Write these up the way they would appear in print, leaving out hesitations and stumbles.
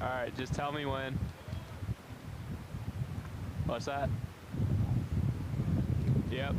All right, just tell me when. What's that? Yep.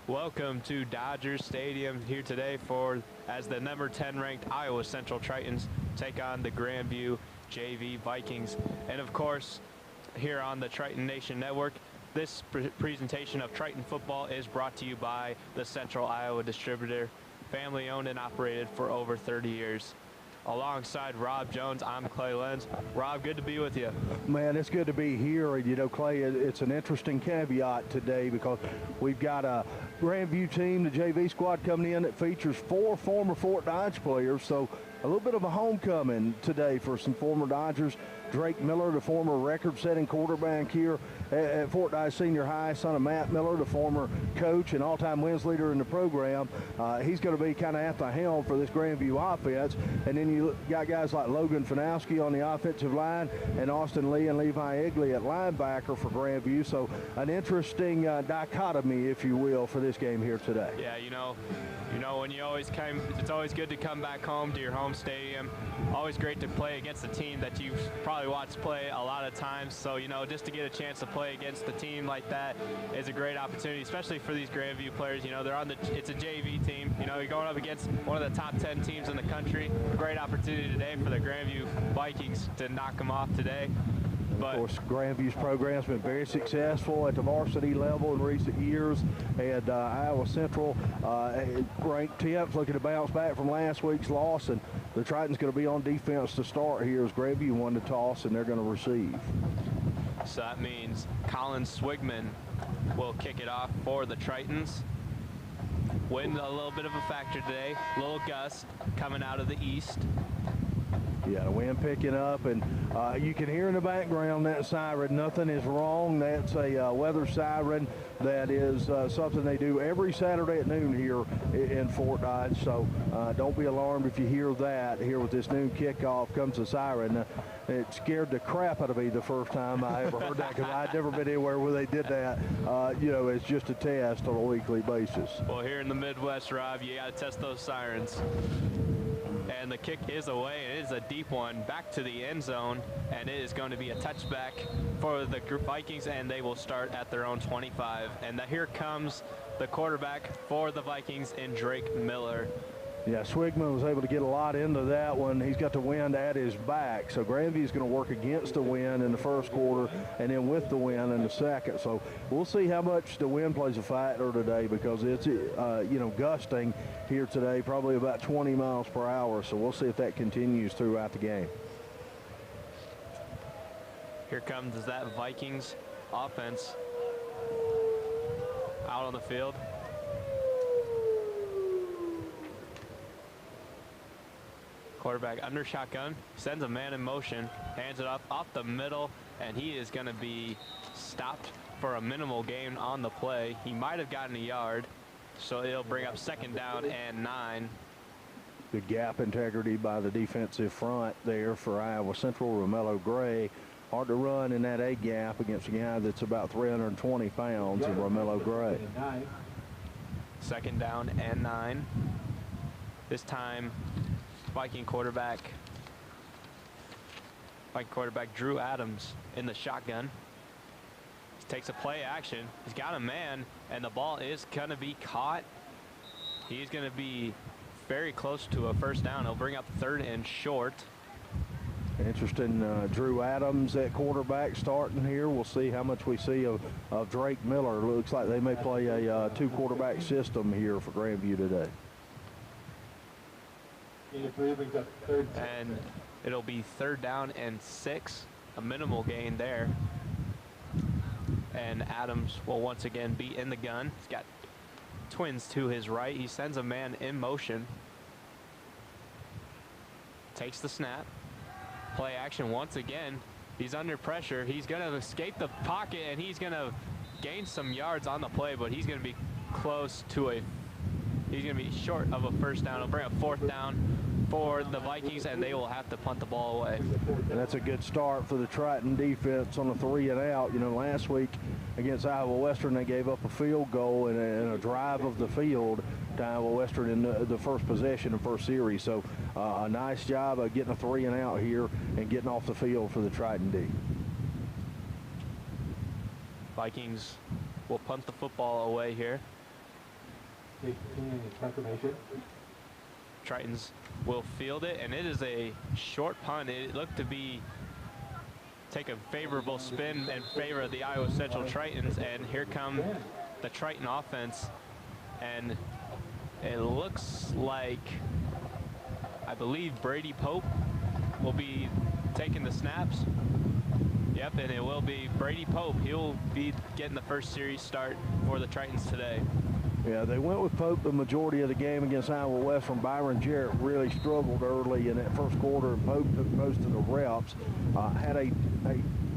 Welcome to Dodger Stadium here today as the number 10 ranked Iowa Central Tritons take on the Grandview JV Vikings. And of course, here on the Triton Nation Network, this presentation of Triton football is brought to you by the Central Iowa Distributor, family owned and operated for over 30 years. Alongside Rob Jones, I'm Clay Lenz. Rob, good to be with you. Man, it's good to be here. And, you know, Clay, it's an interesting caveat today because we've got a Grandview team, the JV squad coming in that features 4 former Fort Dodge players. So a little bit of a homecoming today for some former Dodgers. Drake Miller, the former record-setting quarterback here at Fort Dodge Senior High, son of Matt Miller, the former coach and all-time wins leader in the program. He's going to be kind of at the helm for this Grandview offense. And then you got guys like Logan Fanowski on the offensive line and Austin Lee and Levi Igley at linebacker for Grandview. So an interesting dichotomy, if you will, for this game here today. Yeah, you know when you always come, it's always good to come back home to your home stadium. Always great to play against a team that you've probably watched play a lot of times. So, you know, just to get a chance to play against a team like that is a great opportunity, especially for these Grandview players. You know, it's a JV team. You know, you're going up against one of the top 10 teams in the country. Great opportunity today for the Grandview Vikings to knock them off today. Of course, Grandview's program's been very successful at the varsity level in recent years, and Iowa Central ranked 10th, looking to bounce back from last week's loss, and the Tritons going to be on defense to start here as Grandview won the toss, and they're going to receive. So that means Colin Swigman will kick it off for the Tritons. Wind a little bit of a factor today, little gust coming out of the east. Yeah, the wind picking up, and you can hear in the background that siren. Nothing is wrong. That's a weather siren. That is something they do every Saturday at noon here in Fort Dodge. So don't be alarmed if you hear that. Here with this noon kickoff comes the siren. It scared the crap out of me the first time I ever heard that because I'd never been anywhere where they did that. You know, it's just a test on a weekly basis. Well, here in the Midwest, Rob, you got to test those sirens. And the kick is away. It is a deep one back to the end zone, and it is going to be a touchback for the Vikings, and they will start at their own 25. And here comes the quarterback for the Vikings in Drake Miller. Yeah, Swigman was able to get a lot into that one. He's got the wind at his back. So Grandview's going to work against the wind in the first quarter and then with the wind in the second. So we'll see how much the wind plays a factor today because it's, you know, gusting here today, probably about 20 miles per hour. So we'll see if that continues throughout the game. Here comes that Vikings offense out on the field. Quarterback under shotgun, sends a man in motion, hands it off the middle, and he is going to be stopped for a minimal gain on the play. He might have gotten a yard, so it'll bring up 2nd down and 9. Good gap integrity by the defensive front there for Iowa Central. Romello Gray, hard to run in that A gap against a guy that's about 320 pounds, and Romello Gray. 2nd down and 9. This time, Viking quarterback Drew Adams in the shotgun. He takes a play action. He's got a man, and the ball is going to be caught. He's going to be very close to a 1st down. He'll bring up 3rd and short. Interesting, Drew Adams at quarterback starting here. We'll see how much we see of Drake Miller. Looks like they may play a two-quarterback system here for Grandview today. And it'll be 3rd down and 6, a minimal gain there. And Adams will once again be in the gun. He's got twins to his right. He sends a man in motion. Takes the snap. Play action once again. He's under pressure. He's going to escape the pocket, and he's going to gain some yards on the play, but he's going to be close to he's going to be short of a 1st down. He'll bring up 4th down for the Vikings, and they will have to punt the ball away. And that's a good start for the Triton defense on a 3 and out. You know, last week against Iowa Western, they gave up a field goal and a drive of the field to Iowa Western in the first possession and first series. So a nice job of getting a 3 and out here and getting off the field for the Triton D. Vikings will punt the football away here. Tritons will field it, and it is a short punt. It looked to be take a favorable spin in favor of the Iowa Central Tritons, and here come the Triton offense, and it looks like, I believe Brady Pope will be taking the snaps. Yep, and it will be Brady Pope. He'll be getting the first series start for the Tritons today. Yeah, they went with Pope the majority of the game against Iowa Western. Byron Jarrett really struggled early in that first quarter, and Pope took most of the reps. Had a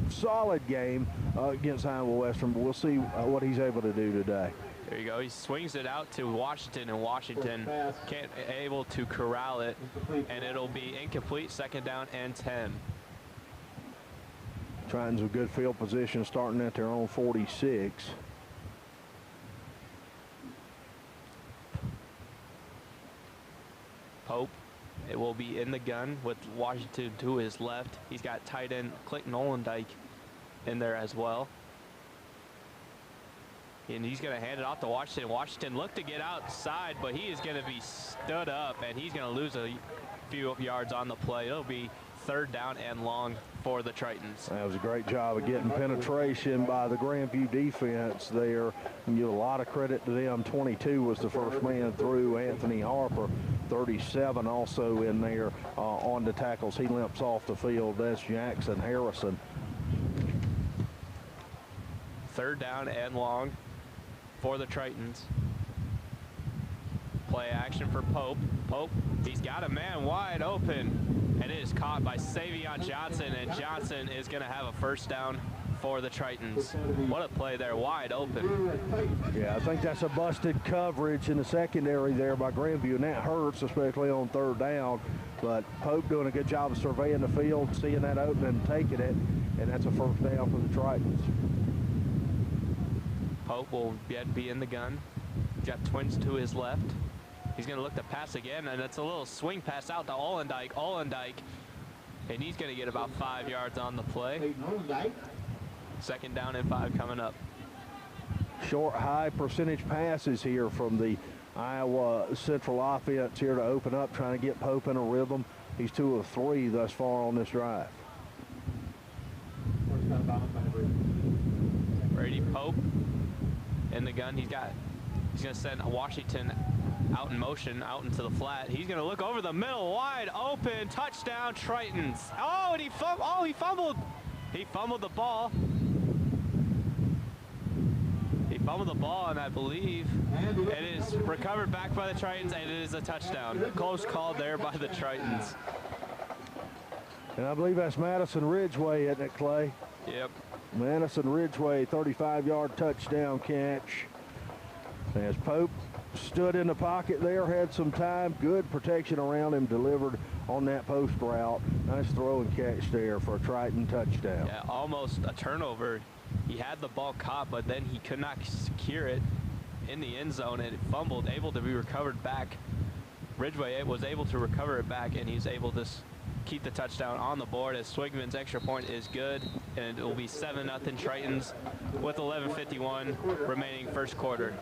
solid game against Iowa Western, but we'll see what he's able to do today. There you go. He swings it out to Washington, and Washington can't able to corral it, and it'll be incomplete. 2nd down and 10. Tritons with good field position starting at their own 46. Pope, it will be in the gun with Washington to his left. He's got tight end Clint Nolendike in there as well. And he's going to hand it off to Washington. Washington looked to get outside, but he is going to be stood up, and he's going to lose a few yards on the play. It'll be 3rd down and long for the Tritons. That was a great job of getting penetration by the Grandview defense there. And give a lot of credit to them. 22 was the first man through. Anthony Harper, 37 also in there on the tackles. He limps off the field. That's Jackson Harrison. 3rd down and long for the Tritons. Play action for Pope. Pope, he's got a man wide open, and it is caught by Savion Johnson, and Johnson is going to have a 1st down for the Tritons. What a play there, wide open. Yeah, I think that's a busted coverage in the secondary there by Grandview, and that hurts, especially on 3rd down. But Pope doing a good job of surveying the field, seeing that open and taking it, and that's a 1st down for the Tritons. Pope will yet be in the gun. He's got twins to his left. He's going to look to pass again, and it's a little swing pass out to Ollendike. Ollendike, and he's going to get about 5 yards on the play. 2nd down and 5 coming up. Short, high percentage passes here from the Iowa Central offense here to open up, trying to get Pope in a rhythm. He's 2 of 3 thus far on this drive. Brady Pope in the gun. He's going to send Washington out in motion, out into the flat. He's going to look over the middle, wide open, touchdown Tritons. Oh, and he fumbled. He fumbled the ball. He fumbled the ball, and I believe it is recovered back by the Tritons, and it is a touchdown. Close call there by the Tritons. And I believe that's Madison Ridgeway, isn't it, Clay? Yep. Madison Ridgeway, 35-yard touchdown catch. As Pope stood in the pocket there, had some time, good protection around him, delivered on that post route. Nice throw and catch there for a Triton touchdown. Yeah, almost a turnover. He had the ball caught, but then he could not secure it in the end zone, and it fumbled, able to be recovered back. Ridgeway was able to recover it back, and he's able to keep the touchdown on the board as Swigman's extra point is good, and it will be 7-0 Tritons with 11:51 remaining first quarter.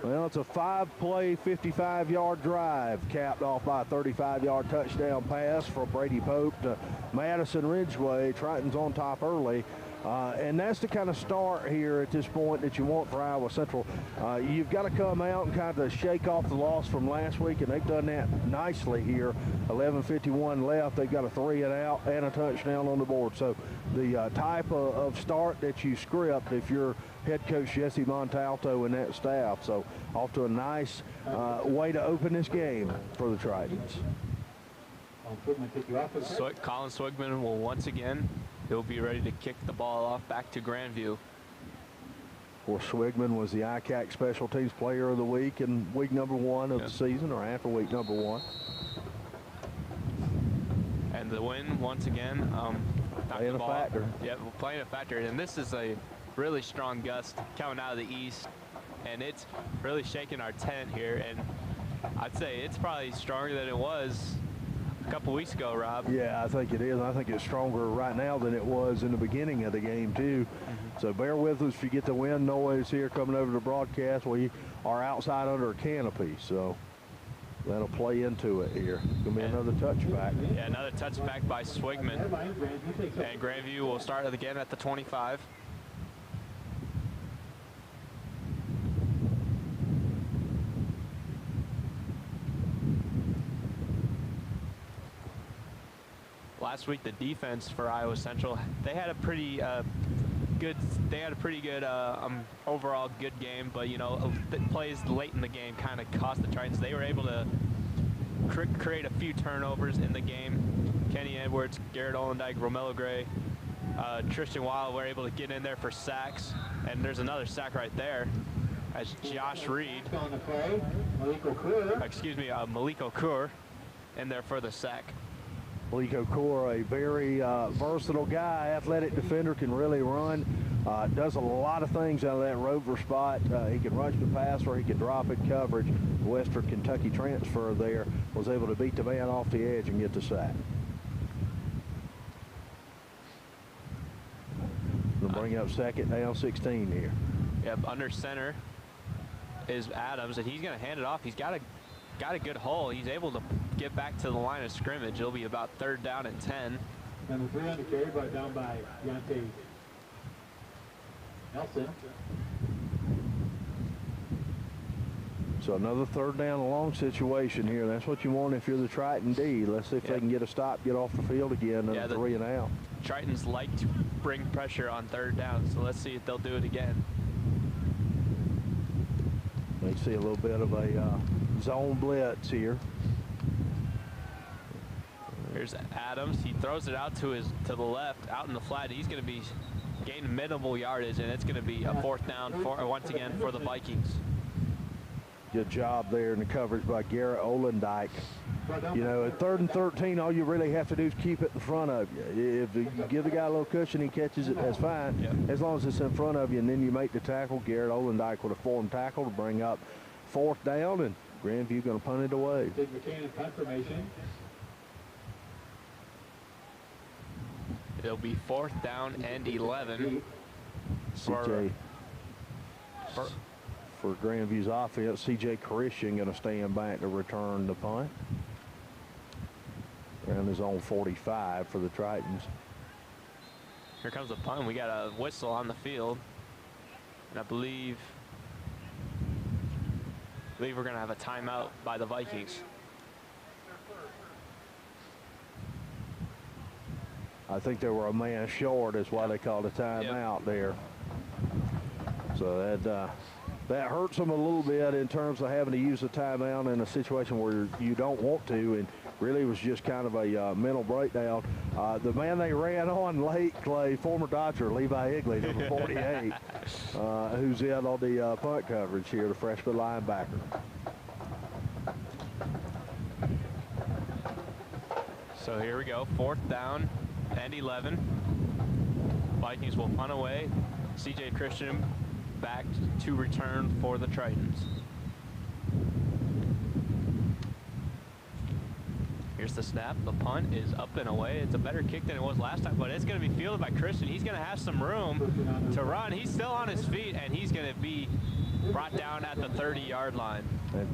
Well, it's a 5-play, 55-yard drive capped off by a 35-yard touchdown pass from Brady Pope to Madison Ridgeway. Tritons on top early. And that's the kind of start here at this point that you want for Iowa Central. You've got to come out and kind of shake off the loss from last week, and they've done that nicely here. 11:51 left. They've got a 3-and-out and a touchdown on the board. So the type of start that you script if you're head coach Jesse Montalto and that staff. So off to a nice way to open this game for the Tritons. Colin Swigman will once again, he'll be ready to kick the ball off back to Grandview. Of course, Swigman was the ICAC Special Teams Player of the Week in week number 1 of the season, or after week number 1. And the win, once again, playing a factor. Yeah, playing a factor. And this is a really strong gust coming out of the east, and it's really shaking our tent here. And I'd say it's probably stronger than it was a couple weeks ago, Rob. Yeah, I think it is. I think it's stronger right now than it was in the beginning of the game, too. So bear with us if you get the wind noise here coming over the broadcast. We are outside under a canopy, so that'll play into it here. It's going to be another touchback. Yeah, another touchback by Swigman. And Grandview will start it again at the 25. Last week, the defense for Iowa Central, they had a pretty good overall good game, but you know, plays late in the game kind of cost the Tritons. They were able to create a few turnovers in the game. Kenny Edwards, Garrett Olendike, Romello Gray, Tristan Weil were able to get in there for sacks, and there's another sack right there as Josh Reed, Malik Okur in there for the sack. Malik Okur, a very versatile guy, athletic defender, can really run, does a lot of things out of that rover spot. He can rush the passer, he can drop it coverage. The Western Kentucky transfer there was able to beat the man off the edge and get the sack. We'll bring up second down 16 here. Yep, under center is Adams, and he's going to hand it off. He's got a good hole. He's able to get back to the line of scrimmage. It'll be about 3rd down and 10. Number 3 on the carry, brought down by Deontay Nelson. So another 3rd down and long situation here. That's what you want if you're the Triton D. Let's see if they can get a stop, get off the field again, and 3 and out. Tritons like to bring pressure on 3rd down, so let's see if they'll do it again. They see a little bit of a zone blitz here. Here's Adams. He throws it out to the left, out in the flat. He's going to be gaining minimal yardage, and it's going to be a 4th down once again for the Vikings. Good job there in the coverage by Garrett Olendike. You know, at 3rd and 13, all you really have to do is keep it in front of you. If you give the guy a little cushion, he catches it, that's fine. Yep. As long as it's in front of you, and then you make the tackle. Garrett Olendike with a form tackle to bring up 4th down, and Grandview going to punt it away. Big McCann punt formation. It'll be 4th down and 11 for Grandview's offense. C.J. Christian going to stand back to return the punt. Around his own 45 for the Tritons. Here comes the punt. We got a whistle on the field, and I believe we're going to have a timeout by the Vikings. I think they were a man short, is why they called a timeout there. So that hurts them a little bit in terms of having to use a timeout in a situation where you don't want to, and really was just kind of a mental breakdown. The man they ran on late, Clay, former Dodger, Levi Higley, number 48, who's in on the punt coverage here, the freshman linebacker. So here we go, 4th down and 11. Vikings will punt away. C.J. Christian back to return for the Tritons. Here's the snap. The punt is up and away. It's a better kick than it was last time, but it's going to be fielded by Christian. He's going to have some room to run. He's still on his feet, and he's going to be brought down at the 30-yard line. And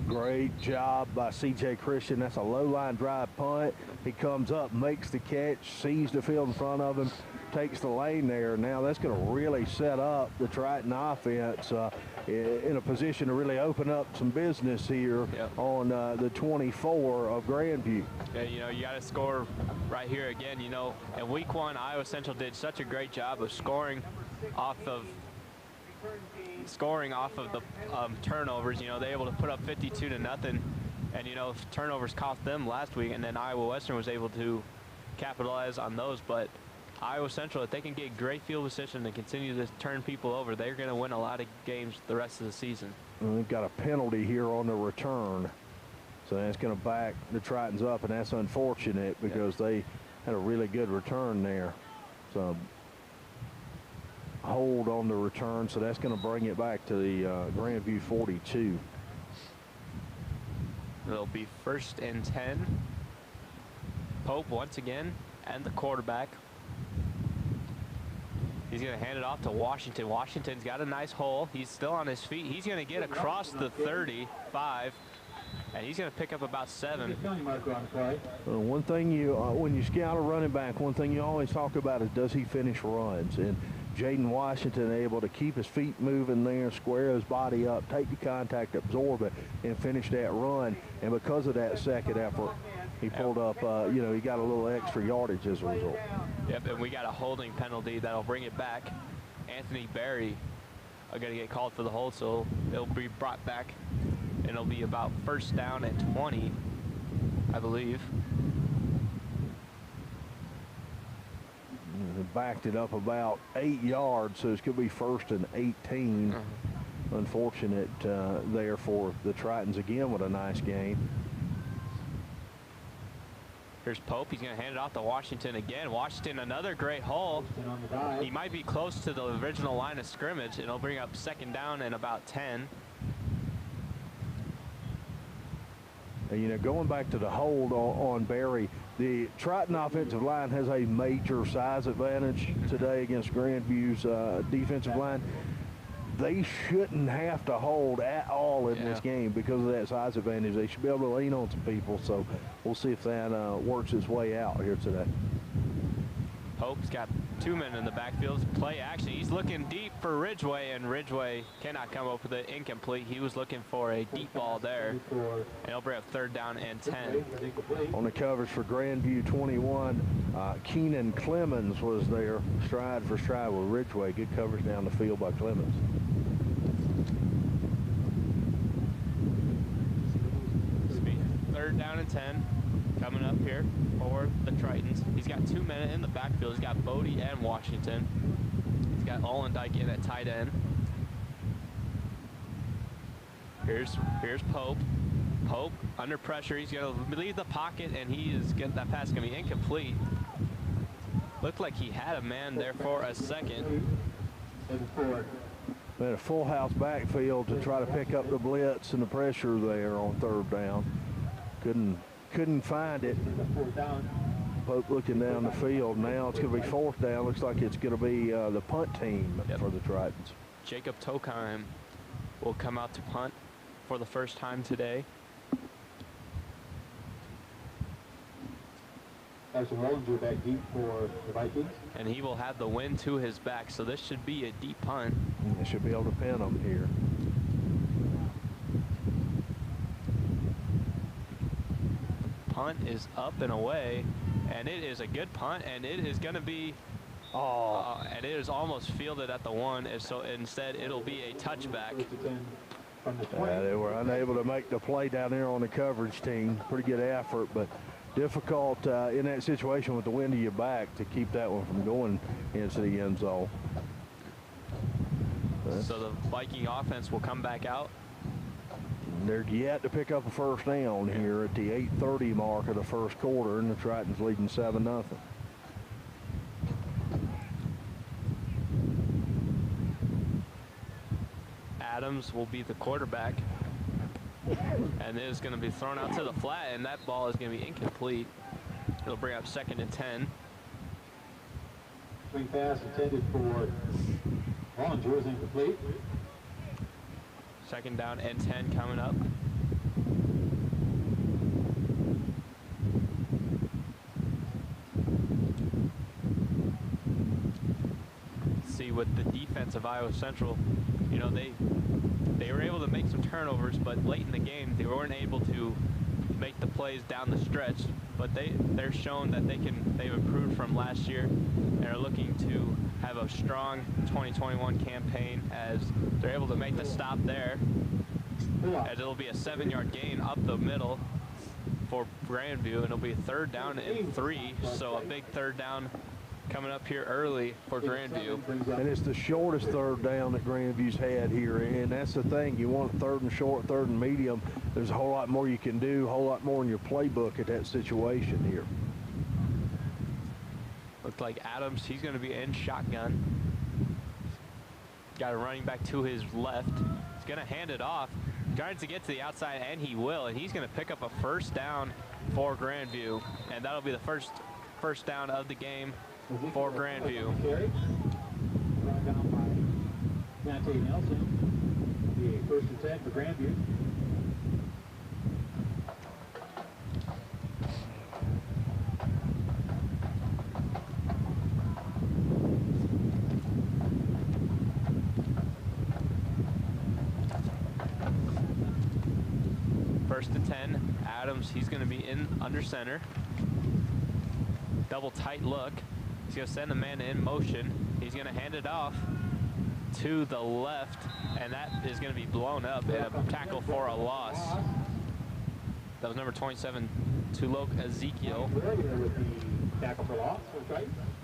great job by C.J. Christian. That's a low-line drive punt. He comes up, makes the catch, sees the field in front of him, takes the lane there. Now that's going to really set up the Triton offense in a position to really open up some business here on the 24 of Grandview. Yeah, you know, you got to score right here again. You know, in week 1, Iowa Central did such a great job of scoring off of the turnovers. You know, they were able to put up 52-0, and you know, turnovers cost them last week, and then Iowa Western was able to capitalize on those. But Iowa Central, if they can get great field position and continue to turn people over, they're going to win a lot of games the rest of the season. And we've got a penalty here on the return, so that's going to back the Tritons up, and that's unfortunate because they had a really good return there. So hold on the return, so that's going to bring it back to the Grandview 42. It'll be 1st and 10. Pope once again, and the quarterback. He's going to hand it off to Washington. Washington's got a nice hole. He's still on his feet. He's going to get across the 35, and he's going to pick up about 7. One thing when you scout a running back, one thing you always talk about is, does he finish runs? And Jaden Washington able to keep his feet moving there, square his body up, take the contact, absorb it, and finish that run. And because of that second effort, he pulled up, you know, he got a little extra yardage as a result. Yep, and we got a holding penalty that'll bring it back. Anthony Berry are going to get called for the hold, so it'll be brought back, and it'll be about 1st down and 20, I believe. Backed it up about 8 yards, so it's going to be 1st and 18. Unfortunate there for the Tritons again with a nice game. Here's Pope. He's going to hand it off to Washington again. Washington, another great hole. He might be close to the original line of scrimmage, and it'll bring up 2nd down and about 10. And, you know, going back to the hold on Berry, the Triton offensive line has a major size advantage today against Grandview's defensive line. They shouldn't have to hold at all in this game because of that size advantage. They should be able to lean on some people, so we'll see if that works its way out here today. Pope's got 2 men in the backfield. Play action. He's looking deep for Ridgeway, and Ridgeway cannot come up with it. Incomplete. He was looking for a deep ball there, and he'll bring up 3rd down and 10. On the coverage for Grandview 21, Keenan Clemens was there, stride for stride with Ridgeway. Good coverage down the field by Clemens. Third down and 10 coming up here for the Tritons. He's got 2 men in the backfield. He's got Bodie and Washington. He's got Allendike in at tight end. Here's Pope. Pope under pressure. He's going to leave the pocket, and that pass is going to be incomplete. Looked like he had a man there for a second. They had a full house backfield to try to pick up the blitz and the pressure there on 3rd down. Couldn't find it. Pope looking down the field. Now it's going to be 4th down. Looks like it's going to be the punt team for the Tritons. Jacob Tokheim will come out to punt for the first time today. Carson Rollinger back deep for the Vikings. And he will have the wind to his back, so this should be a deep punt. They should be able to pin them here. Punt is up and away, and it is a good punt, and it is going to be and it is almost fielded at the 1, and so instead it'll be a touchback. They were unable to make the play down there on the coverage team. Pretty good effort, but difficult in that situation with the wind to your back to keep that one from going into the end zone. So the Viking offense will come back out. They're yet to pick up a 1st down here at the 8:30 mark of the 1st quarter, and the Tritons leading 7-0. Adams will be the quarterback. And it is going to be thrown out to the flat, and that ball is going to be incomplete. It'll bring up 2nd and 10. Swing pass intended for Hollinger is incomplete. 2nd down and 10 coming up. See, with the defense of Iowa Central, you know, they were able to make some turnovers, but late in the game they weren't able to make the plays down the stretch. But they're shown that they've improved from last year and are looking to have a strong 2021 campaign as they're able to make the stop there, as it'll be a 7-yard gain up the middle for Grandview, and it'll be a 3rd down and 3, so a big 3rd down coming up here early for Grandview. And it's the shortest 3rd down that Grandview's had here, and that's the thing. You want 3rd and short, 3rd and medium. There's a whole lot more you can do, a whole lot more in your playbook at that situation here. Looks like Adams, he's going to be in shotgun. Got a running back to his left. He's going to hand it off. Trying to get to the outside, and he will. And he's going to pick up a 1st down for Grandview. And that'll be the first down of the game for Grandview. Brought down by Dante Nelson. The 1st and 10 for Grandview. First and 10. Adams, he's going to be in under center. Double tight look. He's going to send the man in motion. He's going to hand it off to the left, and that is going to be blown up and a tackle for a loss. That was number 27, Tulok Ezekiel.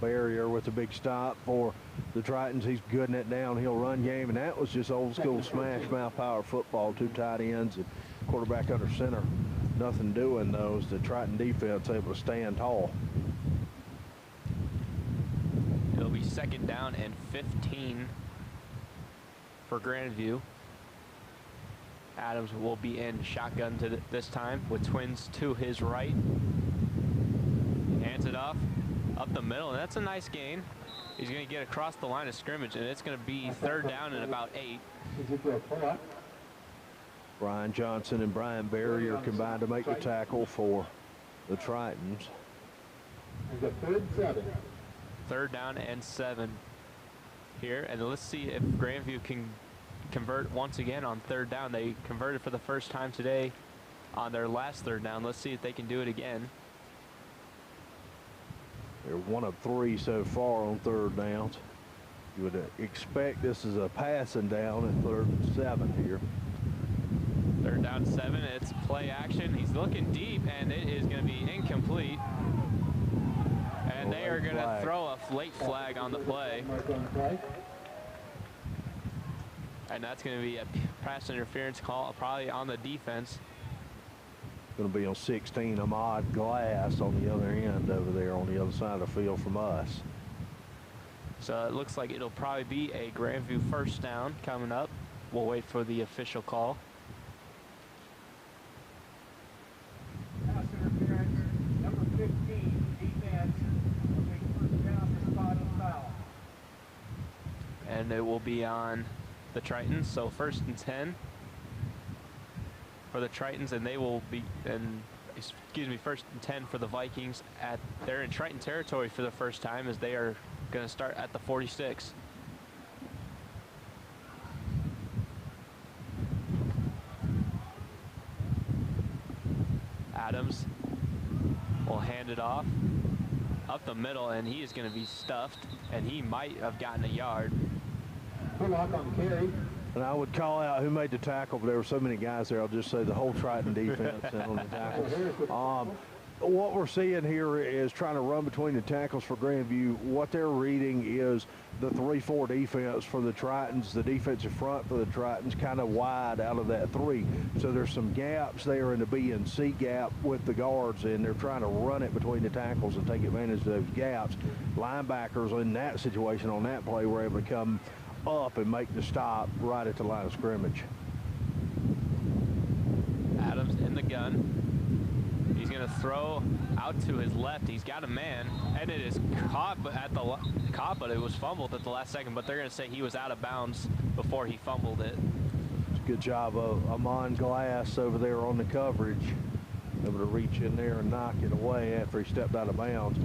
Barrier with a big stop for the Tritons. He's good in that downhill run game, and that was just old school smash mouth power football. 2 tight ends and quarterback under center. Nothing doing those. The Triton defense able to stand tall. It'll be 2nd down and 15 for Grandview. Adams will be in shotgun to this time with twins to his right. Hands it off up the middle, and that's a nice gain. He's going to get across the line of scrimmage, and it's going to be 3rd down and about 8. Brian Johnson and Brian Barrier combined to make the tackle for the Tritons. 3rd down and 7 here, and let's see if Grandview can convert once again on 3rd down. They converted for the first time today on their last 3rd down. Let's see if they can do it again. They're 1 of 3 so far on 3rd downs. You would expect this is a passing down at 3rd and 7 here. 3rd down 7, it's play action. He's looking deep, and it is going to be incomplete. And they are going to throw a late flag on the play. And that's going to be a pass interference call, probably on the defense. Going to be on 16, Ahmad Glass on the other end over there on the other side of the field from us. So it looks like it'll probably be a Grandview 1st down coming up. We'll wait for the official call. Pass interference, number 15, defense, will take 1st down for spot and foul. And it will be on the Tritons, so 1st and 10 for the Tritons, and they will be, and excuse me, 1st and 10 for the Vikings. They're in Triton territory for the first time, as they are going to start at the 46. Adams will hand it off up the middle, and he is going to be stuffed, and he might have gotten a yard. Lock on the carry. And I would call out who made the tackle, but there were so many guys there. I'll just say the whole Triton defense on the tackle. What we're seeing here is trying to run between the tackles for Grandview. What they're reading is the 3-4 defense for the Tritons, the defensive front for the Tritons, kind of wide out of that 3. So there's some gaps there in the B and C gap with the guards, and they're trying to run it between the tackles and take advantage of those gaps. Linebackers in that situation on that play were able to come up and make the stop right at the line of scrimmage. gun. He's going to throw out to his left. He's got a man, and it is caught, but it was fumbled at the last second. But they're going to say he was out of bounds before he fumbled it. Good job of Amon Glass over there on the coverage, able to reach in there and knock it away after he stepped out of bounds.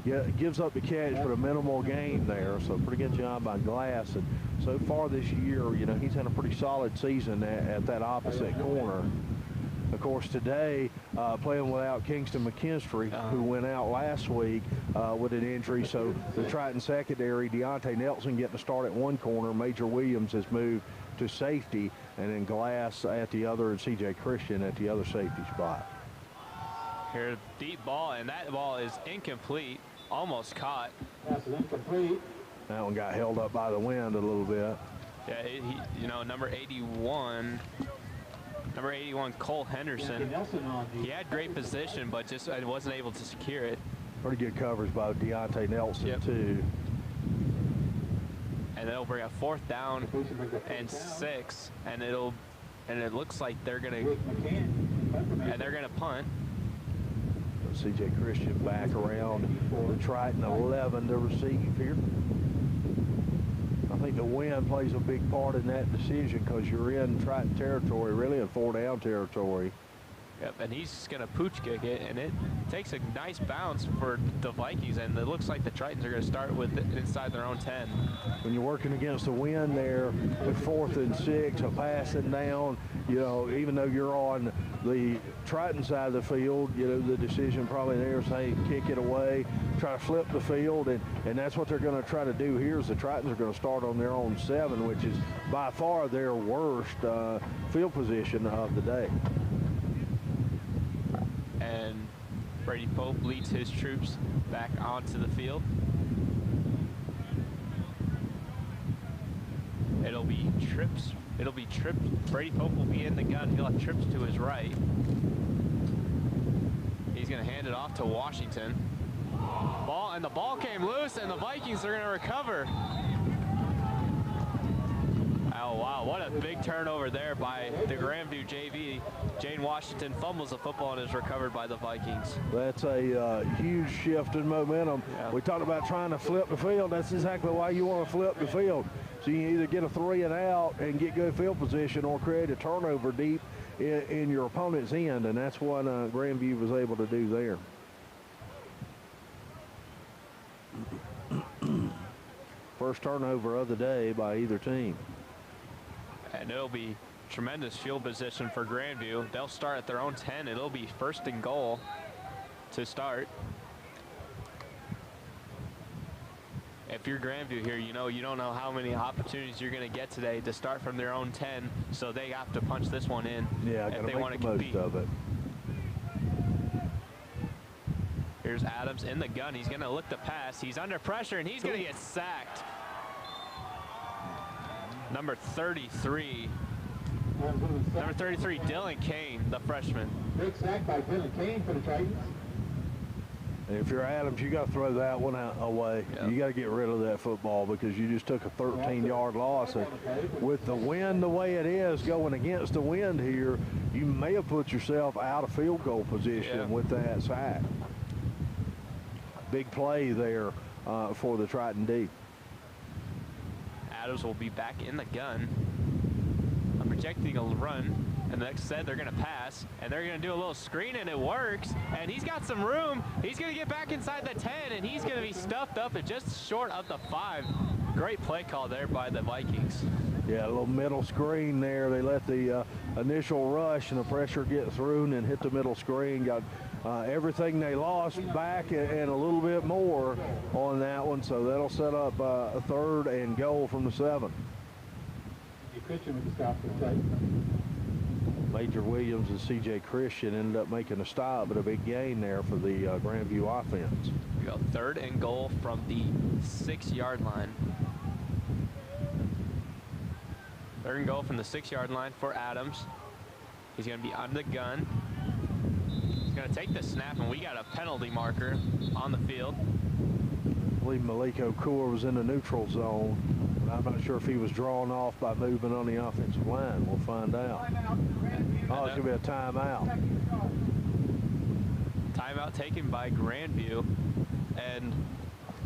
Yeah, gives up the catch for a minimal gain there, so pretty good job by Glass. And so far this year, you know, he's had a pretty solid season at that opposite corner. Of course, today, playing without Kingston McKinstry, who went out last week with an injury. So the Triton secondary, Deontay Nelson getting to start at one corner. Major Williams has moved to safety, and then Glass at the other, and C.J. Christian at the other safety spot. Here, deep ball, and that ball is incomplete. Almost caught. Pass is incomplete. That one got held up by the wind a little bit. Yeah, you know, number 81, Cole Henderson. He had great position, but just wasn't able to secure it. Pretty good coverage by Deontay Nelson, too. And they'll bring a 4th down and 6, and it looks like they're gonna punt. C.J. Christian back around the Triton 11 to receive here. I think the wind plays a big part in that decision because you're in Triton territory, really in 4-down territory. Yep, and he's going to pooch kick it, and it takes a nice bounce for the Vikings, and it looks like the Tritons are going to start with it inside their own 10. When you're working against the wind there with 4th and 6, a passing down, you know, even though you're on the Triton side of the field, you know, the decision probably there is, hey, kick it away, try to flip the field, and that's what they're going to try to do here is the Tritons are going to start on their own 7, which is by far their worst field position of the day. And Brady Pope leads his troops back onto the field. It'll be trips. Brady Pope will be in the gun. He'll have trips to his right. He's going to hand it off to Washington. And the ball came loose, and the Vikings are going to recover. Oh, wow, what a big turnover there by the Grandview JV. Jane Washington fumbles the football and is recovered by the Vikings. That's a huge shift in momentum. Yeah. We talked about trying to flip the field. That's exactly why you want to flip the field. So you either get a 3 and out and get good field position or create a turnover deep in your opponent's end, and that's what Grandview was able to do there. First turnover of the day by either team. And it'll be tremendous field position for Grandview. They'll start at their own 10. It'll be 1st and goal to start. If you're Grandview here, you know you don't know how many opportunities you're going to get today to start from their own 10, so they have to punch this one in if they want to compete. Most of it. Here's Adams in the gun. He's going to look to pass. He's under pressure, and he's going to get sacked. Number 33, Dylan Kane, the freshman. Big sack by Dylan Kane for the Titans. And if you're Adams, you got to throw that one away. Yep. You got to get rid of that football because you just took a 13-yard loss. And with the wind the way it is, going against the wind here, you may have put yourself out of field goal position with that sack. Big play there for the Triton D. Adams will be back in the gun. I'm projecting a run, and the next set they're going to pass, and they're going to do a little screen, and it works. And he's got some room. He's going to get back inside the 10, and he's going to be stuffed up at just short of the 5. Great play call there by the Vikings. Yeah, a little middle screen there. They let the initial rush and the pressure get through and then hit the middle screen. Got everything they lost back and a little bit more on that one. So that'll set up a 3rd and goal from the 7. Major Williams and C.J. Christian ended up making a stop, but a big gain there for the Grandview offense. We go 3rd and goal from the 6-yard line. 3rd and goal from the 6-yard line for Adams. He's going to be on the gun. He's going to take the snap, and we got a penalty marker on the field. I believe Maliko Kaur was in the neutral zone, but I'm not sure if he was drawn off by moving on the offensive line. We'll find out. Oh, it's going to be a timeout. Timeout taken by Grandview. And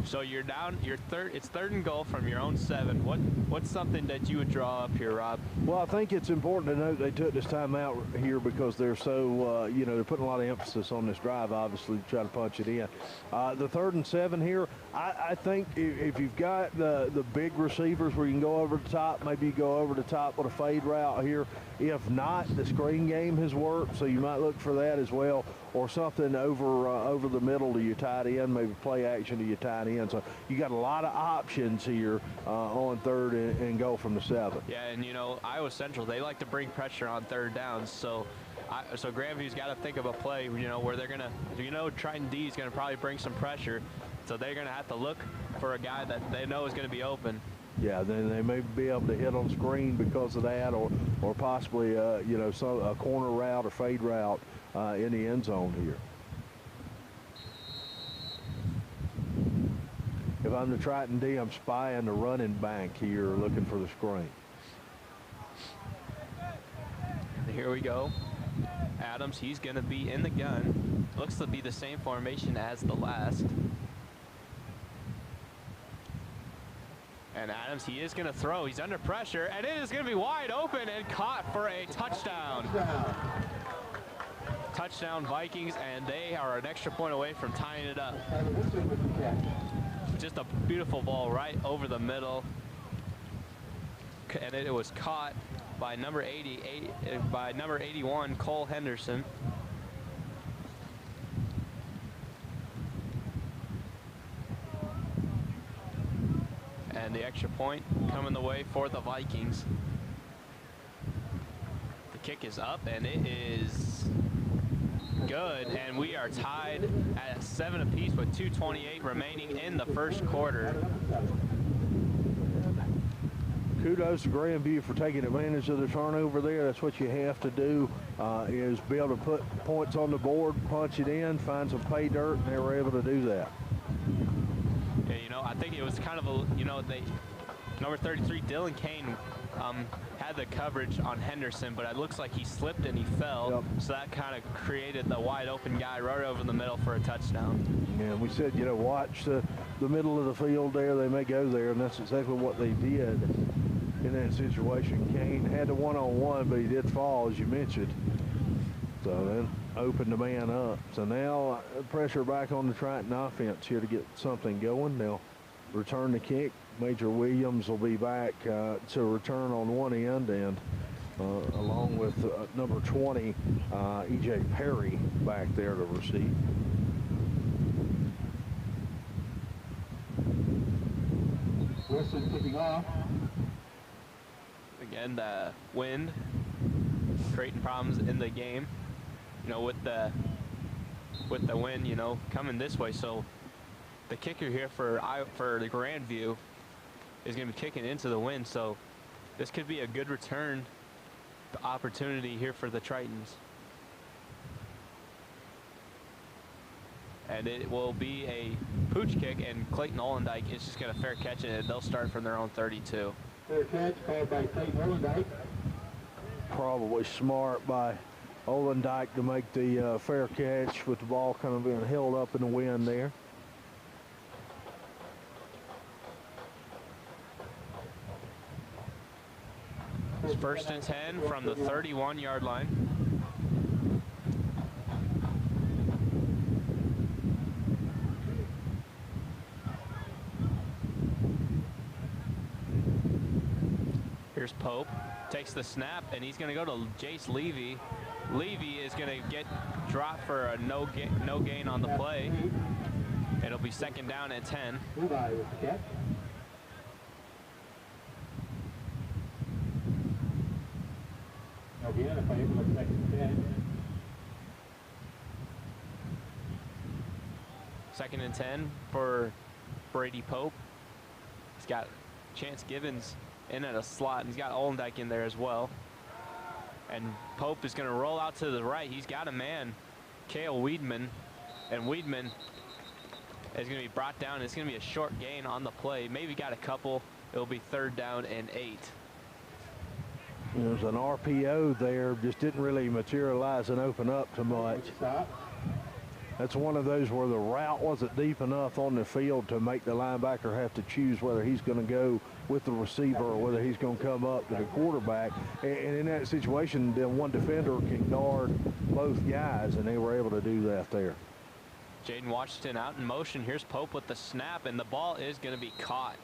so you're down, it's 3rd and goal from your own 7. What's something that you would draw up here, Rob? Well, I think it's important to note they took this time out here because they're so, you know, they're putting a lot of emphasis on this drive, obviously, to try to punch it in. The 3rd and 7 here, I think if you've got the big receivers where you can go over the top, maybe you go over the top with a fade route here. If not, the screen game has worked, so you might look for that as well, or something over the middle to your tight end, maybe play action to your tight end. So you got a lot of options here on 3rd and goal from the 7. Yeah, and you know, Iowa Central, they like to bring pressure on 3rd downs, so Grandview's got to think of a play, you know, where they're gonna, you know, Triton D is gonna probably bring some pressure, so they're gonna have to look for a guy that they know is gonna be open. Yeah, then they may be able to hit on screen because of that, or possibly you know, a corner route or fade route in the end zone here. If I'm the Triton D, I'm spying the running back here, looking for the screen. Here we go. Adams, he's going to be in the gun. Looks to be the same formation as the last. And Adams, he is going to throw. He's under pressure, and it is going to be wide open and caught for a touchdown. Touchdown Vikings, and they are an extra point away from tying it up. Just a beautiful ball right over the middle. And it was caught by number 81, Cole Henderson. And the extra point coming the way for the Vikings. The kick is up, and it is good, and we are tied at 7 apiece with 2:28 remaining in the first quarter. Kudos to Grandview for taking advantage of the turnover there. That's what you have to do, is be able to put points on the board, punch it in, find some pay dirt, and they were able to do that. Yeah, you know, I think it was kind of a, you know, number 33, Dylan Kane, had the coverage on Henderson, but it looks like he slipped and he fell. Yep. So that kind of created the wide open guy right over the middle for a touchdown. Yeah, we said, you know, watch the middle of the field there. They may go there, and that's exactly what they did in that situation. Kane had the one-on-one, but he did fall, as you mentioned. So then opened the man up. So now pressure back on the Triton offense here to get something going. They'll return the kick. Major Williams will be back to return on one end, and along with number 20, E.J. Perry back there to receive. Wilson kicking off. Again, the wind creating problems in the game. You know, with the wind, you know, coming this way. So the kicker here for the Grandview is going to be kicking into the wind. So this could be a good return opportunity here for the Tritons. And it will be a pooch kick, and Clayton Olendyke is just going to fair catch it, and they'll start from their own 32. Fair catch called by Clayton Olendyke. Probably smart by Olendyke to make the fair catch with the ball kind of being held up in the wind there. It's 1st and 10 from the 31-yard line. Here's Pope, takes the snap, and he's going to go to Jace Levy. Levy is going to get dropped for a no gain on the play. It'll be 2nd down and 10. Again, if I able to 2nd and 10. 2nd and 10 for Brady Pope. He's got Chance Givens in at a slot, and he's got Olendyke in there as well. And Pope is going to roll out to the right. He's got a man, Cale Weedman, and Weedman is going to be brought down. It's going to be a short gain on the play. Maybe got a couple. It'll be 3rd down and 8. There's an RPO there, just didn't really materialize and open up too much. That's one of those where the route wasn't deep enough on the field to make the linebacker have to choose whether he's going to go with the receiver or whether he's going to come up to the quarterback. And in that situation, then one defender can guard both guys, and they were able to do that there. Jaden Washington out in motion. Here's Pope with the snap, and the ball is going to be caught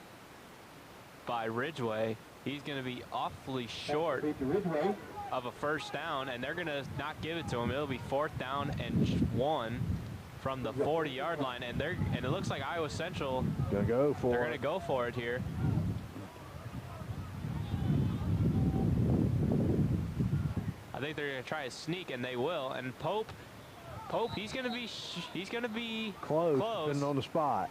by Ridgeway. He's going to be awfully short of a first down, and they're going to not give it to him. It'll be 4th down and 1 from the 40-yard line, and it looks like Iowa Central they're going to go for it here. I think they're going to try a sneak, and they will. And Pope, he's going to be close and on the spot.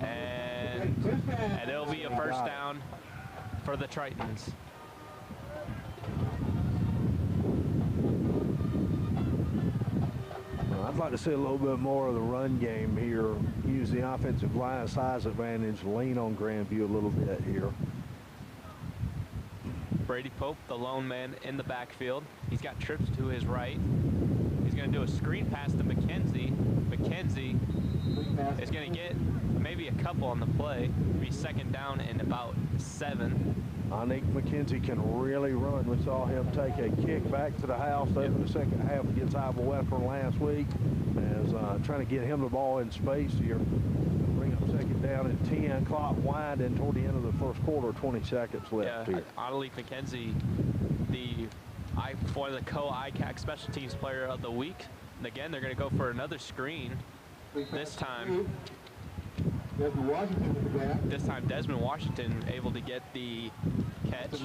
And it'll be a first down for the Tritons. I'd like to see a little bit more of the run game here. Use the offensive line size advantage, lean on Grandview a little bit here. Brady Pope, the lone man in the backfield. He's got trips to his right. He's going to do a screen pass to McKenzie. McKenzie is going to get maybe a couple on the play. Be 2nd down and about 7. I think McKenzie can really run. We saw him take a kick back to the house over the second half against Iowa Western last week. As trying to get him the ball in space here. Bring up 2nd down and 10. Clock winding toward the end of the first quarter. 20 seconds left here. Audley McKenzie, one of the co-ICAC Special Teams Player of the Week. And again, they're going to go for another screen. This time Desmond Washington able to get the catch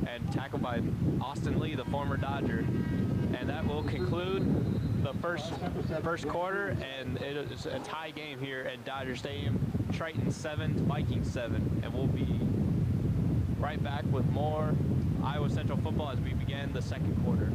and tackled by Austin Lee, the former Dodger. And that will conclude the first quarter, and it is a tie game here at Dodger Stadium. Tritons 7, Vikings 7, and we'll be right back with more Iowa Central football as we begin the second quarter.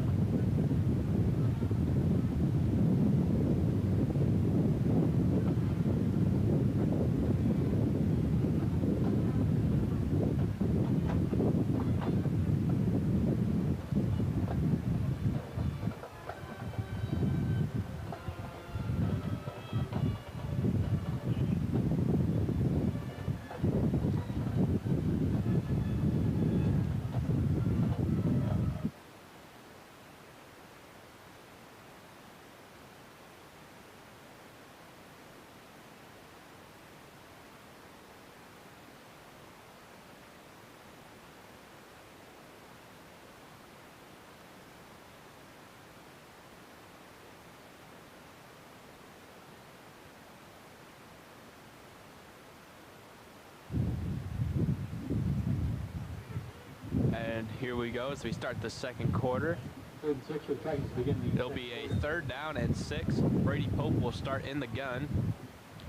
And here we go as we start the second quarter. It'll be a 3rd down and 6. Brady Pope will start in the gun.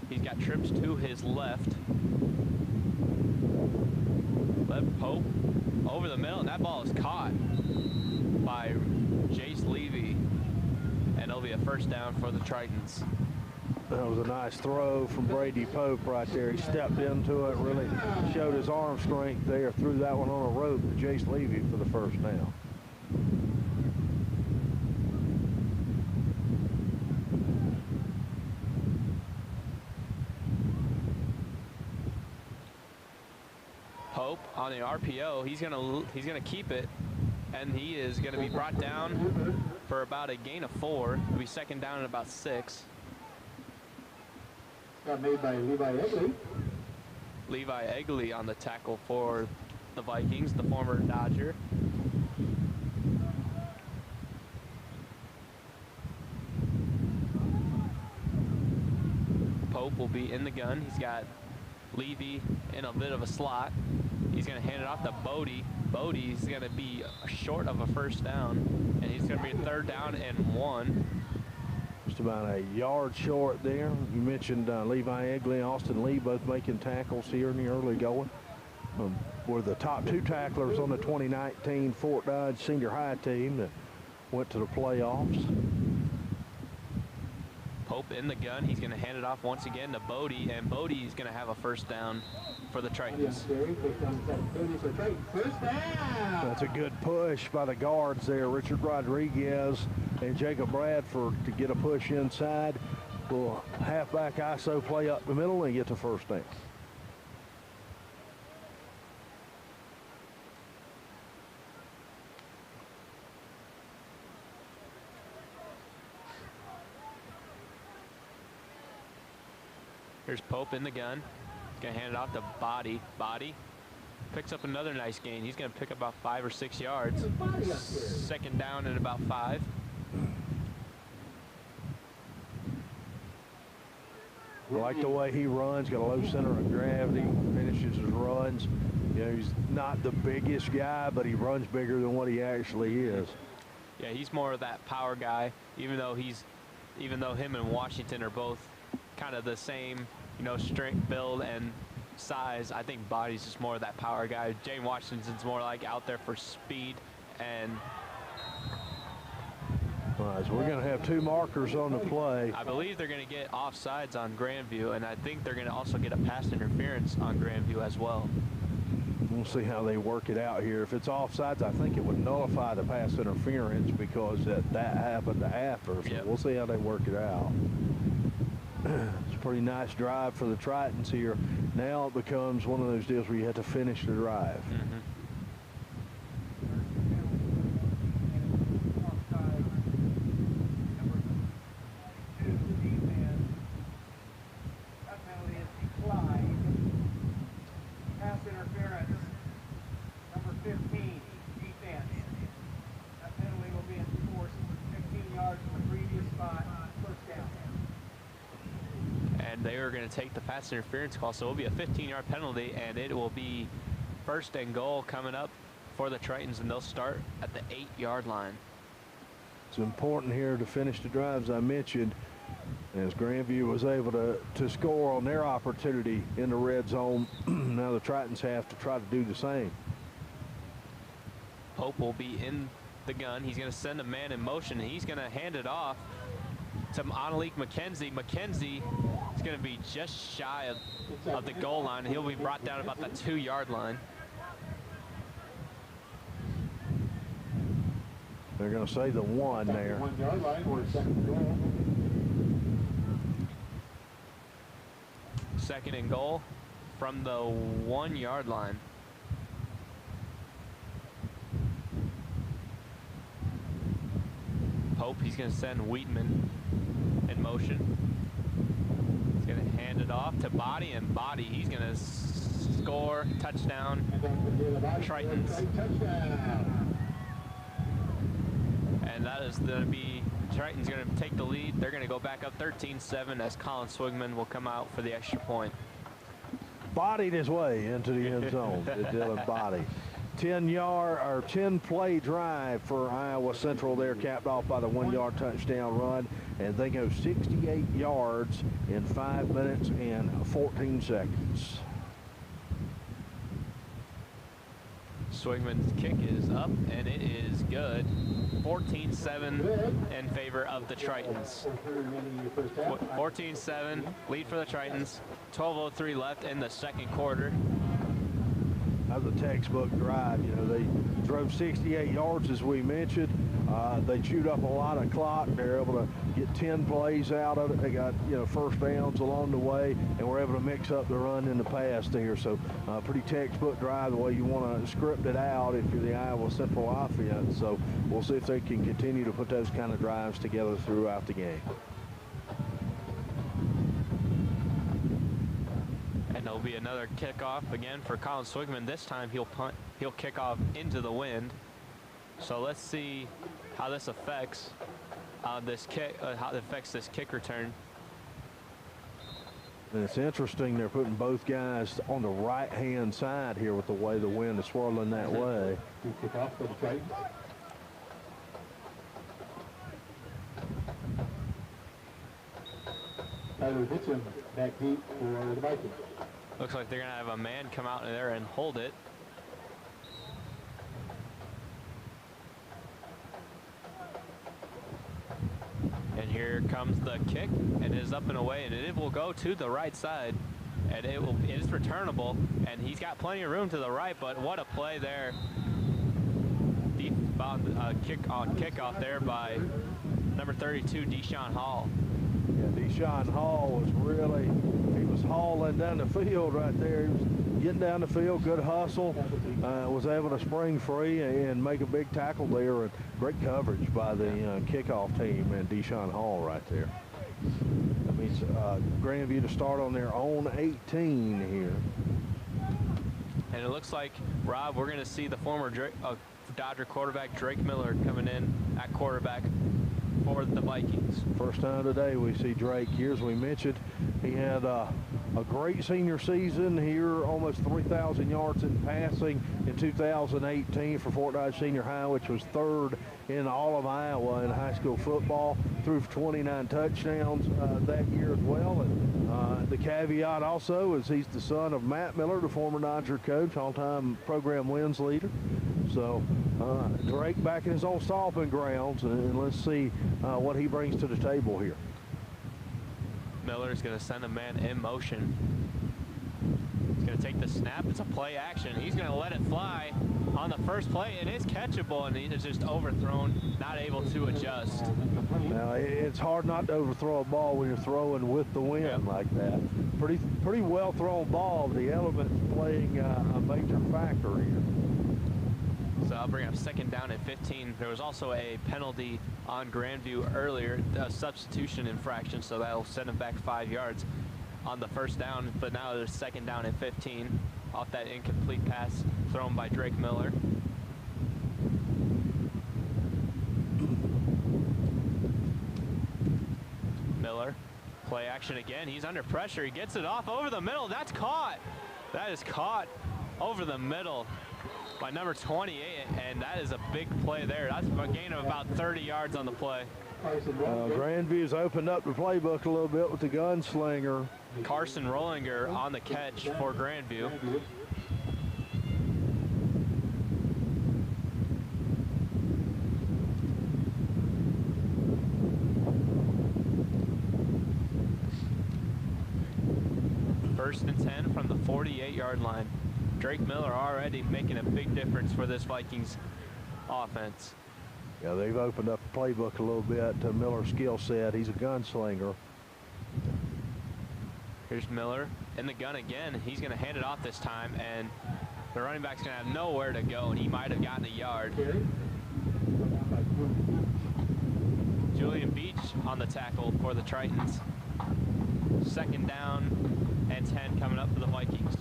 He's got trips to his left. Pope over the middle, and that ball is caught by Jace Levy. And it'll be a 1st down for the Tritons. That was a nice throw from Brady Pope right there. He stepped into it, really showed his arm strength there, threw that one on a rope to Jace Levy for the 1st down. Pope on the RPO, he's gonna keep it, and he is gonna be brought down for about a gain of 4. It'll be 2nd down and about 6. Made by Levi Egley. Levi Egley on the tackle for the Vikings, the former Dodger. Pope will be in the gun. He's got Levy in a bit of a slot. He's going to hand it off to Bodie. Bodie's going to be short of a 1st down, and he's going to be a 3rd down and 1. Just about a yard short there. You mentioned Levi Egley and Austin Lee both making tackles here in the early going. Were the top 2 tacklers on the 2019 Fort Dodge Senior High team that went to the playoffs. Pope Pope in the gun. He's going to hand it off once again to Bodie, and Bodie's going to have a first down for the Tritons. First down. That's a good push by the guards there, Richard Rodriguez and Jacob Bradford, to get a push inside. We'll halfback ISO play up the middle and get to first down. Here's Pope in the gun. He's going to hand it off to Body. Body picks up another nice gain. He's going to pick up about 5 or 6 yards. Second down and about 5. I like the way he runs, got a low center of gravity, finishes his runs. You know, he's not the biggest guy, but he runs bigger than what he actually is. Yeah, he's more of that power guy, even though him and Washington are both kind of the same, you know, strength, build, and size. I think Body's just more of that power guy. Jane Washington's more like out there for speed. And all right, so we're going to have 2 markers on the play. I believe they're going to get offsides on Grandview, and I think they're going to also get a pass interference on Grandview as well. We'll see how they work it out here. If it's offsides, I think it would nullify the pass interference because that happened after. So Yep. We'll see how they work it out. It's a pretty nice drive for the Tritons here. Now it becomes one of those deals where you have to finish the drive. Pass interference. Number 15, defense. That penalty will be enforced 15 yards from the previous spot. First down. And they are going to take the pass interference call, so it will be a 15-yard penalty, and it will be first and goal coming up for the Tritons, and they'll start at the 8-yard line. It's important here to finish the drives I mentioned, as Grandview was able to score on their opportunity in the red zone. Now the Tritons have to try to do the same. Pope will be in the gun. He's going to send a man in motion, and he's going to hand it off to Analik McKenzie. McKenzie is going to be just shy of the goal line. He'll be brought down about the 2-yard line. They're going to say the 1 there. 1-yard line or second goal. Second and goal from the 1-yard line. Pope, he's going to send Wheatman in motion. He's going to hand it off to Body, and Body, he's going to score. Touchdown, Tritons. And that is going to be, Tritons going to take the lead. They're going to go back up 13-7 as Colin Swigman will come out for the extra point. Bodied his way into the end zone. Dylan Body. 10-play drive for Iowa Central there, capped off by the 1-yard touchdown run, and they go 68 yards in 5 minutes and 14 seconds. Swigman's kick is up, and it is good. 14-7 in favor of the Tritons. 14-7, lead for the Tritons. 12:03 left in the second quarter. That was a textbook drive. You know, they drove 68 yards, as we mentioned. They chewed up a lot of clock. They're able to get 10 plays out of it. They got, you know, first downs along the way, and we're able to mix up the run and the pass there. So pretty textbook drive, the way you want to script it out if you're the Iowa Central offense. So we'll see if they can continue to put those kind of drives together throughout the game. And there'll be another kickoff again for Colin Swigman. This time he'll punt, he'll kick off into the wind. So let's see how this affects this kick, how it affects this kick return. And it's interesting they're putting both guys on the right-hand side here with the way the wind is swirling that way. Kick off for the Tritons. Tyler Ditcham back deep for the Vikings. Looks like they're going to have a man come out in there and hold it. And Here comes the kick, and it is up and away, and it will go to the right side, and it is returnable, and he's got plenty of room to the right, but what a play there. Deep bound kickoff there by number 32, Deshaun Hall. Yeah, Deshaun Hall he was hauling down the field right there. He was getting down the field, good hustle, was able to spring free and make a big tackle there, and great coverage by the kickoff team and Deshaun Hall right there. That means Grandview to start on their own 18 here. And it looks like, Rob, we're going to see the former Dodger quarterback Drake Miller coming in at quarterback for the Vikings. First time today we see Drake here. As we mentioned, he had a great senior season here, almost 3,000 yards in passing in 2018 for Fort Dodge Senior High, which was third in all of Iowa in high school football. Threw for 29 touchdowns that year as well. And the caveat also is he's the son of Matt Miller, the former Dodger coach, all-time program wins leader. So Drake back in his old stomping grounds, and let's see what he brings to the table here. Miller's going to send a man in motion. He's going to take the snap. It's a play action. He's going to let it fly on the first play. It is catchable, and he's just overthrown, not able to adjust. Now, it's hard not to overthrow a ball when you're throwing with the wind like that. Pretty well thrown ball. The elements playing a major factor here. So I'll bring up second down at 15. There was also a penalty on Grandview earlier, a substitution infraction, so that'll send him back 5 yards on the first down. But now there's second down at 15 off that incomplete pass thrown by Drake Miller. Miller, play action again. He's under pressure. He gets it off over the middle. That's caught. That is caught over the middle by number 28, and that is a big play there. That's a gain of about 30 yards on the play. Grandview's opened up the playbook a little bit with the gunslinger. Carson Rollinger on the catch for Grandview. First and 10 from the 48-yard line. Drake Miller already making a big difference for this Vikings offense. Yeah, they've opened up the playbook a little bit to Miller's skill set. He's a gunslinger. Here's Miller in the gun again. He's going to hand it off this time, and the running back's going to have nowhere to go, and he might have gotten a yard. Julian Beach on the tackle for the Tritons. Second down and 10 coming up for the Vikings.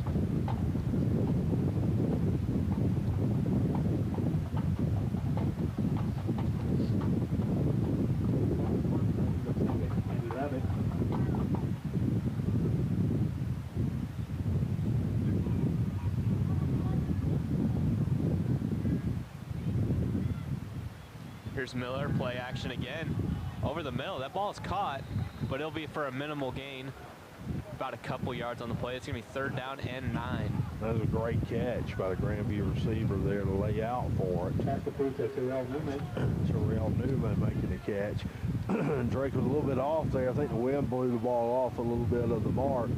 Here's Miller, play action again. Over the middle, that ball is caught, but it'll be for a minimal gain. About a couple yards on the play. It's gonna be third down and 9. That was a great catch by the Grandview receiver there to lay out for it. Terrell Newman making the catch. Drake was a little bit off there. I think the wind blew the ball off a little bit of the mark.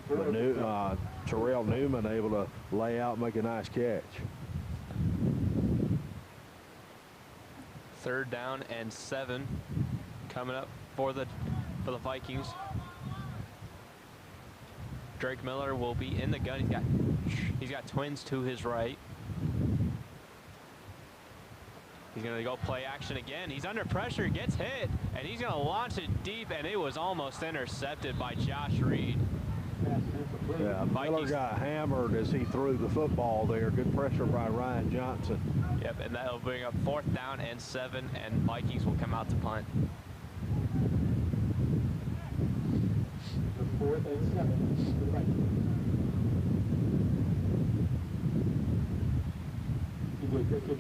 But Terrell Newman able to lay out and make a nice catch. Third down and 7 coming up for the Vikings. Drake Miller will be in the gun. He's got twins to his right. He's going to go play action again. He's under pressure, gets hit, and he's going to launch it deep, and it was almost intercepted by Josh Reed. Yeah, Miller got hammered as he threw the football there. Good pressure by Ryan Johnson. Yep, and that'll bring up fourth down and 7, and Vikings will come out to punt. Fourth and 7 for the Vikings.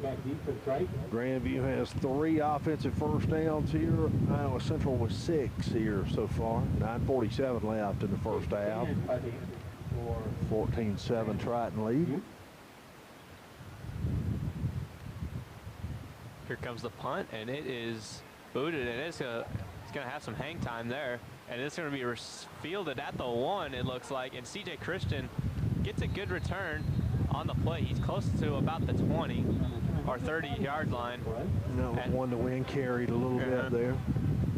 Back deep for Tritons. Grandview has 3 offensive first downs here. Iowa Central was 6 here so far. 9:47 left in the first half. 14-7 Triton lead. Here comes the punt, and it is booted, and it's He's going to have some hang time there. And it's going to be fielded at the 1, it looks like. And C.J. Christian gets a good return on the play. He's close to about the 20 or 30-yard line. No, one the wind carried a little bit there.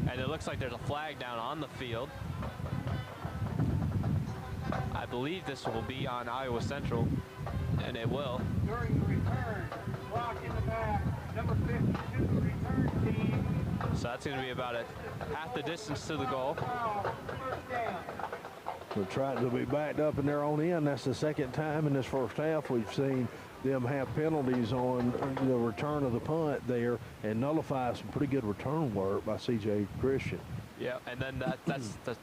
And it looks like there's a flag down on the field. I believe this will be on Iowa Central, and it will. During the return, block in the back, number 52, return team. So that's going to be about half the distance to the goal. First down. The Tritons will be backed up in their own end. That's the second time in this first half we've seen them have penalties on the return of the punt there and nullify some pretty good return work by C.J. Christian. Yeah, and then that's the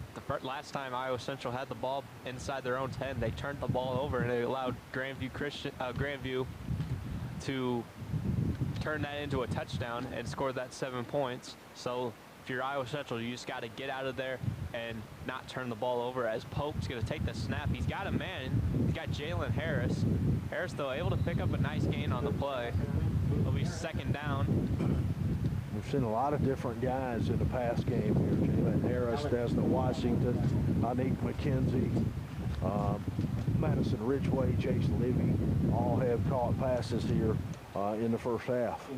last time Iowa Central had the ball inside their own 10. They turned the ball over and they allowed Grandview to turn that into a touchdown and score that 7 points. So if you're Iowa Central, you just got to get out of there and not turn the ball over, as Pope's going to take the snap. He's got a man. He's got Jalen Harris. Harris, though, able to pick up a nice gain on the play. It'll be second down. We've seen a lot of different guys in the pass game here. Jalen Harris, Desna Washington, Anique McKenzie, Madison Ridgeway, Chase Libby, all have caught passes here in the first half.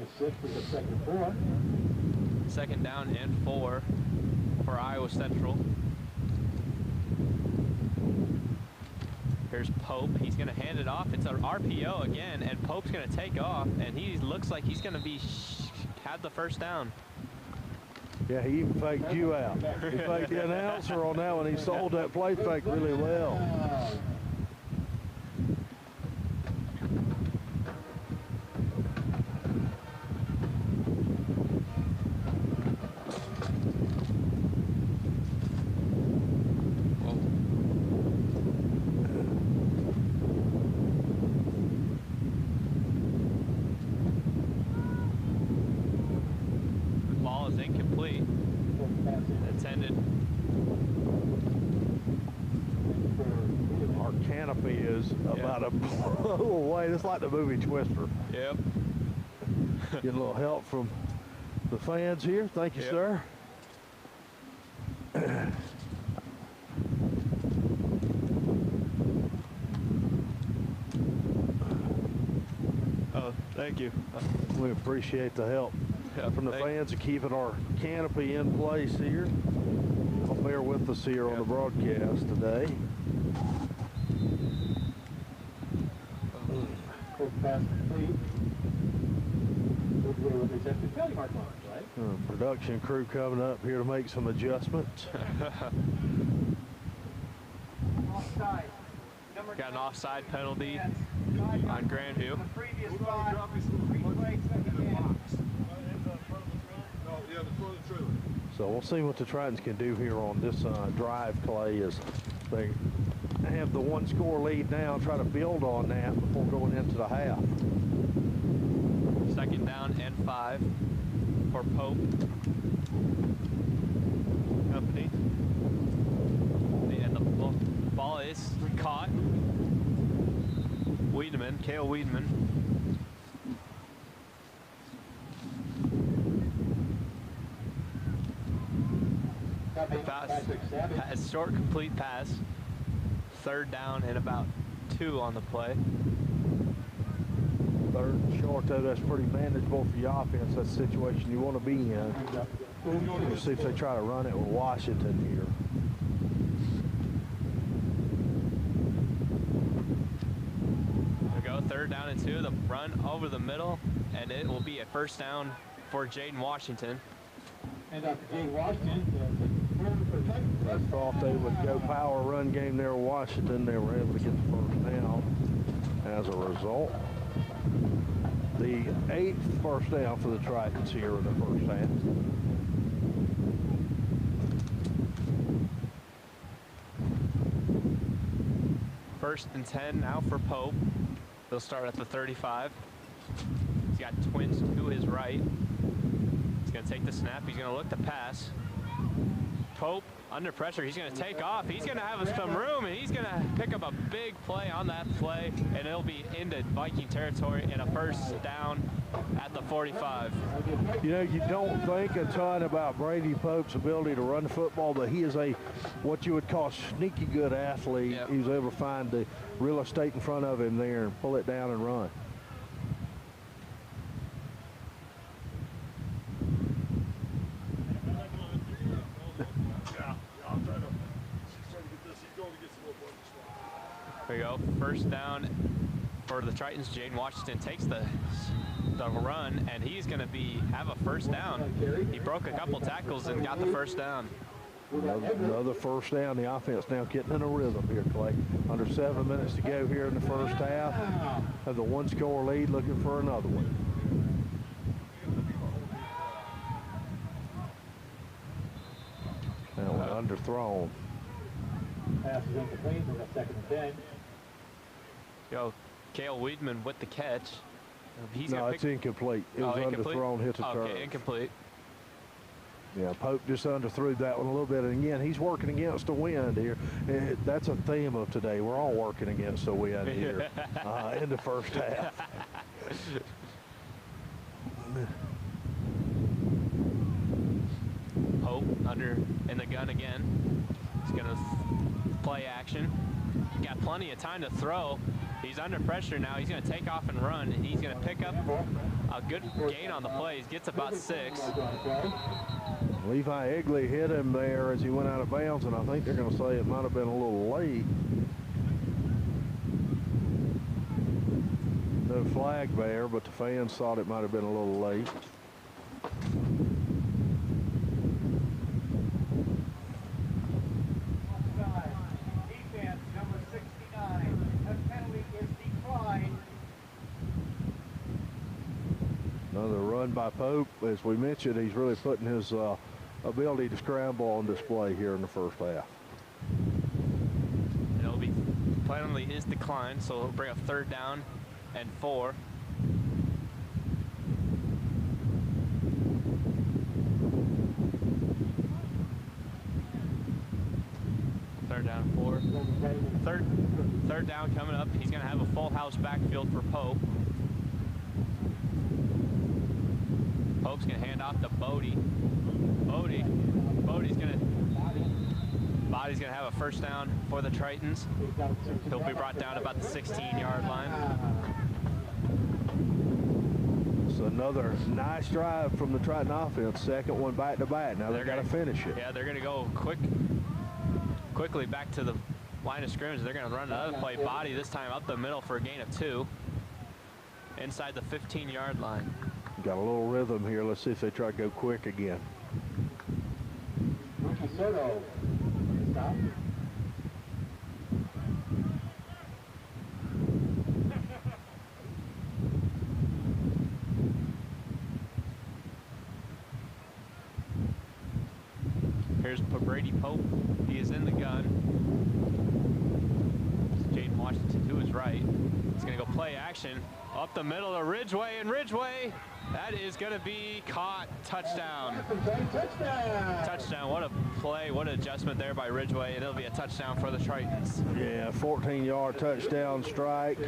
Second down and 4 for Iowa Central. Here's Pope. He's going to hand it off. It's an RPO again, and Pope's going to take off, and he looks like he's going to have the first down. Yeah, he even faked you out. He faked the announcer on that one. He sold that play fake really well. It's like the movie Twister. Yep. Get a little help from the fans here. Thank you, sir. Oh, thank you. We appreciate the help from the fans of keeping our canopy in place here. I'll bear with us here on the broadcast today. Pass complete. Production crew coming up here to make some adjustments. Offside. Got an offside penalty on Grandview. The previous spot, replay second down. So we'll see what the Tritons can do here on this drive, Clay, as they have the 1-score lead now, try to build on that before going into the half. Second down and 5 for Pope. Company. And the ball is caught. Cale Wiedemann. Pass, short, complete pass. Third down and about 2 on the play. Third and short, though, that's pretty manageable for your offense. That's the situation you want to be in. We'll see if they try to run it with Washington here. There we go, third down and 2. The run over the middle, and it will be a first down for Jaden Washington. And after Jaden Washington, I thought they would go power run game there with Washington. They were able to get the first down as a result. The 8th first down for the Tritons here in the first half. First and 10 now for Pope. They'll start at the 35. He's got twins to his right. He's going to take the snap. He's going to look to pass. Pope under pressure. He's going to take off. He's going to have some room, and he's going to pick up a big play on that play, and it'll be into Viking territory and a first down at the 45. You know, you don't think a ton about Brady Pope's ability to run the football, but he is a what you would call sneaky good athlete. Yep. He's able to find the real estate in front of him there and pull it down and run. There you go. First down for the Tritons. Jaden Washington takes the run, and he's going to have a first down. He broke a couple tackles and got the first down. Another first down. The offense now getting in a rhythm here, Clay. Under 7 minutes to go here in the first half. Have the one-score lead, looking for another one. Now underthrown. Pass is incomplete. We've got 2nd and 10. Yo, Cale Weedman with the catch. No, it's incomplete. It was underthrown, hit the turf. Okay, incomplete. Yeah, Pope just underthrew that one a little bit. And again, he's working against the wind here. That's a theme of today. We're all working against the wind here in the first half. Pope under in the gun again. He's going to play action. Got plenty of time to throw. He's under pressure now. He's going to take off and run, and he's going to pick up a good gain on the play. He gets about 6. Levi Egley hit him there as he went out of bounds, and I think they're going to say it might have been a little late. No flag there, but the fans thought it might have been a little late. Defense, number 69. That penalty is declined. Another run by Pope. As we mentioned, he's really putting his ability to scramble on display here in the first half. And it'll be penalty is declined, so it'll bring up 3rd down and 4. Third down, 4. Third down coming up. He's going to have a full house backfield for Pope. Pope's going to hand off to Bodie. Bodie's going to have a first down for the Tritons. He'll be brought down about the 16-yard line. So another nice drive from the Triton offense. Second one back to back. Now they've got to finish it. Yeah, they're going to go quickly back to the line of scrimmage. They're going to run another play, body this time up the middle for a gain of 2 inside the 15-yard line. Got a little rhythm here. Let's see if they try to go quick again. Ricky Soto. Stop. Here's Brady Pope. He is in the gun. Jaden Washington to his right. He's going to go play action up the middle of Ridgeway, and Ridgeway, that is going to be caught. Touchdown. Touchdown. What a play. What an adjustment there by Ridgeway, and it'll be a touchdown for the Tritons. Yeah, 14-yard touchdown strike.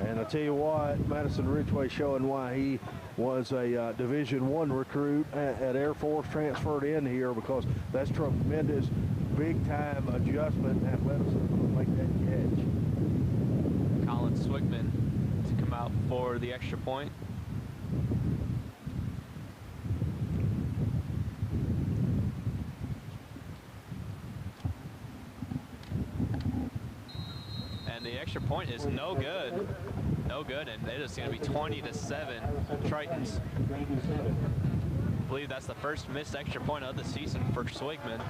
And I tell you what, Madison Ridgeway showing why he was a Division I recruit at Air Force, transferred in here, because that's tremendous big-time adjustment and athleticism to make that catch. Colin Swigman to come out for the extra point. And the extra point is no good. No good, and it is going to be 20-7 Tritons. I believe that's the first missed extra point of the season for Swigman.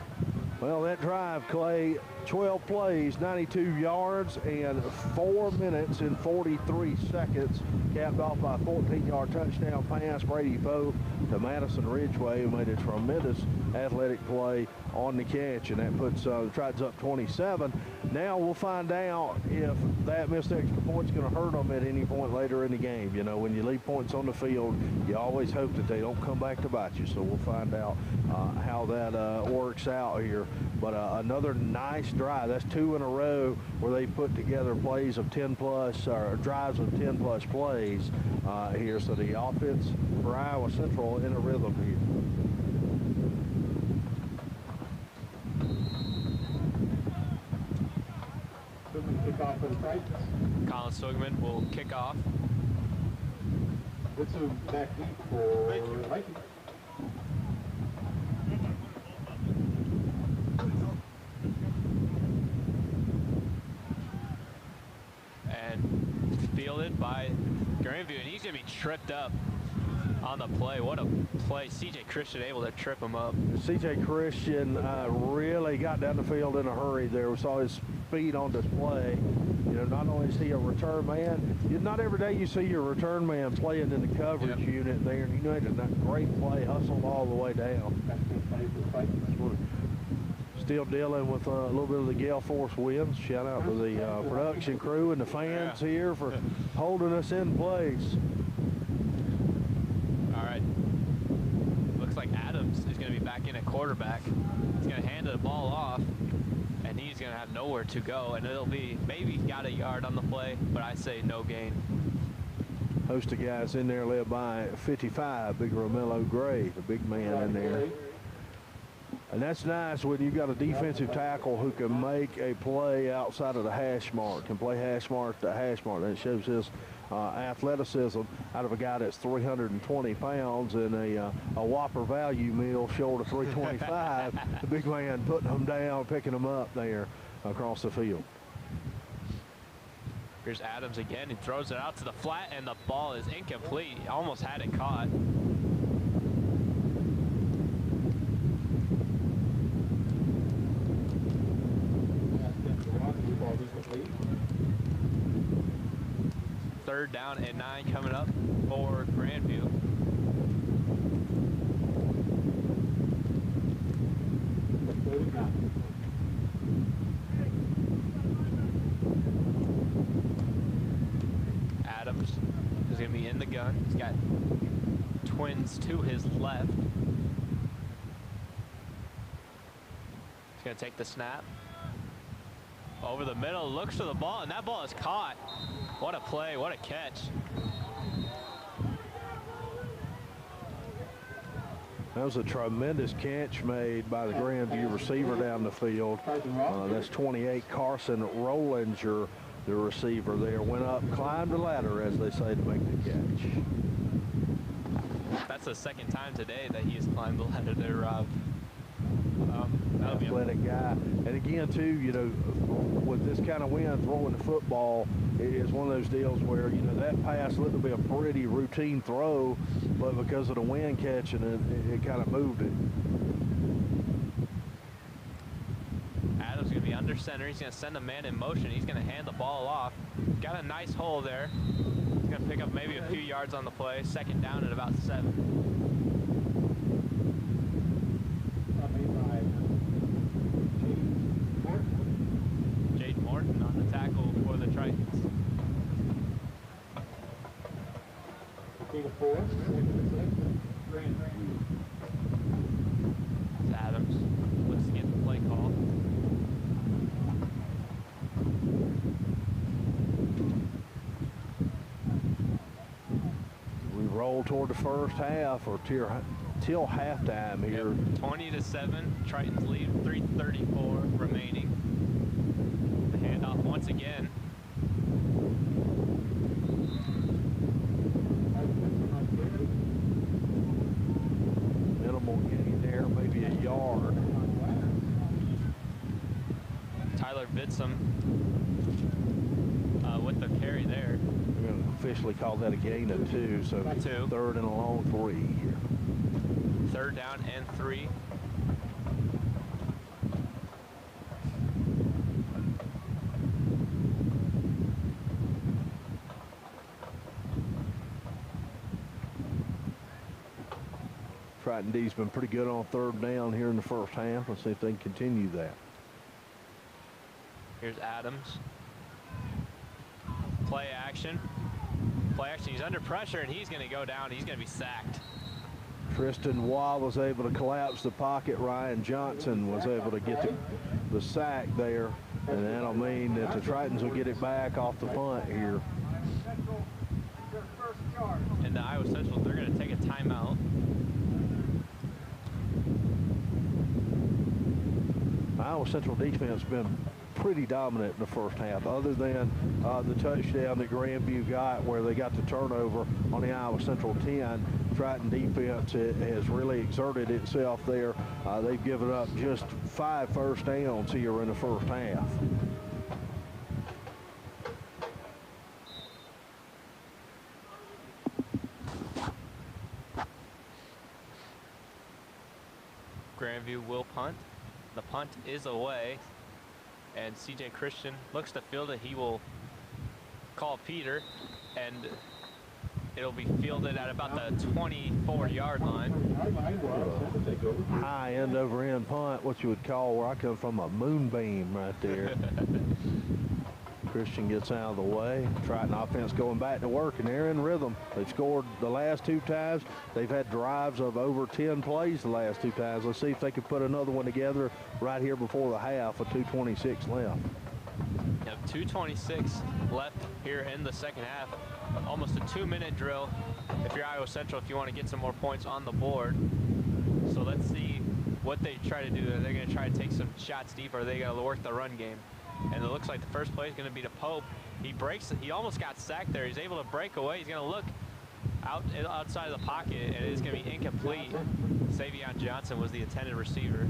Well, that drive, Clay, 12 plays, 92 yards, and 4 minutes and 43 seconds capped off by a 14-yard touchdown pass. Brady Pope to Madison Ridgeway, who made a tremendous athletic play on the catch, and that puts the Tritons up 27. Now we'll find out if that missed extra point's going to hurt them at any point later in the game. You know, when you leave points on the field, you always hope that they don't come back to bite you. So we'll find out how that works out here. But another nice drive. That's 2 in a row where they put together plays of 10-plus, or drives of 10-plus plays here. So the offense for Iowa Central in a rhythm here. Kickoff for the Tritons. Colin Swigman will kick off. This is back deep for Viking. And fielded by Grandview, and he's going to be tripped up on the play. What a play. C.J. Christian able to trip him up. C.J. Christian really got down the field in a hurry there. We saw his speed on display. You know, not only is he a return man, not every day you see your return man playing in the coverage unit there, and he made a great play, hustled all the way down. Still dealing with a little bit of the gale force winds. Shout out to the production crew and the fans here for holding us in place. All right. Looks like Adams is going to be back in at quarterback. He's going to hand the ball off, and he's going to have nowhere to go, and it'll be maybe got a yard on the play, but I say no gain. Host of guys in there led by 55, Big Romello Gray, the big man in there. And that's nice when you've got a defensive tackle who can make a play outside of the hash mark, can play hash mark to hash mark. That shows his athleticism out of a guy that's 320 pounds and a Whopper value meal short of 325. The big man putting them down, picking them up there across the field. Here's Adams again. He throws it out to the flat, and the ball is incomplete. He almost had it caught. Third down and 9 coming up for Grandview. Adams is going to be in the gun. He's got twins to his left. He's going to take the snap. Over the middle, looks for the ball, and that ball is caught. What a play, what a catch. That was a tremendous catch made by the Grandview receiver down the field. That's 28 Carson Rollinger, the receiver there. Went up, climbed the ladder, as they say, to make the catch. That's the second time today that he has climbed the ladder there, Rob. Athletic guy. And again, too, you know, with this kind of wind, throwing the football is one of those deals where, you know, that pass looked to be a pretty routine throw, but because of the wind catching it, it kind of moved it. Adams going to be under center. He's going to send a man in motion. He's going to hand the ball off. Got a nice hole there. He's going to pick up maybe a few yards on the play. Second down at about 7. On the tackle for the Tritons. It's Adams. Looks to get the play call. We roll toward the first half, or till halftime here. 20-7. Tritons lead. 3:34 remaining. Handoff once again. Minimal gain there, maybe a yard. Tyler Bitsum with the carry there. We're going to officially call that a gain of 2, so 2. Third and a long 3 here. Third down and 3. Triton D's been pretty good on third down here in the first half. Let's see if they can continue that. Here's Adams. Play action. Play action. He's under pressure, and he's going to go down. He's going to be sacked. Tristan Waugh was able to collapse the pocket. Ryan Johnson was able to get the sack there. And that'll mean that the Tritons will get it back off the punt here. And the Iowa Central, they're going to take a timeout. Iowa Central defense has been pretty dominant in the first half, other than the touchdown that Grandview got where they got the turnover on the Iowa Central 10. Triton defense has really exerted itself there. They've given up just 5 first downs here in the first half. Grandview will punt. The punt is away. And CJ Christian looks to field it. He will call Peter, and it'll be fielded at about the 24-yard line. High end over end punt, what you would call, where I come from, a moonbeam right there. Christian gets out of the way. Triton offense going back to work, and they're in rhythm. They've scored the last 2 times. They've had drives of over 10 plays the last 2 times. Let's see if they can put another one together right here before the half with 2:26 left. Yep, 2:26 left here in the second half. Almost a 2-minute drill if you're Iowa Central, if you want to get some more points on the board. So let's see what they try to do. Are they going to try to take some shots deep, or are they going to work the run game? And it looks like the first play is going to be to Pope. He breaks. He almost got sacked there. He's able to break away. He's going to look outside of the pocket, and it's going to be incomplete. Savion Johnson was the intended receiver.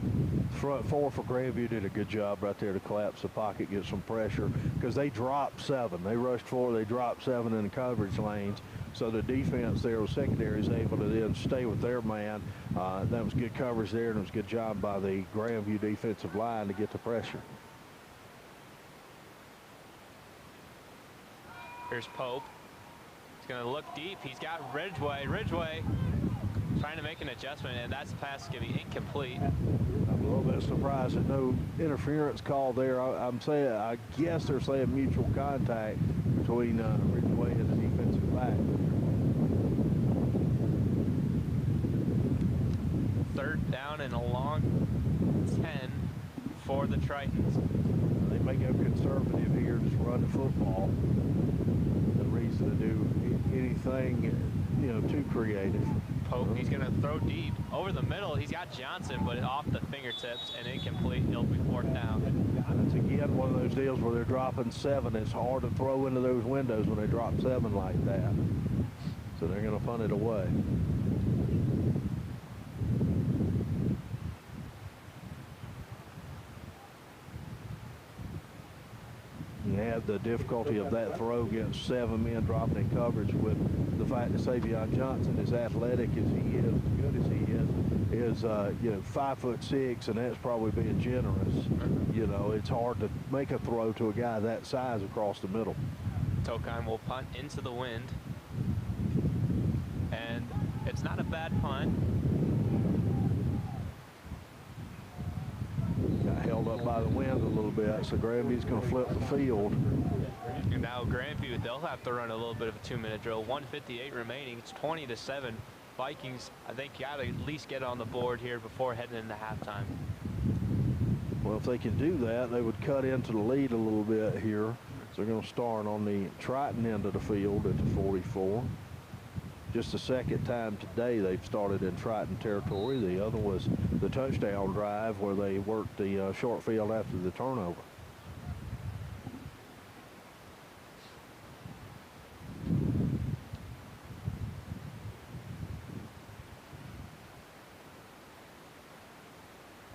Front 4 for Grandview did a good job right there to collapse the pocket, get some pressure, because they dropped 7. They rushed 4. They dropped 7 in the coverage lanes. So the defense there was secondary is able to then stay with their man. That was good coverage there, and it was a good job by the Grandview defensive line to get the pressure. Here's Pope. He's going to look deep. He's got Ridgeway. Ridgeway trying to make an adjustment, and that's pass is going to be incomplete. I'm a little bit surprised that no interference call there. I guess they're saying mutual contact between Ridgeway and the defensive back. 3rd down and a long 10 for the Tritons. They may go conservative here, just run the football. No reason to do anything, too creative. Pope, he's going to throw deep over the middle. He's got Johnson, but off the fingertips and incomplete. It'll be 4th down. It's again one of those deals where they're dropping 7. It's hard to throw into those windows when they drop 7 like that. So they're going to punt it away. You have the difficulty of that throw against 7 men dropping in coverage with the fact that Savion Johnson, as athletic as he is, as good as he is 5'6", and that's probably being generous. It's hard to make a throw to a guy that size across the middle. Tokheim will punt into the wind. And it's not a bad punt. Got held up by the wind a little bit, so Grandview's going to flip the field. And now Grandview, they'll have to run a little bit of a 2-minute drill. 1:58 remaining. It's 20-7. Vikings, I think, got to at least get on the board here before heading into halftime. Well, if they can do that, they would cut into the lead a little bit here. So they're going to start on the Triton end of the field at the 44. Just the second time today they've started in Triton territory. The other was the touchdown drive where they worked the short field after the turnover.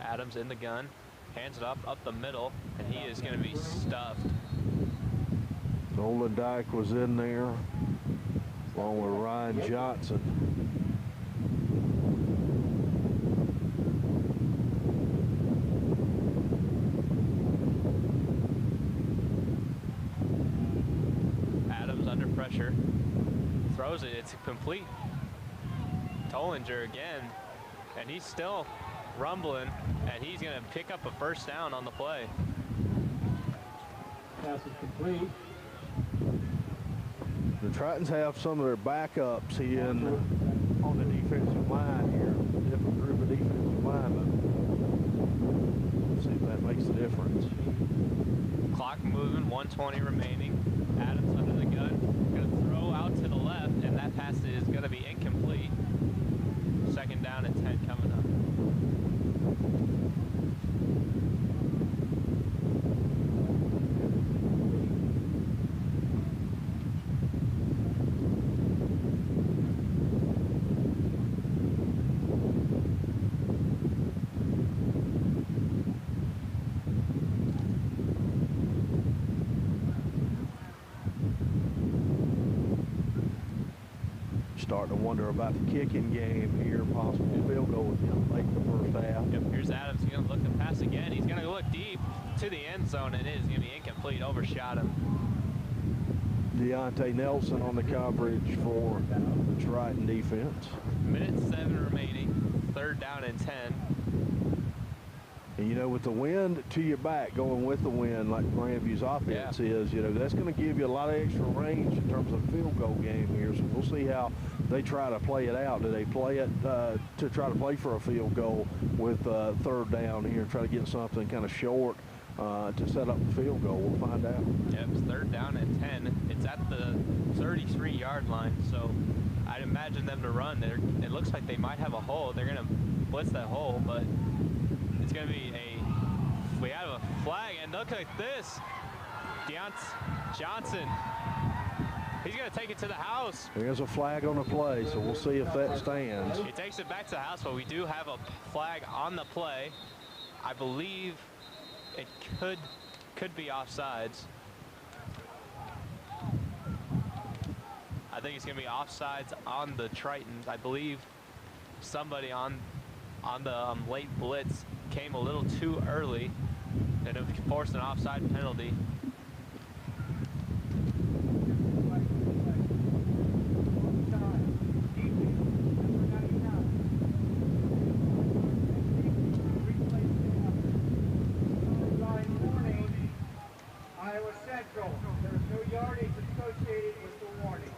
Adams in the gun, hands it up the middle, and he is going to be stuffed. Nolan Dyke was in there, along with Ryan Johnson. Adams under pressure, throws it, it's complete. Tollinger again And he's still rumbling, and he's going to pick up a first down on the play. Pass is complete. The Tritons have some of their backups in on the defensive line here. Different group of defensive linemen. Let's see if that makes a difference. Clock moving, 1:20 remaining. Adams under the gun, going to throw out to the left, and that pass is going to be incomplete. Second down and 10 coming up. Starting to wonder about the kicking game here. Possible field goal late in the first half. Yep, here's Adams. He's going to look to pass again. He's going to look deep to the end zone, and it is going to be incomplete. Overshot him. Deontay Nelson on the coverage for the Triton defense. Minute 7 remaining. Third down and 10. And, you know, with the wind to your back, going with the wind like Grandview's offense is, you know, that's going to give you a lot of extra range in terms of field goal game here. So we'll see how they try to play it out. Do they play it to try to play for a field goal with third down here, try to get something kind of short to set up the field goal? We'll find out. Yep, it's third down and 10. It's at the 33-yard line, so I'd imagine them to run. It looks like they might have a hole. They're going to blitz that hole, but it's going to be we have a flag, and look at this. Johnson, he's going to take it to the house. There's a flag on the play, so we'll see if that stands. He takes it back to the house, but we do have a flag on the play. I believe it could be offsides. I think it's going to be offsides on the Tritons. I believe somebody on the late blitz came a little too early, and it forced an offside penalty. Iowa Central. There's no yardage associated with the warning.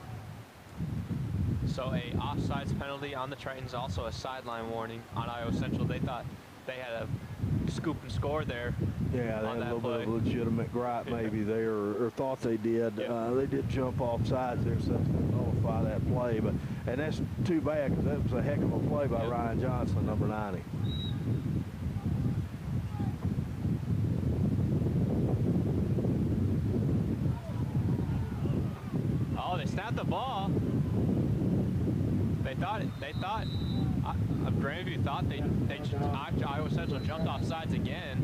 So a offsides penalty on the Tritons, also a sideline warning on Iowa Central. They thought they had a scoop and score there. Yeah, they had a little bit of legitimate gripe maybe there, or thought they did. Yep. They did jump off sides there, so that's going to nullify that play. And that's too bad, because that was a heck of a play by Ryan Johnson, number 90. Oh, they snapped the ball. They thought Grandview thought Iowa Central jumped off sides again,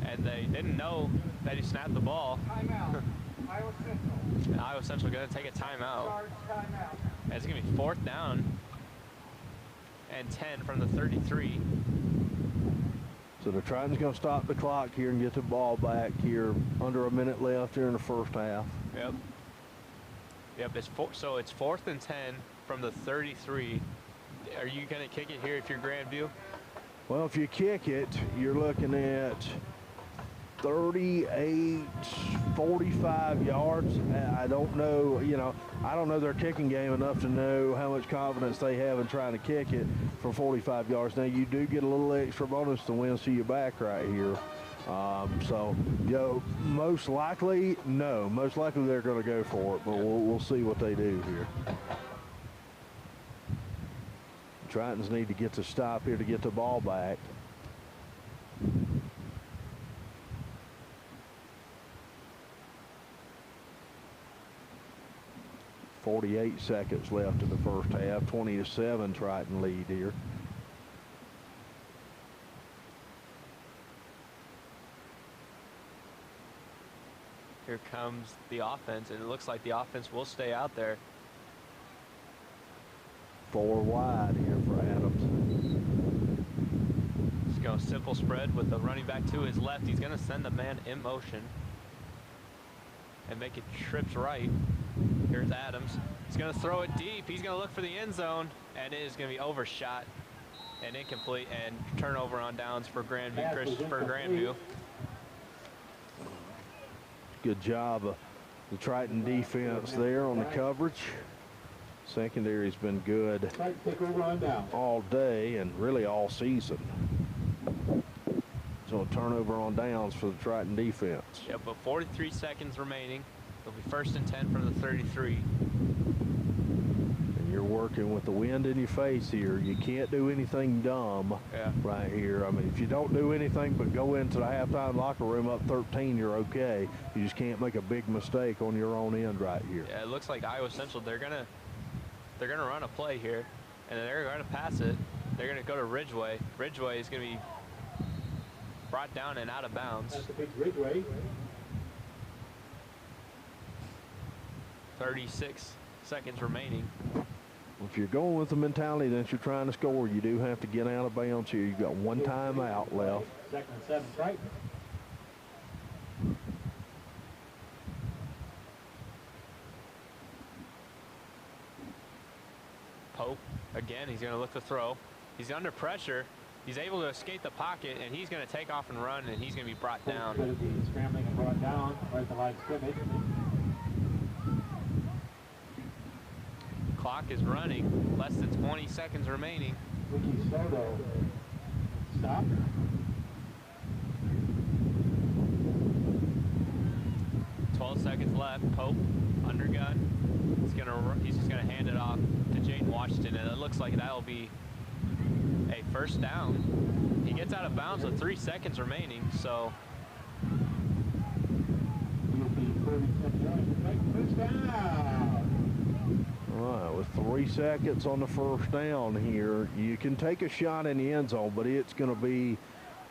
and they didn't know that he snapped the ball. Timeout. Iowa Central. And Iowa Central going to take a timeout. Charge timeout. And it's going to be fourth down and 10 from the 33. So the Tritons going to stop the clock here and get the ball back here. Under a minute left here in the first half. Yep. Yep. So it's fourth and 10 from the 33. Are you going to kick it here if you're Grandview? Well, if you kick it, you're looking at 38, 45 yards. I don't know, I don't know their kicking game enough to know how much confidence they have in trying to kick it for 45 yards. Now, you do get a little extra bonus to win, so you're back right here. So, most likely, no. Most likely they're going to go for it, but we'll see what they do here. Tritons need to get to stop here to get the ball back. .48 seconds left in the first half. 20-7 Triton lead here. Here comes the offense, and it looks like the offense will stay out there. 4 wide here for Adams. He's going simple spread with the running back to his left. He's going to send the man in motion and make it trips right. Here's Adams. He's going to throw it deep. He's going to look for the end zone, and it is going to be overshot and incomplete, and turnover on downs for Grandview. Good job of the Triton defense there on the coverage. Secondary's been good all day and really all season. So a turnover on downs for the Triton defense. Yep, but 43 seconds remaining. It'll be 1st and 10 from the 33. And you're working with the wind in your face here. You can't do anything dumb right here. I mean, if you don't do anything but go into the halftime locker room up 13, you're okay. You just can't make a big mistake on your own end right here. Yeah, it looks like Iowa Central, they're gonna run a play here, and they're gonna pass it. They're gonna go to Ridgeway. Ridgeway is gonna be brought down and out of bounds. That's a big Ridgeway. 36 seconds remaining. If you're going with the mentality that you're trying to score, you do have to get out of bounds here. You've got one timeout left. 2nd and 7, Triton. Pope, again, he's going to look to throw. He's under pressure. He's able to escape the pocket, and he's going to take off and run, and he's going to be brought down. Going to be scrambling and brought down right at the line of scrimmage. Clock is running. Less than 20 seconds remaining. Ricky Soto. Stop. Seconds left. Pope under gun. He's just gonna hand it off to Jaden Washington, and it looks like that'll be a 1st down. He gets out of bounds with 3 seconds remaining, so First down. All right, with 3 seconds on the 1st down here, you can take a shot in the end zone, but it's going to be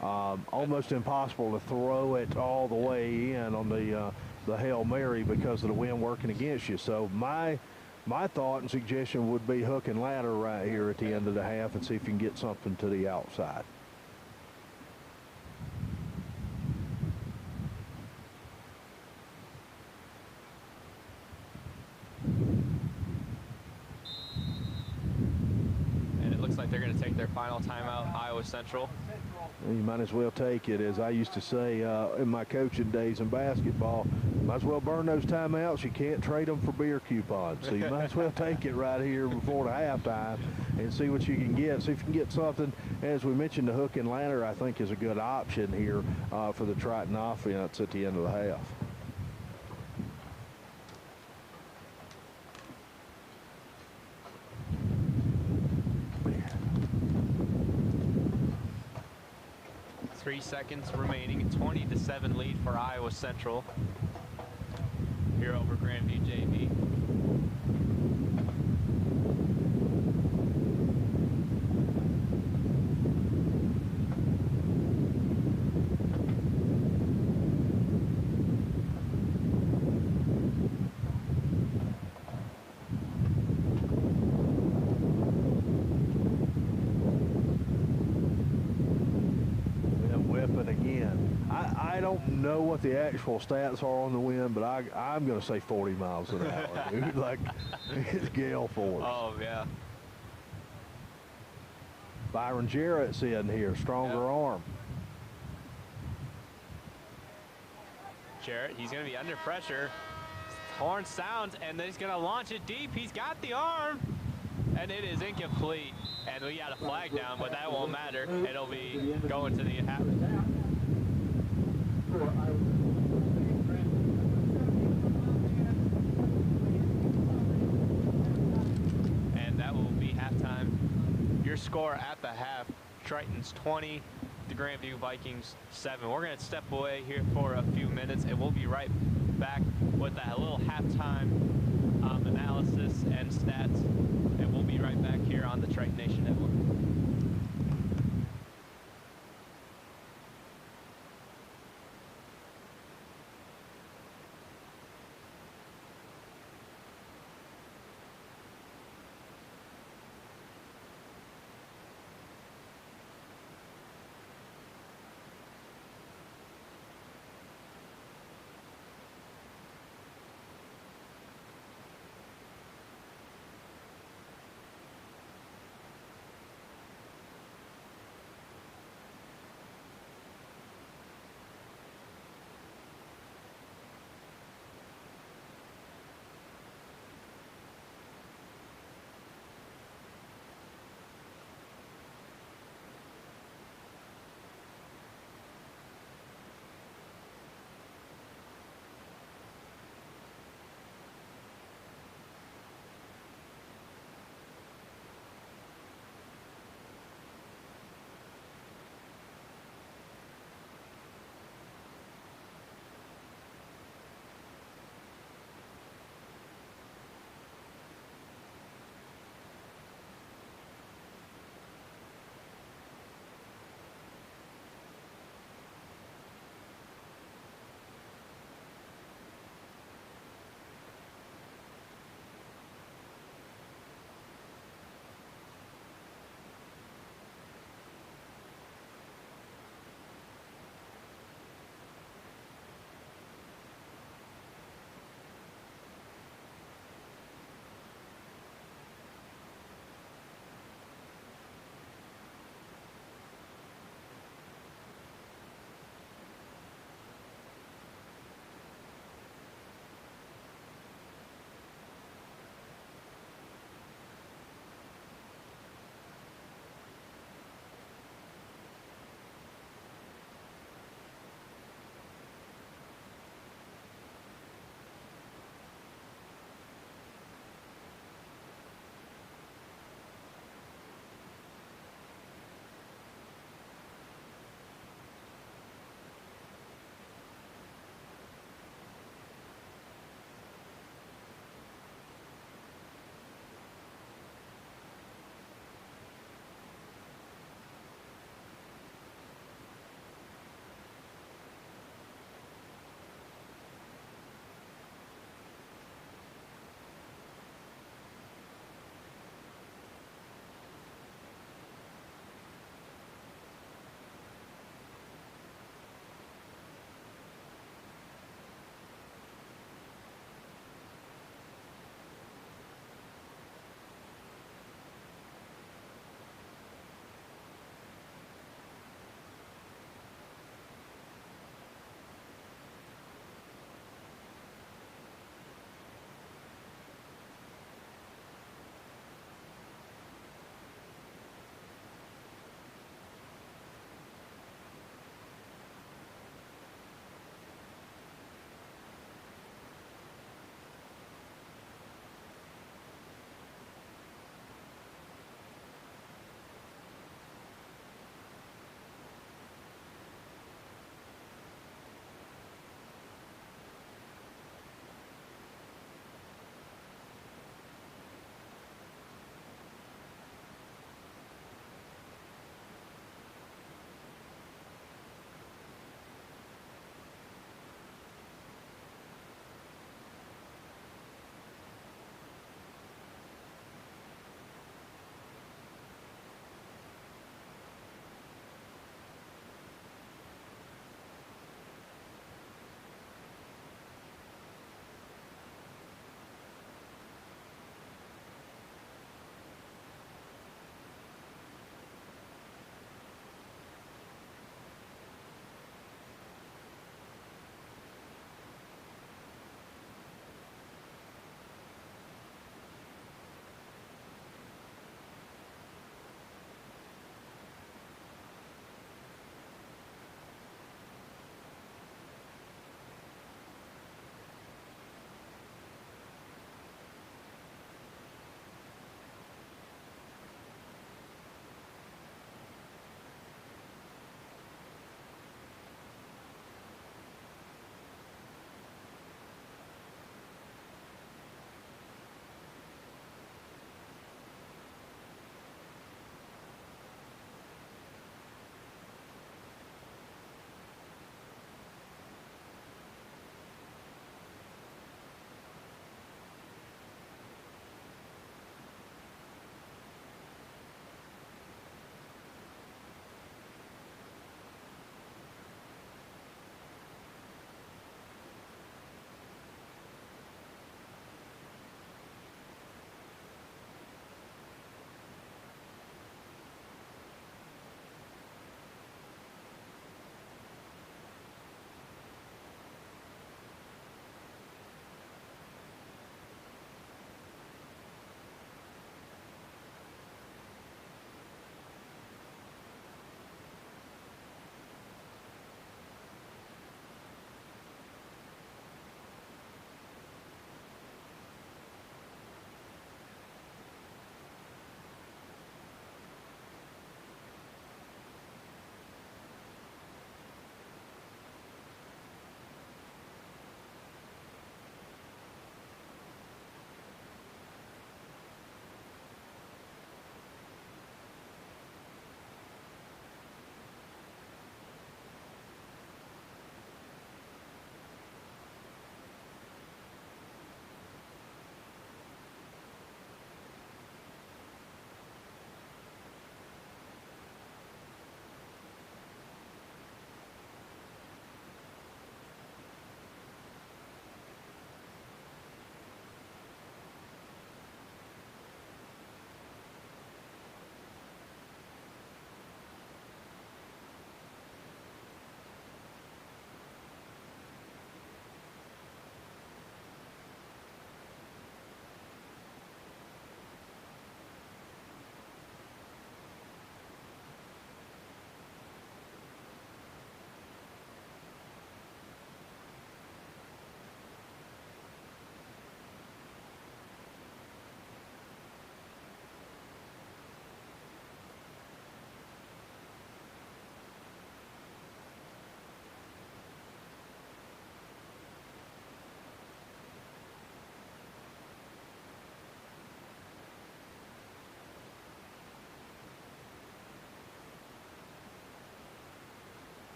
almost impossible to throw it all the way in on the Hail Mary because of the wind working against you. So my thought and suggestion would be hook and ladder right here at the end of the half and see if you can get something to the outside. and it looks like they're going to take their final timeout, Iowa Central. You might as well take it, as I used to say in my coaching days in basketball. Might as well burn those timeouts. You can't trade them for beer coupons. So you might as well take it right here before the halftime and see what you can get. See if you can get something. As we mentioned, the hook and ladder, I think, is a good option here for the Triton offense at the end of the half. Three seconds remaining. 20-7 lead for Iowa Central here over Grandview JV. I don't know what the actual stats are on the wind, but I'm going to say 40 miles an hour, dude. Like, it's gale force. Oh, yeah. Byron Jarrett's in here, stronger arm. Jarrett, he's going to be under pressure. Horn sounds, and he's going to launch it deep. He's got the arm, and it is incomplete. And we got a flag down, but that won't matter. It'll be going to the half. And that will be halftime. Your score at the half, Tritons 20, the Grandview Vikings 7. We're going to step away here for a few minutes, and we'll be right back with a little halftime analysis and stats, and we'll be right back here on the Triton Nation Network.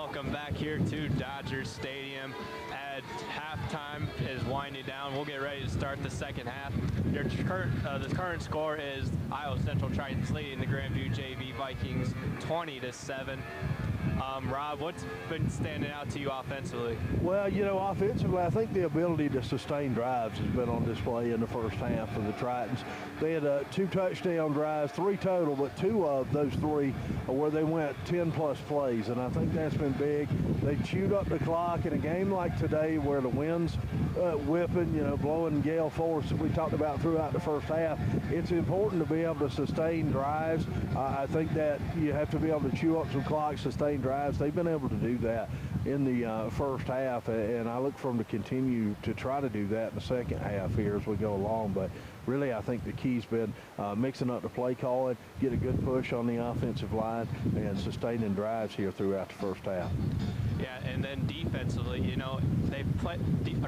welcome back here to Dodger Stadium. At halftime is winding down. We'll get ready to start the second half. The current score is Iowa Central Tritons leading the Grandview JV Vikings 20-7. Rob, what's been standing out to you offensively? Well, you know, offensively, I think the ability to sustain drives has been on display in the first half of the Tritons. They had 2 touchdown drives, 3 total, but 2 of those 3 are where they went 10-plus plays, and I think that's been big. They chewed up the clock in a game like today where the wind's whipping, you know, blowing gale force that we talked about throughout the first half. It's important to be able to sustain drives. I think that you have to be able to chew up some clock, sustain drives. They've been able to do that in the first half, and I look for them to continue to try to do that in the second half here as we go along. But really, I think the key's been mixing up the play calling, get a good push on the offensive line, and sustaining drives here throughout the first half. Yeah, and then defensively, you know,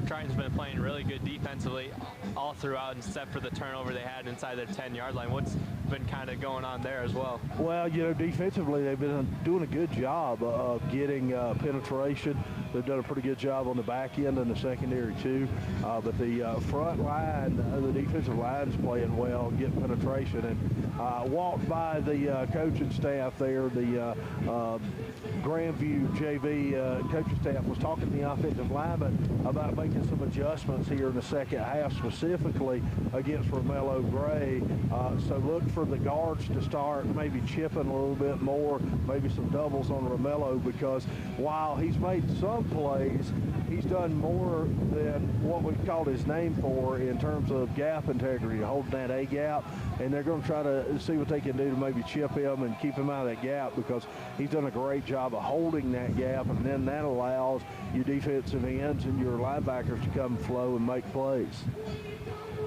Triton's been playing really good defensively all throughout, except for the turnover they had inside their 10-yard line. What's been kind of going on there as well? Well, you know, defensively, they've been doing a good job of getting penetration. They've done a pretty good job on the back end and the secondary, too. But the front line, the defensive line's playing well, getting penetration. And walked by the coaching staff there, the Grandview JV coaching staff was talking to the offensive lineman about making some adjustments here in the second half, specifically against Romello Gray. So look for the guards to start maybe chipping a little bit more, maybe some doubles on Romello, because while he's made some plays, he's done more than what we've called his name for in terms of gap integrity, holding that A gap, and they're going to try to see what they can do to maybe chip him and keep him out of that gap, because he's done a great job of holding that gap, and then that allows your defensive ends and your linebackers to come flow and make plays.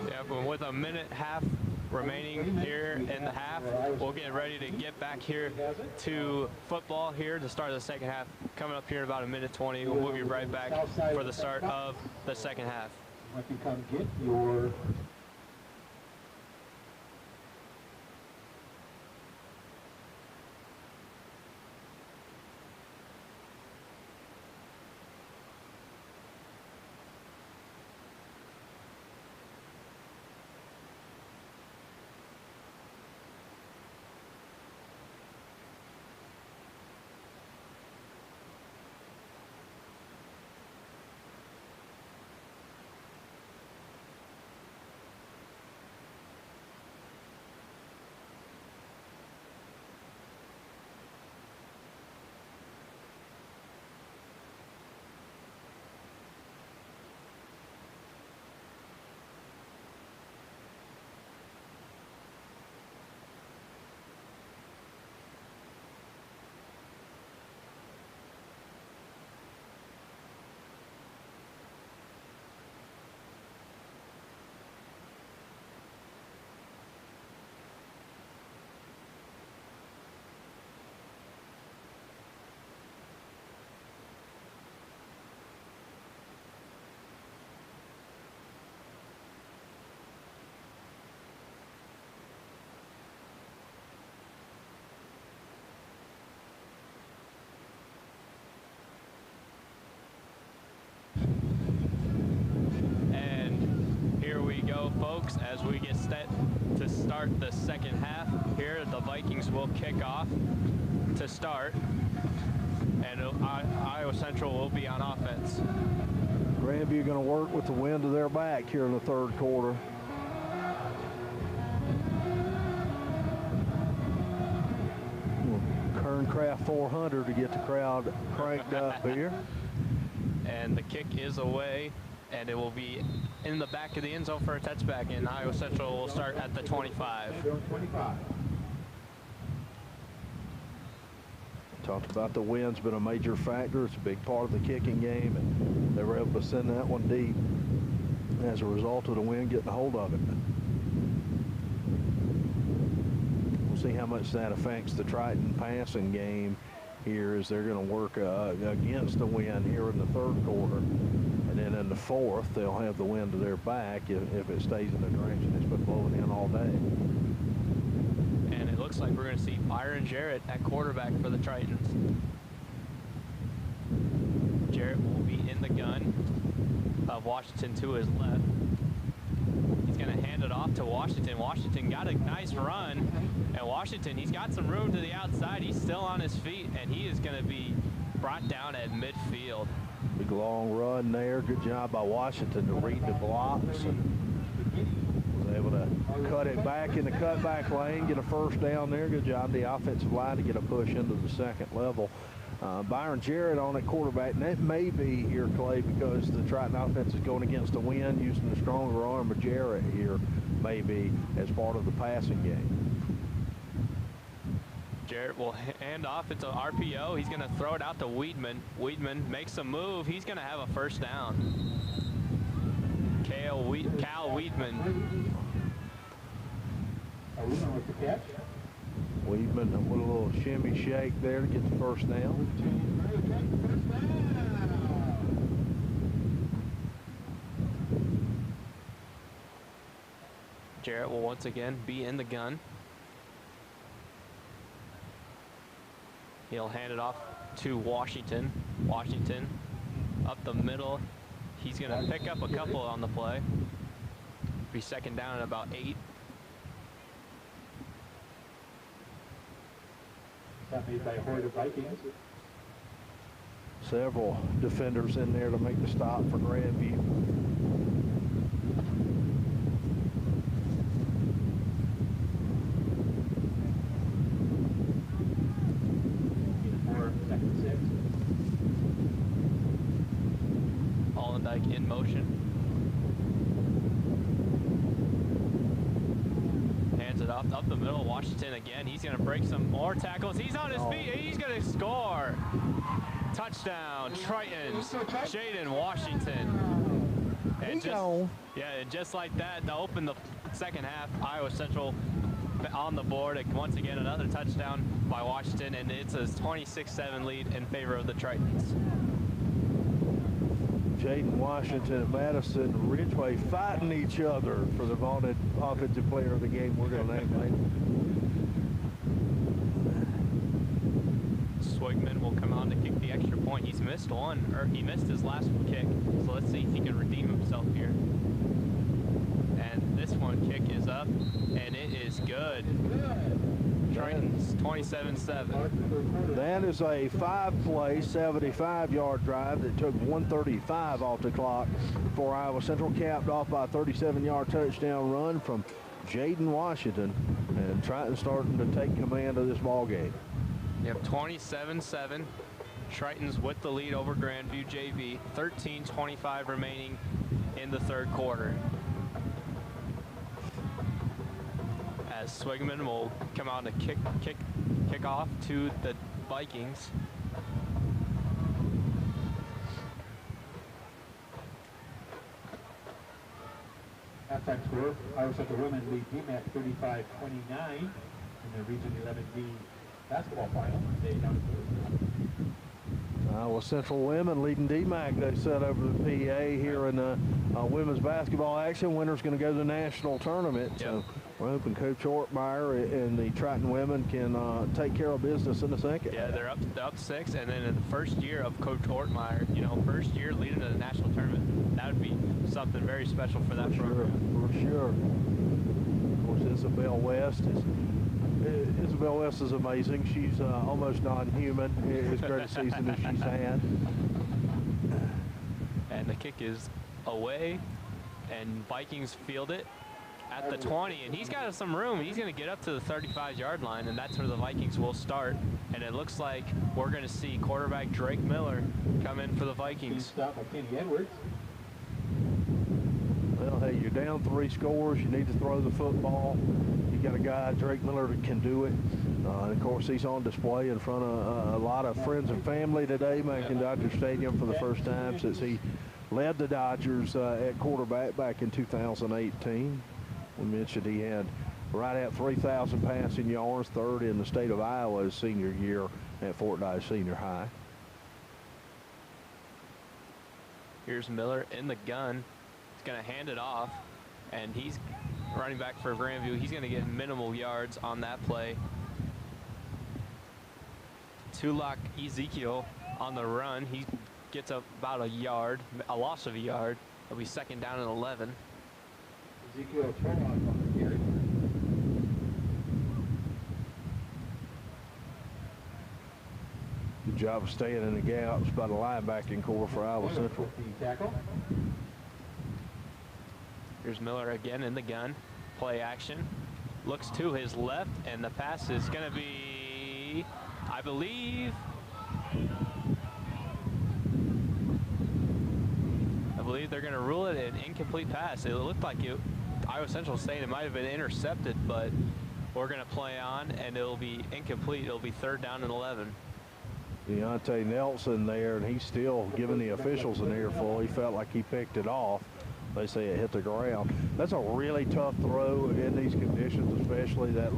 Yeah, but with a minute half remaining here in the half, we'll get ready to get back here to football here to start the second half. Coming up here in about a minute 20, we'll be right back for the start of the second half. I can come get your folks, as we get set to start the second half here, the Vikings will kick off to start, and Iowa Central will be on offense. Grandview going to work with the wind to their back here in the third quarter. Kerncraft 400 to get the crowd cranked up here. And the kick is away, and it will be in the back of the end zone for a touchback, and Iowa Central will start at the 25. Talked about the wind's been a major factor. It's a big part of the kicking game, and they were able to send that one deep as a result of the wind getting a hold of it. We'll see how much that affects the Triton passing game here, as they're going to work against the wind here in the third quarter. And then in the fourth, they'll have the wind to their back if it stays in the direction it's been blowing in all day. And it looks like we're going to see Byron Jarrett at quarterback for the Tritons. in the gun of Washington to his left. He's going to hand it off to Washington. Washington got a nice run. And Washington, he's got some room to the outside. He's still on his feet, and he is going to be brought down at midfield. Big long run there. Good job by Washington to read the blocks and was able to cut it back in the cutback lane, get a first down there. Good job the offensive line to get a push into the second level. Byron Jarrett on at quarterback, and that may be here, Clay, because the Triton offense is going against the wind, using the stronger arm of Jarrett here, maybe as part of the passing game. Jarrett will hand off. It's an RPO. He's going to throw it out to Weedman. Weedman makes a move. He's going to have a first down. Cal Weedman. With the catch. Weedman with a little shimmy shake there to get the first down. Jarrett will once again be in the gun. He'll hand it off to Washington. Washington up the middle. He's going to pick up a couple on the play. Be second down at about 8. Made by Hoyt of Vikings. Several defenders in there to make the stop for Grandview. Allendike in motion. Hands it up the middle. Washington again. He's going to break some more tackles. He's on his feet. He's going to score. Touchdown, Tritons. Jaden Washington. And just like that, to open the second half, Iowa Central on the board. Once again, another touchdown by Washington, and it's a 26-7 lead in favor of the Tritons. Jaden Washington and Madison Ridgeway fighting each other for the vaunted offensive player of the game. We're going to name Swigman will come on to kick the extra point. He's missed one, or he missed his last kick. So let's see if he can redeem himself here. And this one kick is up, and it is good. Tritons 27-7. That is a 5-play, 75-yard drive that took 1:35 off the clock for Iowa Central, capped off by a 37-yard touchdown run from Jaden Washington, and Triton starting to take command of this ball game. You have 27-7. Tritons with the lead over Grandview JV. 13:25 remaining in the third quarter. As Swigman will come out to kick off to the Vikings. Halftime score, Iowa Central women lead DMAC 35-29 in the Region 11B basketball final. Iowa Central women leading DMAC, they set over the PA here in the women's basketball action. Winner's going to go to the national tournament. Yep. So we're hoping Coach Ortmeyer and the Triton women can take care of business in the second. Yeah, they're up 6, and then in the first year of Coach Ortmeyer, first year leading to the national tournament, that would be something very special for that program. For sure. Of course, Isabel West is amazing. She's almost non-human. As great a season as she's had. And the kick is away, and Vikings field it at the 20, and he's got some room. He's going to get up to the 35-yard line, and that's where the Vikings will start. And it looks like we're going to see quarterback Drake Miller come in for the Vikings. Stop by Kenny Edwards. Well, hey, you're down 3 scores. You need to throw the football. You got a guy, Drake Miller, that can do it. And of course, he's on display in front of a lot of friends and family today, making Dodger Stadium for the first time since he led the Dodgers at quarterback back in 2018. We mentioned he had right at 3,000 passing yards, third in the state of Iowa his senior year at Fort Dodge Senior High. Here's Miller in the gun. He's going to hand it off, and he's running back for Grandview. He's going to get minimal yards on that play. Tulak Ezekiel on the run. He gets about a yard, a loss of a yard. It'll be 2nd down and 11. Ezekiel Trollock on the carry. Good job of staying in the gaps by the linebacking core for Iowa Central. The tackle. Here's Miller again in the gun. Play action. Looks to his left, and the pass is going to be, I believe they're going to rule it an incomplete pass. It looked like Iowa Central saying it might have been intercepted, but we're going to play on, and it'll be incomplete. It'll be 3rd down and 11. Deontay Nelson there, and he's still giving the officials an earful. He felt like he picked it off. They say it hit the ground. That's a really tough throw in these conditions, especially that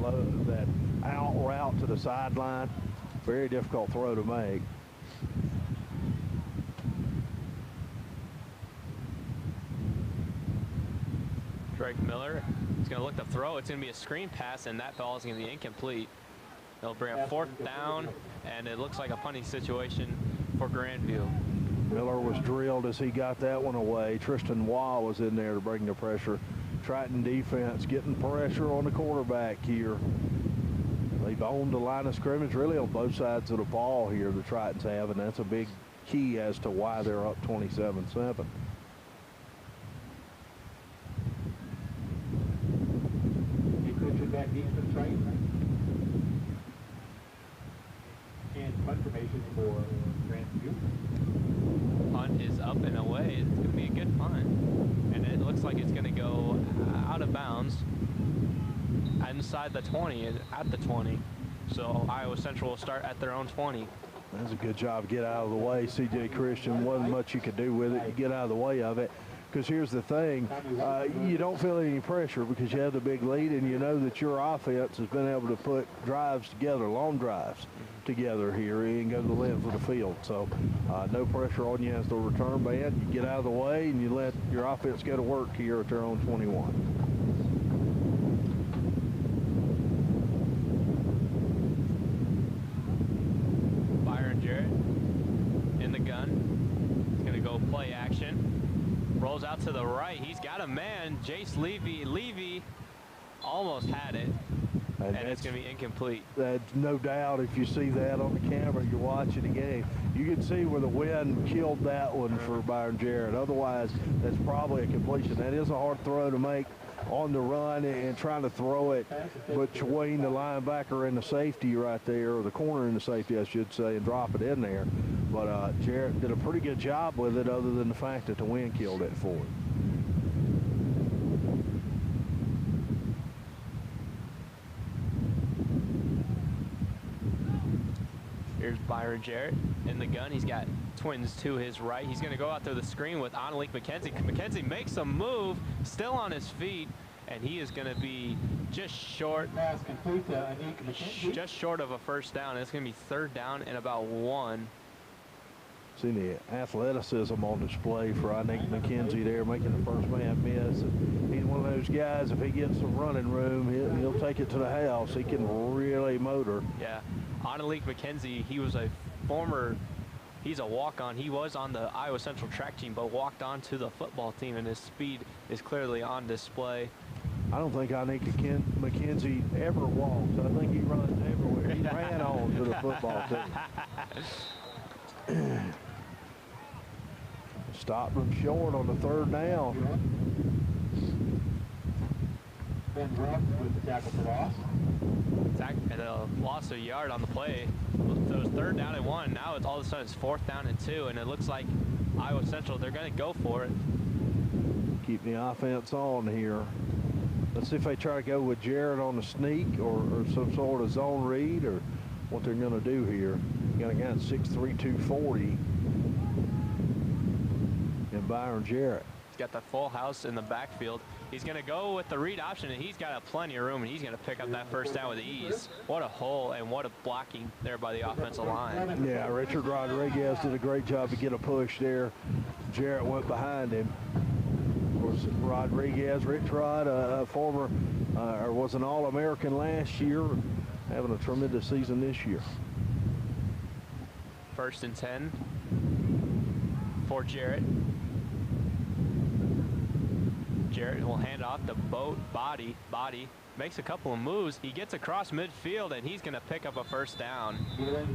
out route to the sideline. Very difficult throw to make. Drake Miller is going to look to throw. It's going to be a screen pass, and that ball is going to be incomplete. They'll bring a 4th down, and it looks like a punting situation for Grandview. Miller was drilled as he got that one away. Tristan Waugh was in there to bring the pressure. Triton defense getting pressure on the quarterback here. They've owned the line of scrimmage really on both sides of the ball here, the Tritons have, and that's a big key as to why they're up 27-7. Back deep for the Tritons. And punt formation for Grandview. Punt is up and away. It's going to be a good punt. And it looks like it's going to go out of bounds inside the 20, at the 20. So Iowa Central will start at their own 20. That's a good job. Get out of the way. C.J. Christian, wasn't much you could do with it. You get out of the way of it. Because here's the thing, you don't feel any pressure because you have the big lead, and you know that your offense has been able to put drives together, long drives together here and go to the length of the field. So no pressure on you as the return man. You get out of the way and you let your offense go to work here at their own 21. Byron Jarrett in the gun. He's going to go play action. Rolls out to the right. He's got a man. Jace Levy. Levy almost had it. And it's going to be incomplete. That's no doubt. If you see that on the camera, you're watching the game. You can see where the wind killed that one for Byron Jarrett. Otherwise, that's probably a completion. That is a hard throw to make on the run and trying to throw it between the linebacker and the safety right there, or the corner and the safety, I should say, and drop it in there. But Jarrett did a pretty good job with it, other than the fact that the wind killed it for him. Here's Byron Jarrett in the gun. He's got twins to his right. He's going to go out there the screen with Annalik McKenzie. McKenzie makes a move, still on his feet, and he is going to be just short, just short of a 1st down. It's going to be 3rd down and about 1. See the athleticism on display for Annalik McKenzie there, making the first man miss. And he's one of those guys, if he gets some running room, he'll take it to the house. He can really motor. Yeah. Annalik McKenzie, he was he's a walk-on. He was on the Iowa Central track team, but walked on to the football team, and his speed is clearly on display. I don't think Annalik McKenzie ever walks. I think he runs everywhere. He ran on to the football team. Stopped him short on the 3rd down. Ben Ruff with the tackle for loss. And a loss of a yard on the play. So it's 3rd down and 1. Now it's all of a sudden it's 4th down and 2, and it looks like Iowa Central, they're going to go for it. Keep the offense on here. Let's see if they try to go with Jarrett on the sneak or some sort of zone read, or what they're going to do here. You got a guy at 6'3", 240, and Byron Jarrett. He's got the full house in the backfield. He's going to go with the read option, and he's got plenty of room, and he's going to pick up that 1st down with ease. What a hole and what a blocking there by the offensive line. Yeah, Richard Rodriguez did a great job to get a push there. Jarrett went behind him. Of course, Rodriguez, Rich Rod, was an All-American last year, having a tremendous season this year. 1st and 10. for Jarrett. Jarrett will hand off the body, makes a couple of moves. He gets across midfield, and he's going to pick up a first down. A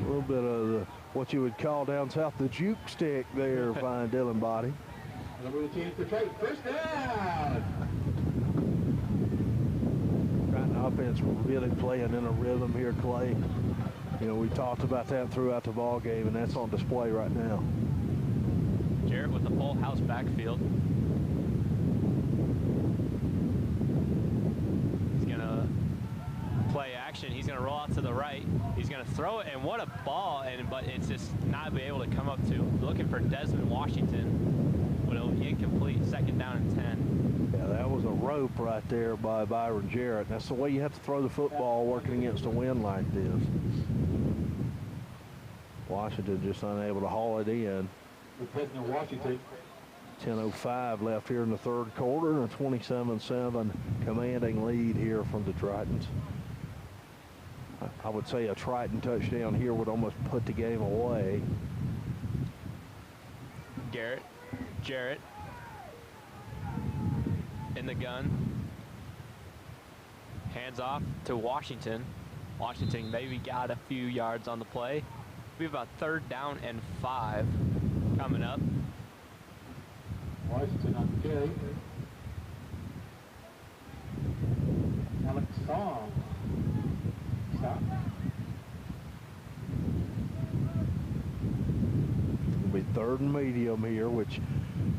little bit of what you would call down south the juke stick there, fine Dylan Body. First down. Triton offense really playing in a rhythm here, Clay. You know, we talked about that throughout the ball game, and that's on display right now. Jarrett with the full house backfield. Play action. He's going to roll out to the right. He's going to throw it, and what a ball! But it's just not be able to come up to. Looking for Desmond Washington, but it'll be incomplete. Second down and 10. Yeah, that was a rope right there by Byron Jarrett. That's the way you have to throw the football working against a wind like this. Washington just unable to haul it in. Desmond Washington. 10:05 left here in the third quarter, and a 27-7 commanding lead here from the Tritons. I would say a Triton touchdown here would almost put the game away. Jarrett in the gun. Hands off to Washington. Washington maybe got a few yards on the play. We have about 3rd down and 5 coming up. Washington on the carry. Alex Song. Stop. It'll be 3rd and medium here, which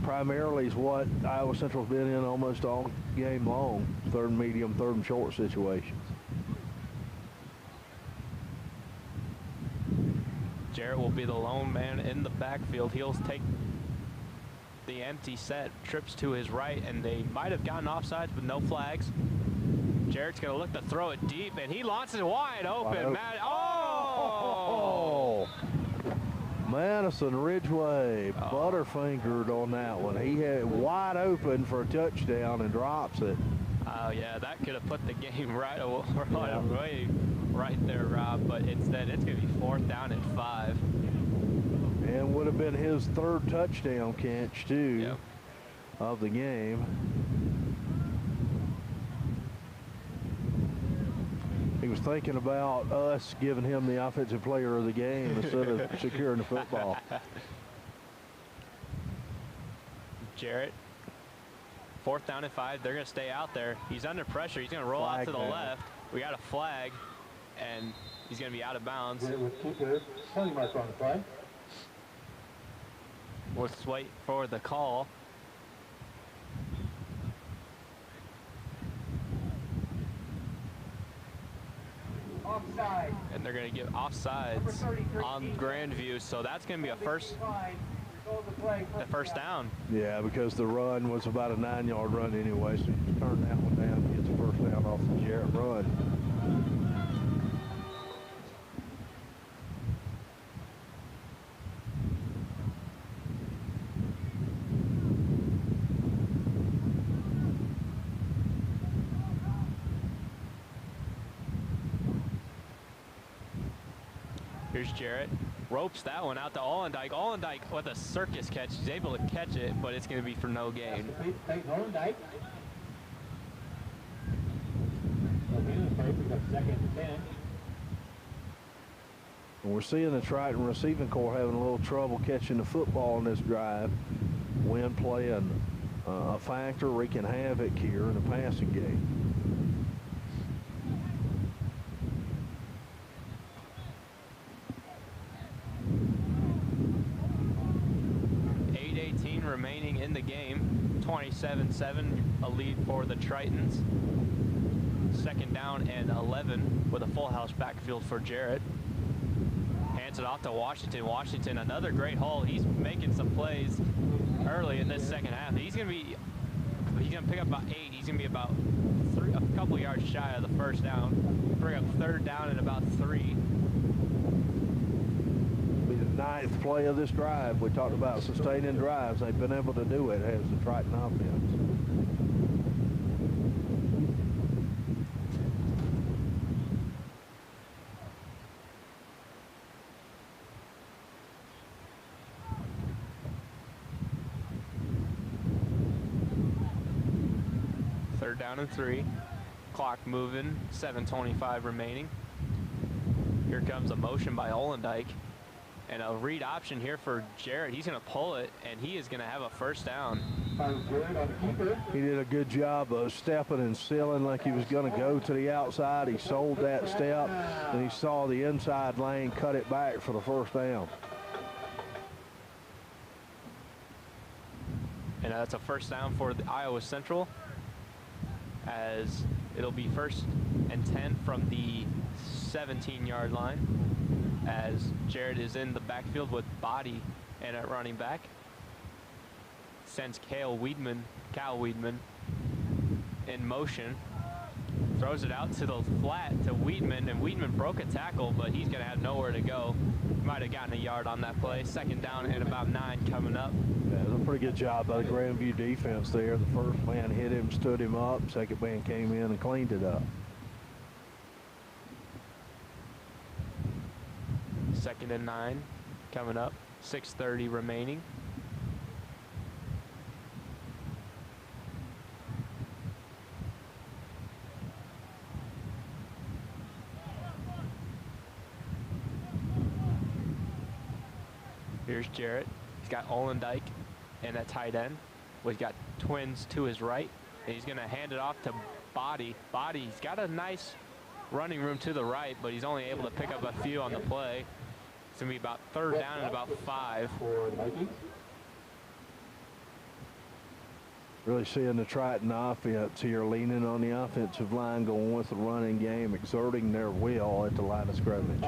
primarily is what Iowa Central's been in almost all game long. 3rd and medium, 3rd and short situations. Jarrett will be the lone man in the backfield. He'll take the empty set, trips to his right, and they might have gotten offsides with no flags. Jarrett's going to look to throw it deep, and he launches it wide open. Madison Ridgeway butterfingered on that one. He had it wide open for a touchdown and drops it. Oh, yeah, that could have put the game right away right there, Rob, but instead it's going to be 4th down and 5. And would have been his 3rd touchdown catch, too, of the game. He was thinking about us giving him the offensive player of the game instead of securing the football. Jarrett, 4th down and 5. They're going to stay out there. He's under pressure. He's going to roll out to the left. We got a flag, and he's going to be out of bounds. Penalty mark on the play. Let's wait for the call. Offside. And they're going to give offsides on Grandview, so that's going to be a first down. Yeah, because the run was about a 9-yard run anyway, so you just turn that one down and get the first down off the Jarrett run. Here's Jarrett. Ropes that one out to Allendike. Allendike with a circus catch. He's able to catch it, but it's going to be for no gain. Allendike. And we're seeing the Triton receiving corps having a little trouble catching the football in this drive. Wind playing a factor, wreaking havoc here in the passing game. Remaining in the game, 27-7, a lead for the Tritons. 2nd down and 11 with a full house backfield for Jarrett. Hands it off to Washington. Washington, another great haul. He's making some plays early in this second half. He's going to pick up about 8. He's going to be about a couple yards shy of the first down. Bring up 3rd down and about 3. Be the 9th play of this drive. We talked about sustaining drives. They've been able to do it as the Triton offense. 3rd down and 3. Clock moving, 7:25 remaining. Here comes a motion by Olendijk. And a read option here for Jarrett. He's going to pull it, and he is going to have a 1st down. He did a good job of stepping and sealing like he was going to go to the outside. He sold that step, and he saw the inside lane, cut it back for the 1st down. And that's a 1st down for the Iowa Central, as it'll be 1st and 10 from the 17-yard line, as Jarrett is in the backfield with Body and at running back. Sends Cal Weedman in motion. Throws it out to the flat to Weedman, and Weedman broke a tackle, but he's going to have nowhere to go. Might have gotten a yard on that play. 2nd down and about 9 coming up. Yeah, it was a pretty good job by the Grandview defense there. The 1st man hit him, stood him up. 2nd man came in and cleaned it up. 2nd and 9 coming up. 6:30 remaining. Here's Jarrett. He's got Olendijk and at tight end. We've got Twins to his right, and he's going to hand it off to Body. Body's got a nice running room to the right, but he's only able to pick up a few on the play. It's going to be about 3rd down and about 5. Really seeing the Triton offense here, leaning on the offensive line, going with the running game, exerting their will at the line of scrimmage.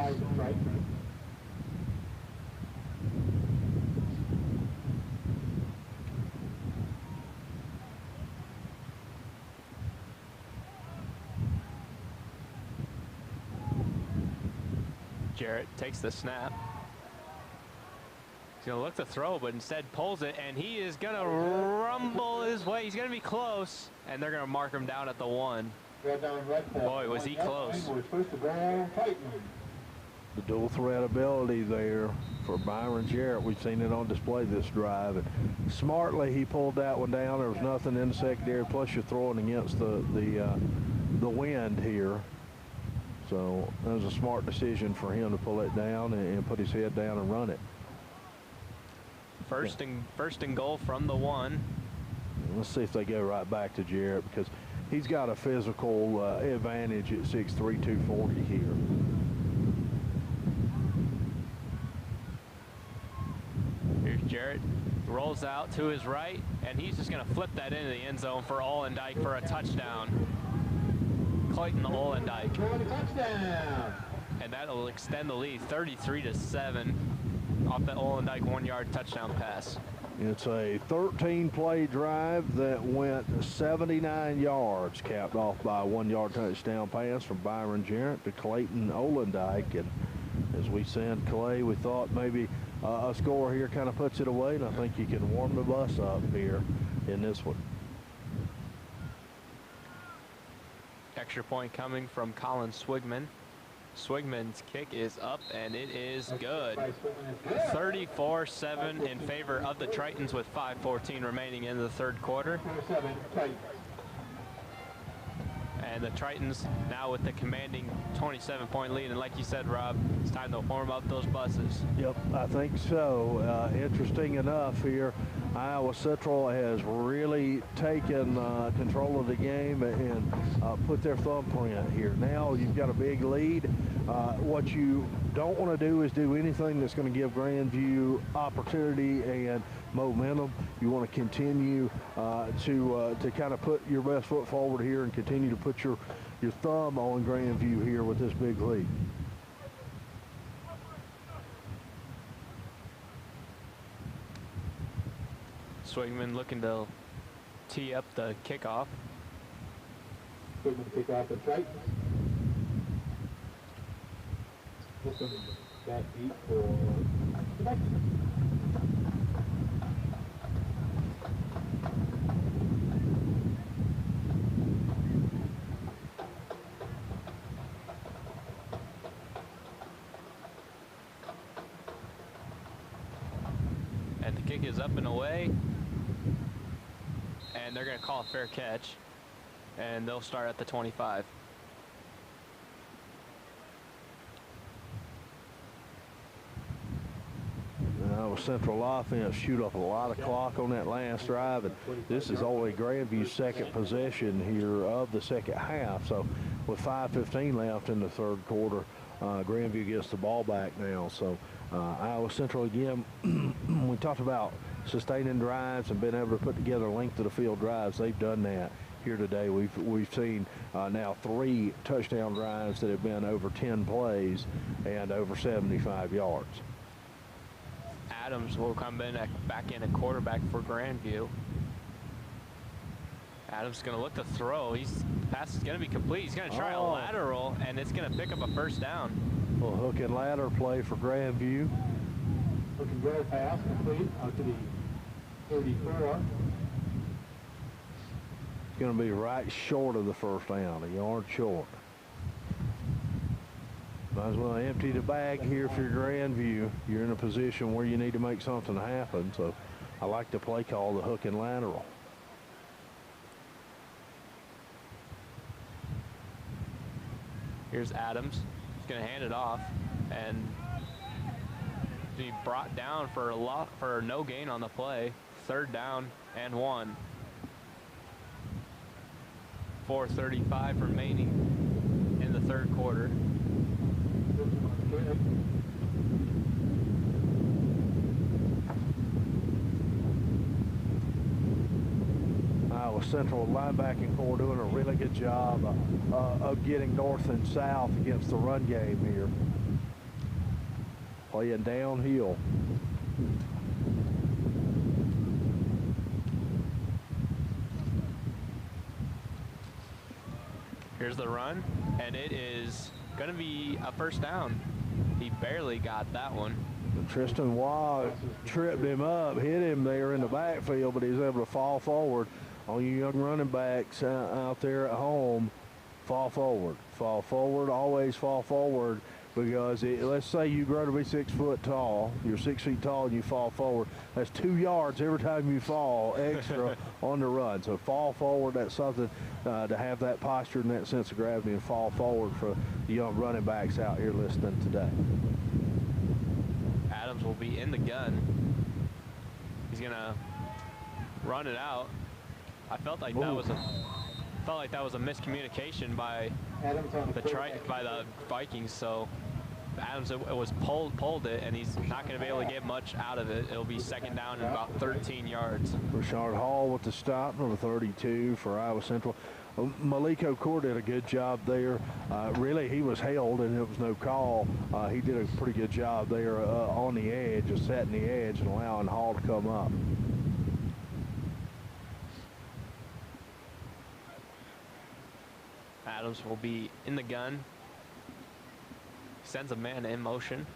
Jarrett takes the snap. He's going to look to throw, but instead pulls it, and he is going to rumble his way. He's going to be close, and they're going to mark him down at the 1. Boy, was he close. The dual threat ability there for Byron Jarrett. We've seen it on display this drive. And smartly, he pulled that one down. There was nothing in the secondary, plus you're throwing against the wind here. So that was a smart decision for him to pull it down and put his head down and run it. First and goal from the 1. Let's see if they go right back to Jarrett, because he's got a physical advantage at 6'3", 240 here. Here's Jarrett. Rolls out to his right, and he's just going to flip that into the end zone for Olendijk for a touchdown. Clayton Olendijk. And that'll extend the lead 33-7 off that Olendijk 1-yard touchdown pass. It's a 13-play drive that went 79 yards, capped off by a 1-yard touchdown pass from Byron Jarrett to Clayton Olendijk. And as we send Clay, we thought maybe a score here kind of puts it away, and I think you can warm the bus up here in this one. Extra point coming from Colin Swigman. Swigman's kick is up, and it is good. 34-7 in favor of the Tritons with 5:14 remaining in the 3rd quarter. And the Tritons now with the commanding 27-point lead. And like you said, Rob, it's time to warm up those buses. Yep, I think so. Interesting enough here, Iowa Central has really taken control of the game and put their thumbprint here. Now you've got a big lead. What you don't want to do is do anything that's going to give Grandview opportunity and momentum. You want to continue to kind of put your best foot forward here and continue to put your thumb on Grandview here with this big lead. Swigman looking to tee up the kickoff. Swigman kick off the Tritons. Looking back deep for the Vikings. And the kick is up and away. And they're going to call a fair catch. and they'll start at the 25. Central offense shoot up a lot of clock on that last drive, and this is only Grandview's second possession here of the second half. So with 5:15 left in the third quarter, Grandview gets the ball back now. So Iowa Central again, we talked about sustaining drives and being able to put together length of the field drives. They've done that here today. We've seen now 3 touchdown drives that have been over 10 plays and over 75 yards. Adams will come in back in a quarterback for Grandview. Adams is going to look to throw. The pass is going to be complete. He's going to try a lateral, and it's going to pick up a first down. Little hook and ladder play for Grandview. Hook and go pass complete out to the 34. It's going to be right short of the first down, a yard short. Might as well empty the bag here for your Grandview. You're in a position where you need to make something happen. So I like the play call, the hook and lateral. Here's Adams. He's going to hand it off and be brought down for no gain on the play. 3rd down and 1. 4:35 remaining in the third quarter. Iowa Central linebacking core doing a really good job of getting north and south against the run game here. Playing downhill. Here's the run, and it is going to be a first down. He barely got that one. Tristan Waugh tripped him up, hit him there in the backfield, but he was able to fall forward. All you young running backs out there at home, fall forward, always fall forward, because let's say you grow to be 6 foot tall, you're 6 feet tall and you fall forward. That's 2 yards every time you fall extra on the run. So fall forward, that's something to have that posture and that sense of gravity and fall forward for the young running backs out here listening today. Adams will be in the gun. He's gonna run it out. I felt like that was a miscommunication by the Vikings. So Adams was pulled it, and he's not going to be able to get much out of it. It'll be 2nd down and about 13 yards. Rashard Hall with the stop, number 32 for Iowa Central. Maliko Core did a good job there. Really, he was held and there was no call. He did a pretty good job there on the edge, just setting the edge and allowing Hall to come up. Adams will be in the gun. Sends a man in motion.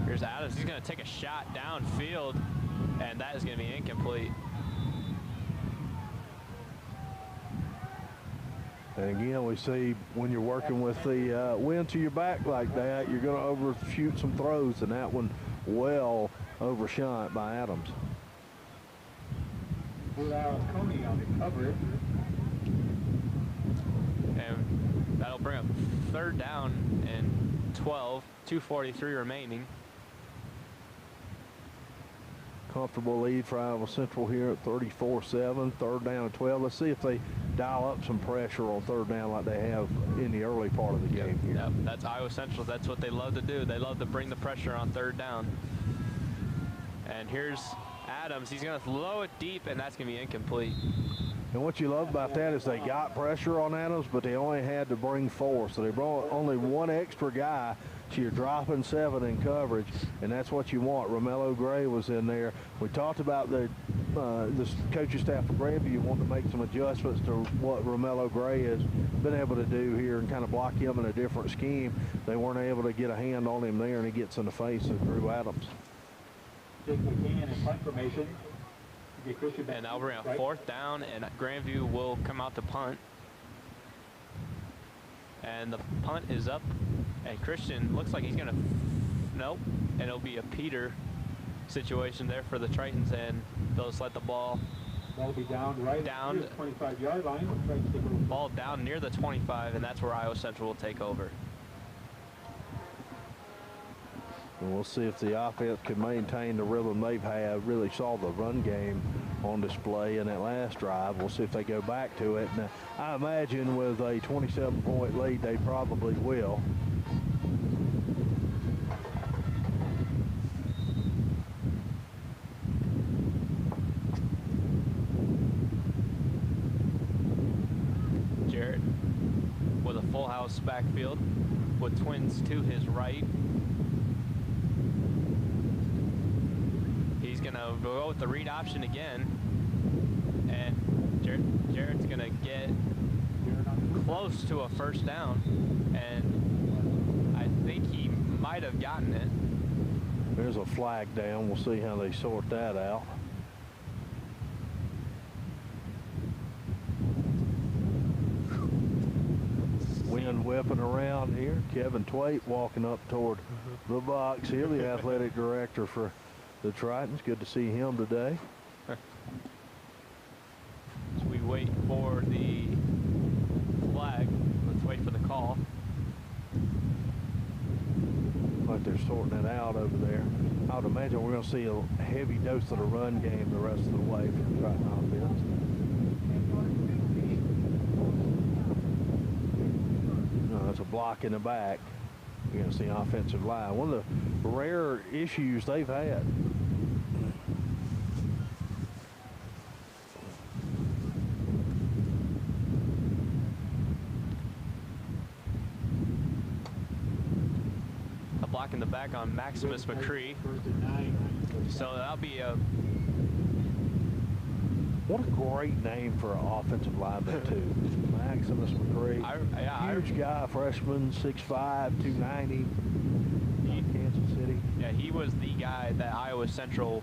Here's Adams. He's going to take a shot downfield, and that is going to be incomplete. And again, we see when you're working with the wind to your back like that, you're going to overshoot some throws, and that one well overshot by Adams. Coney on the cover. And that'll bring up 3rd down and 12, 2:43 remaining. Comfortable lead for Iowa Central here at 34-7, 3rd down and 12. Let's see if they dial up some pressure on 3rd down like they have in the early part of the game here. Yep, that's Iowa Central. That's what they love to do. They love to bring the pressure on 3rd down. And here's Adams. He's going to throw it deep, and that's going to be incomplete. And what you love about that is they got pressure on Adams, but they only had to bring 4. So they brought only 1 extra guy, so you're dropping 7 in coverage, and that's what you want. Romello Gray was in there. We talked about the coaching staff of Grandview wanting to make some adjustments to what Romello Gray has been able to do here and kind of block him in a different scheme. They weren't able to get a hand on him there, and he gets in the face of Drew Adams. Jake McCann in punt formation. And that'll bring up 4th down, and Grandview will come out to punt. And the punt is up, and Christian looks like he's going to, nope, and it'll be a Peter situation there for the Tritons, and they'll just let the ball Ball will be down right Down. near the 25-yard line. We'll try to take over. Ball down near the 25, and that's where Iowa Central will take over. And we'll see if the offense can maintain the rhythm they've had. Really saw the run game on display in that last drive. We'll see if they go back to it. Now, I imagine with a 27-point lead, they probably will. Jarrett with a full house backfield with twins to his right. He's going to go with the read option again. And Jarrett's going to get close to a first down. And I think he might have gotten it. There's a flag down. We'll see how they sort that out. Wind whipping around here. Kevin Twait walking up toward the box here, the athletic director for the Tritons. Good to see him today. As we wait for the flag, let's wait for the call. Like they're sorting it out over there. I would imagine we're going to see a heavy dose of the run game the rest of the way from the Triton offense. That's a block in the back. You're going to see offensive line. One of the rare issues they've had. A block in the back on Maximus McCree. So that'll be a... What a great name for an offensive lineman, too. Maximus McCree. Huge guy, freshman, 6'5", 290, Kansas City. Yeah, he was the guy that Iowa Central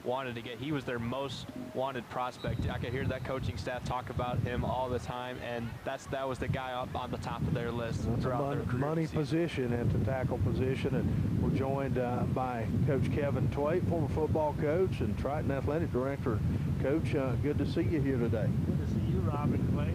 wanted to get. He was their most wanted prospect. I could hear that coaching staff talk about him all the time, and that was the guy up on the top of their list. That's a money position at the tackle position, and we're joined by Coach Kevin Twait, former football coach and Triton athletic director. Coach, good to see you here today. Good to see you, Robin Clay.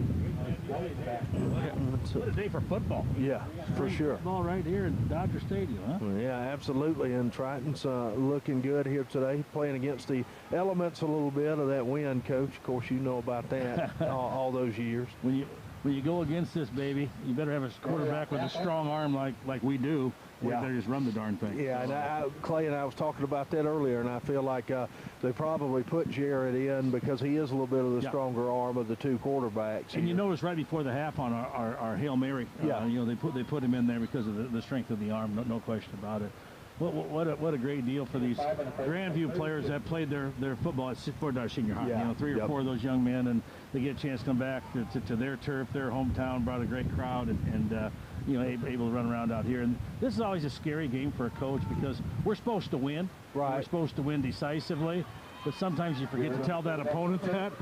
What a day for football. Yeah, for sure. Football right here in Dodger Stadium, huh? Yeah, absolutely. And Triton's looking good here today, playing against the elements a little bit of that wind, Coach. Of course, you know about that all those years. When you go against this, baby, you better have a quarterback with a strong arm like we do. We better just run the darn thing. Yeah, and Clay and I was talking about that earlier, and I feel like they probably put Jarrett in because he is a little bit of the stronger arm of the two quarterbacks. And you notice right before the half on our Hail Mary, they put him in there because of the strength of the arm, no question about it. What a great deal for these Grandview players that played their football at Fort Dodge Senior High. Yeah. 3 or 4 of those young men, and they get a chance to come back to their turf, their hometown, brought a great crowd, and able to run around out here. And this is always a scary game for a coach because we're supposed to win. Right. We're supposed to win decisively. But sometimes you forget to tell that opponent that,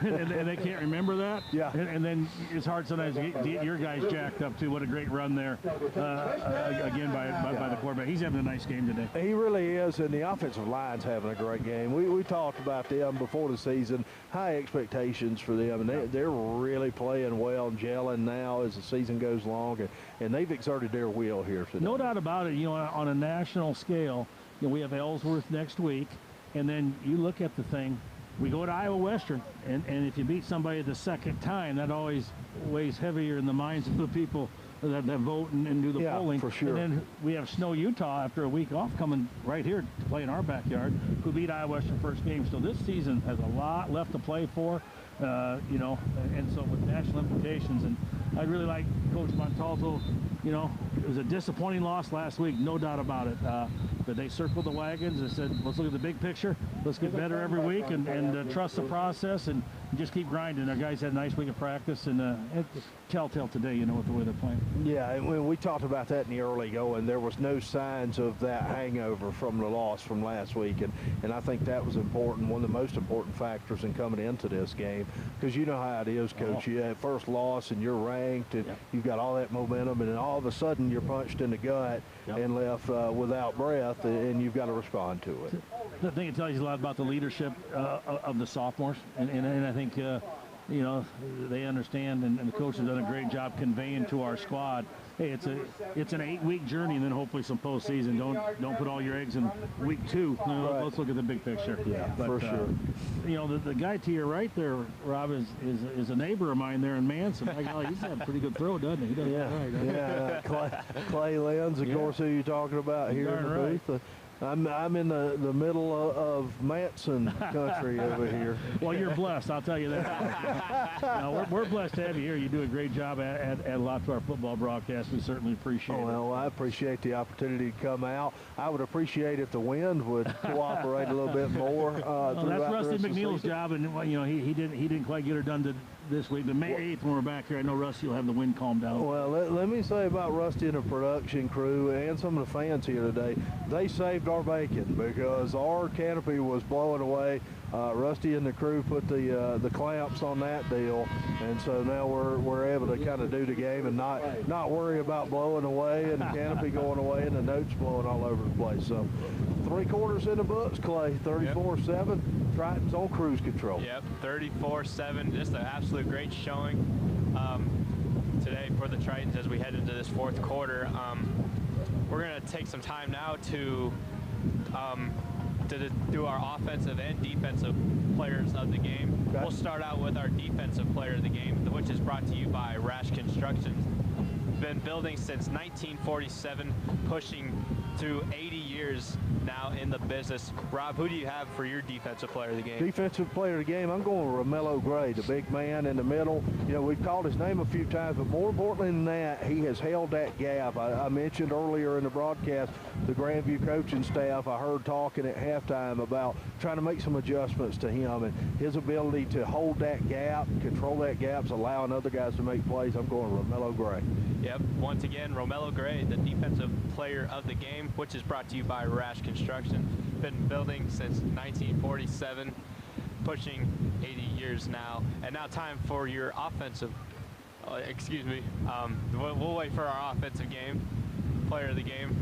and they can't remember that. Yeah. And then it's hard sometimes to get your guys jacked up too. What a great run there, again by the quarterback. He's having a nice game today. He really is, and the offensive line's having a great game. We talked about them before the season. High expectations for them, and they're really playing well and gelling now as the season goes along, and they've exerted their will here today. No doubt about it. On a national scale, we have Ellsworth next week. And then you look at the thing, we go to Iowa Western, and if you beat somebody the second time, that always weighs heavier in the minds of the people that vote and do the polling. For sure. And then we have Snow, Utah, after a week off, coming right here to play in our backyard, who beat Iowa Western first game. So this season has a lot left to play for, and so with national implications. And I really like Coach Montalto. It was a disappointing loss last week, no doubt about it. But they circled the wagons and said, let's look at the big picture. Let's get better every week and trust the process and just keep grinding. Our guys had a nice week of practice, and telltale today, with the way they're playing. Yeah, and we talked about that in the early going. There was no signs of that hangover from the loss from last week, and I think that was important, one of the most important factors in coming into this game, because you know how it is, Coach. You had first loss, and you're ranked, and you've got all that momentum, and then all of a sudden you're punched in the gut and left without breath, and you've got to respond to it. I think it tells you a lot about the leadership of the sophomores, and I think you know, they understand, and the coach has done a great job conveying to our squad, hey, it's an 8-week journey, and then hopefully some postseason. Don't put all your eggs in week 2. You know, Right. Let's look at the big picture. Yeah, but, for sure. You know, the guy to your right there, Rob, is a neighbor of mine there in Manson. My golly, he's got a pretty good throw, doesn't he? He does Yeah, all right, doesn't he? yeah. Clay Lenz, of course, who you're talking about here in the Darn booth. I'm in the middle of Manson country over here. Well, you're blessed, I'll tell you that. No, we're blessed to have you here. You do a great job at a lot to our football broadcast. We certainly appreciate it. Well, I appreciate the opportunity to come out. I would appreciate if the wind would cooperate a little bit more. That's Rusty McNeil's job, and you know he didn't quite get her done this week. But May 8th, when we're back here, I know Rusty will have the wind calmed down. Well, let me say about Rusty and the production crew and some of the fans here today, they saved our bacon because our canopy was blowing away. Rusty and the crew put the clamps on that deal, and so now we're able to kind of do the game and not worry about blowing away and the canopy going away and the notes blowing all over the place. So 3/4 in the books, Clay. 34-7. Tritons on cruise control. Yep, 34-7. Just an absolute great showing today for the Tritons as we head into this 4th quarter. We're going to take some time now to do our offensive and defensive players of the game. Okay. We'll start out with our defensive player of the game, which is brought to you by Rash Construction. Been building since 1947, pushing through 80 years now in the business. Rob, who do you have for your defensive player of the game? Defensive player of the game, I'm going with Romello Gray, the big man in the middle. You know, we've called his name a few times, but more importantly than that, he has held that gap. I mentioned earlier in the broadcast, the Grandview coaching staff, I heard talking at halftime about trying to make some adjustments to him, and his ability to hold that gap, control that gap, allowing other guys to make plays. I'm going Romello Gray. Yep, once again, Romello Gray, the defensive player of the game, which is brought to you by Rash Construction. Been building since 1947, pushing 80 years now. And now time for your offensive, we'll wait for our offensive game, player of the game.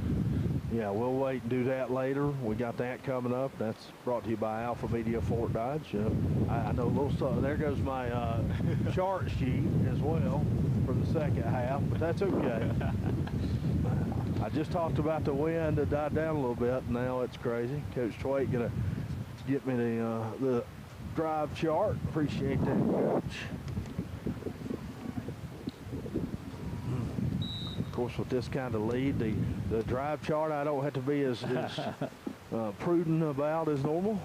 Yeah, we'll wait and do that later. We got that coming up. That's brought to you by Alpha Media Fort Dodge. I know a little stuff. There goes my chart sheet as well for the second half, but that's okay. I just talked about the wind that died down a little bit, and now it's crazy. Coach Twait gonna get me the drive chart. Appreciate that, Coach. Of course, with this kind of lead, the drive chart I don't have to be as prudent about as normal.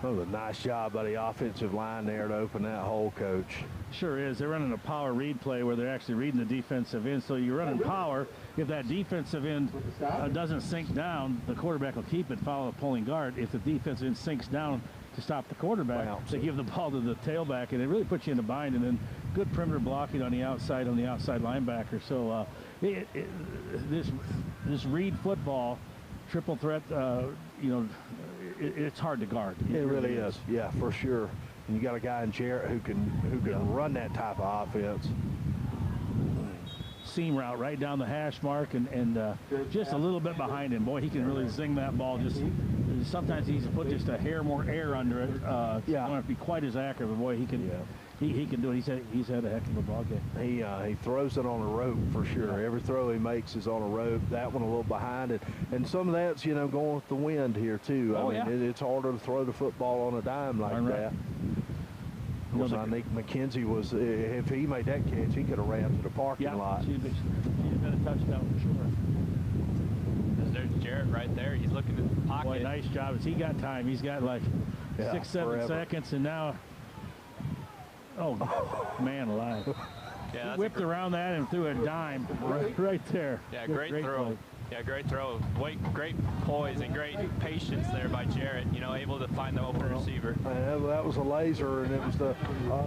Oh, a nice job by the offensive line there to open that hole, Coach. Sure is. They're running a power read play where they're actually reading the defensive end. So you're running power. If that defensive end doesn't sink down, the quarterback will keep it, follow the pulling guard. If the defensive end sinks down to stop the quarterback, they give the ball to the tailback, and it really puts you in a bind. And then good perimeter blocking on the outside linebacker. So this read football, triple threat, it's hard to guard. It really is. Yeah, for sure. And you got a guy in Jarrett who can run that type of offense. Seam route right down the hash mark and just a little bit behind him. Boy, he can really zing that ball. Sometimes he's put just a hair more air under it. Don't have to be quite as accurate, but boy, he can. Yeah. He can do it. He's had a heck of a ball game. He throws it on a rope for sure. Every throw he makes is on a rope. That one a little behind it, and some of that's going with the wind here too. I mean, it's harder to throw the football on a dime like that. Of course, I think McKenzie was, if he made that catch, he could have ran to the parking lot. She'd been a touchdown for sure. There's Jarrett right there. He's looking at the pocket. Boy, nice job. He got time. He's got like 6-7 seconds, and now. Oh, man alive. Yeah, whipped around that and threw a dime right there. Yeah, great throw. Play. Yeah, great throw. Great poise and great patience there by Jarrett, you know, able to find the open receiver. That was a laser, and it was the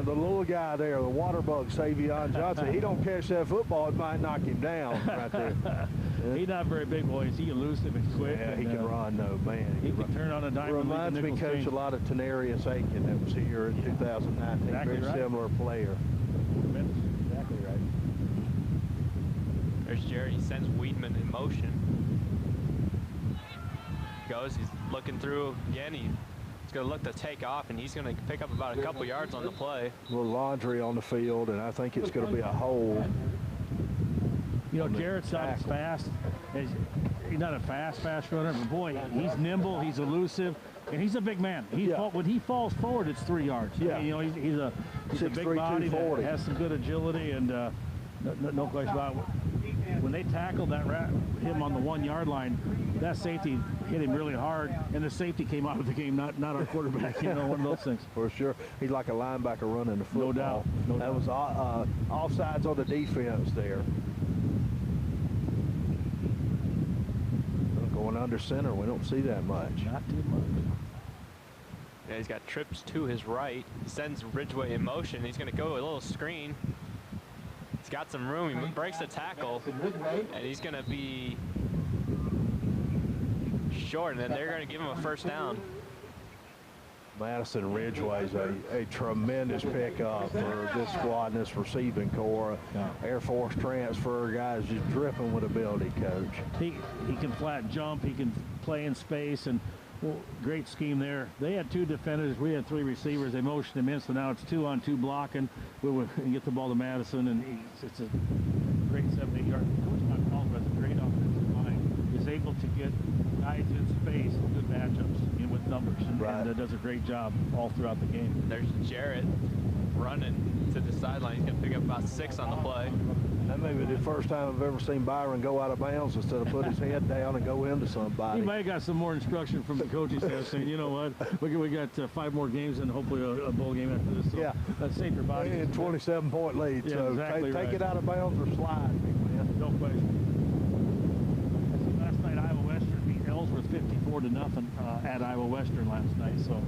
little guy there, the water bug, Savion Johnson. He don't catch that football, it might knock him down right there. He's not very big, boys. He elusive and quick. Yeah, he can run, though, man. He can turn on a dime. Reminds me, Coach, a lot of Tenarius Aiken that was here in 2019. Exactly Very right. Similar player. Exactly right. There's Jarrett. He sends Weedman in motion. Goes. He's looking through again. He's going to look to take off, and he's going to pick up about a couple yards on the play. A little laundry on the field, and I think it's going to be a hole. You know, Jarrett's not as fast. He's not a fast runner, but boy, he's nimble, he's elusive, and he's a big man. When he falls forward, it's 3 yards. Yeah. You know, he's a big body that has some good agility, and no question about it. When they tackled him on the 1 yard line, that safety hit him really hard, and the safety came out of the game, not our quarterback. You know, one of those things. For sure. He's like a linebacker running the football. No doubt. No that doubt. was offsides on the defense there. Going under center, we don't see that much. Not too much. Yeah, he's got trips to his right. He sends Ridgeway in motion. He's going to go a little screen. He's got some room. He breaks the tackle, and he's going to be short, and then they're going to give him a first down. Madison Ridgeway is a tremendous pickup for this squad and this receiving core. Yeah. Air Force transfer, guys just dripping with ability, Coach. He can flat jump. He can play in space, and great scheme there. They had 2 defenders. We had 3 receivers. They motioned him in, so now it's 2-on-2 blocking. We get the ball to Madison, and it's a great 7-8 yard. Coach McCall has a great offensive mind. He's able to get guys in space, good matchups, you know, with numbers, and does a great job all throughout the game. There's Jarrett running to the sideline. He's going to pick up about 6 on the play. That may be the first time I've ever seen Byron go out of bounds instead of put his head down and go into somebody. He might have got some more instruction from the coaching staff saying, you know what, we got 5 more games and hopefully a bowl game after this. So yeah. Let's save your body. And 27-point lead, yeah, so exactly take it out of bounds or slide, big man. No question. Last night, Iowa Western beat Ellsworth 54-0 at Iowa Western last night. So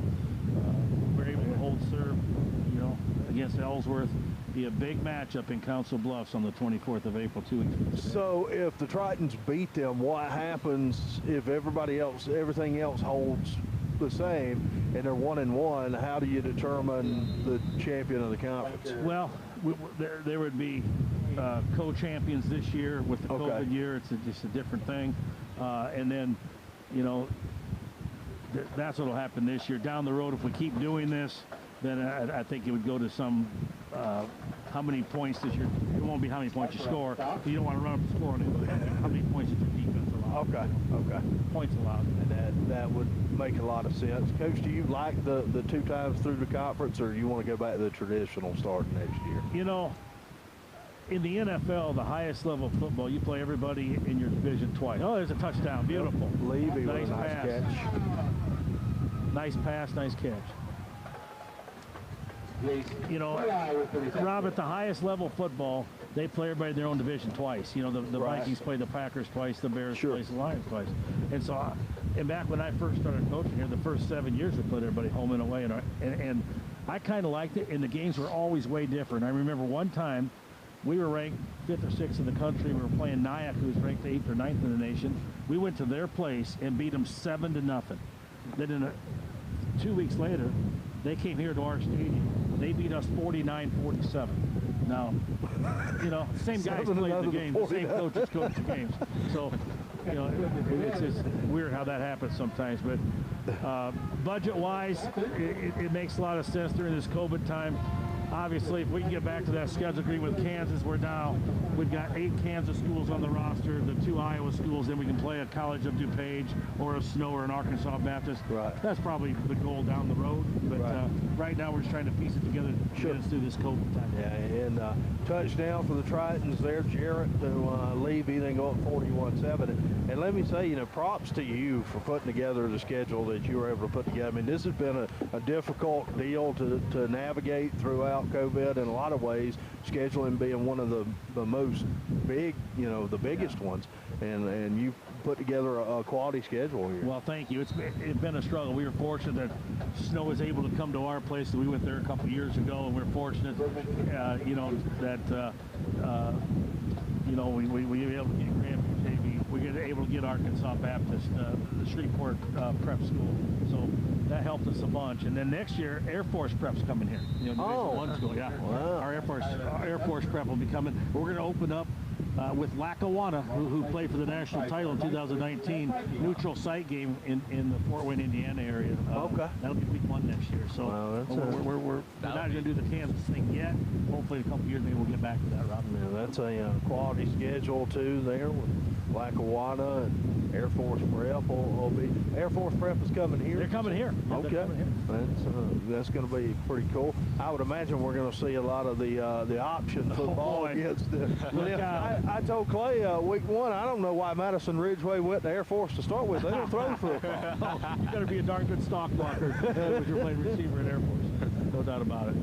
we're able to hold serve, you know, against Ellsworth. Be a big matchup in Council Bluffs on the 24th of April, 2 weeks from today. So if the Tritons beat them, what happens if everything else holds the same and they're 1-1? How do you determine the champion of the conference? Well, there would be co-champions this year with the COVID year. It's just a different thing. And then, you know, that's what will happen this year. Down the road, if we keep doing this, then I think it would go to some how many points does your, it won't be how many points you score. You don't want to run up the score on it. How many points does your defense allow? Okay. Points allowed. And that would make a lot of sense. Coach, do you like the 2 times through the conference, or do you want to go back to the traditional starting next year? You know, in the NFL, the highest level of football, you play everybody in your division twice. Oh, there's a touchdown. Beautiful. Levy with Nice a nice pass. catch. Nice pass, nice catch. You know, Rob, at the highest level of football, they play everybody in their own division twice. You know, the Vikings play the Packers twice, the Bears play the Lions twice. And so, and back when I first started coaching here, the first 7 years we played everybody home and away. And I kind of liked it, and the games were always way different. I remember one time, we were ranked 5th or 6th in the country. We were playing Nyack, who was ranked 8th or 9th in the nation. We went to their place and beat them 7-0. Then 2 weeks later, they came here to our stadium. They beat us 49-47. Now, you know, same guys played the game, the same coaches coach the games. So, you know, it's just weird how that happens sometimes. But budget-wise, it makes a lot of sense during this COVID time. Obviously, if we can get back to that schedule agreement with Kansas, we've got 8 Kansas schools on the roster, the 2 Iowa schools, then we can play a College of DuPage or a Snow or an Arkansas Baptist. Right. That's probably the goal down the road. But right now, we're just trying to piece it together to get us through this COVID time. Yeah, and touchdown for the Tritons there, Jarrett, to leave anything go up 41-7. And let me say, you know, props to you for putting together the schedule that you were able to put together. I mean, this has been a difficult deal to navigate throughout COVID in a lot of ways, scheduling being one of the most big, you know, the biggest ones. And you put together a quality schedule here. Well, thank you. It's been a struggle. We were fortunate that Snow was able to come to our place. We went there a couple years ago, and we're fortunate, you know, that you know, we were able to get Grandview JV. We were able to get Arkansas Baptist, the Shreveport Prep School. So that helped us a bunch. And then next year, Air Force Prep's coming here. You know, Division I school. Yeah. Wow. Our Air Force Prep will be coming. We're going to open up with Lackawanna, who played for the national title in 2019, neutral site game in the Fort Wayne, Indiana area. Okay. That'll be week 1 next year. So we're not going to do the Kansas thing yet. Hopefully in a couple years maybe we'll get back to that route. Yeah, that's a quality schedule too there with Lackawanna and Air Force Prep will be. Air Force Prep is coming here. They're coming here. Okay. They're coming here. That's going to be pretty cool. I would imagine we're going to see a lot of the option football against the. I told Clay week 1, I don't know why Madison Ridgeway went to Air Force to start with. They don't throw football. You got to be a darn good stock blocker if you're playing receiver at Air Force. No doubt about it.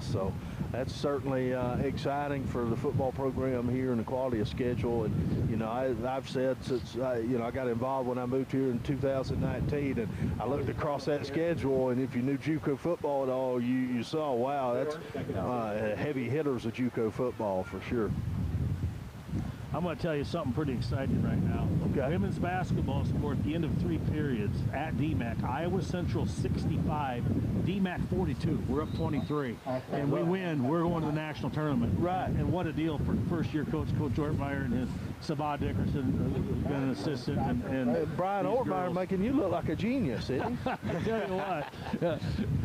So that's certainly exciting for the football program here and the quality of schedule. And you know, I've said since you know, I got involved when I moved here in 2019, and I looked across that schedule, and if you knew JUCO football at all, you saw, wow, that's heavy hitters of JUCO football for sure. I'm going to tell you something pretty exciting right now. Okay. Women's basketball scored at the end of 3 periods at DMAC. Iowa Central 65, DMAC 42. We're up 23. And we win, we're going to the national tournament. Right. And what a deal for first-year coach Ortmeyer and his Sabah Dickerson, who's been an assistant. And Brian Ortmeyer making you look like a genius, isn't he? I tell you what,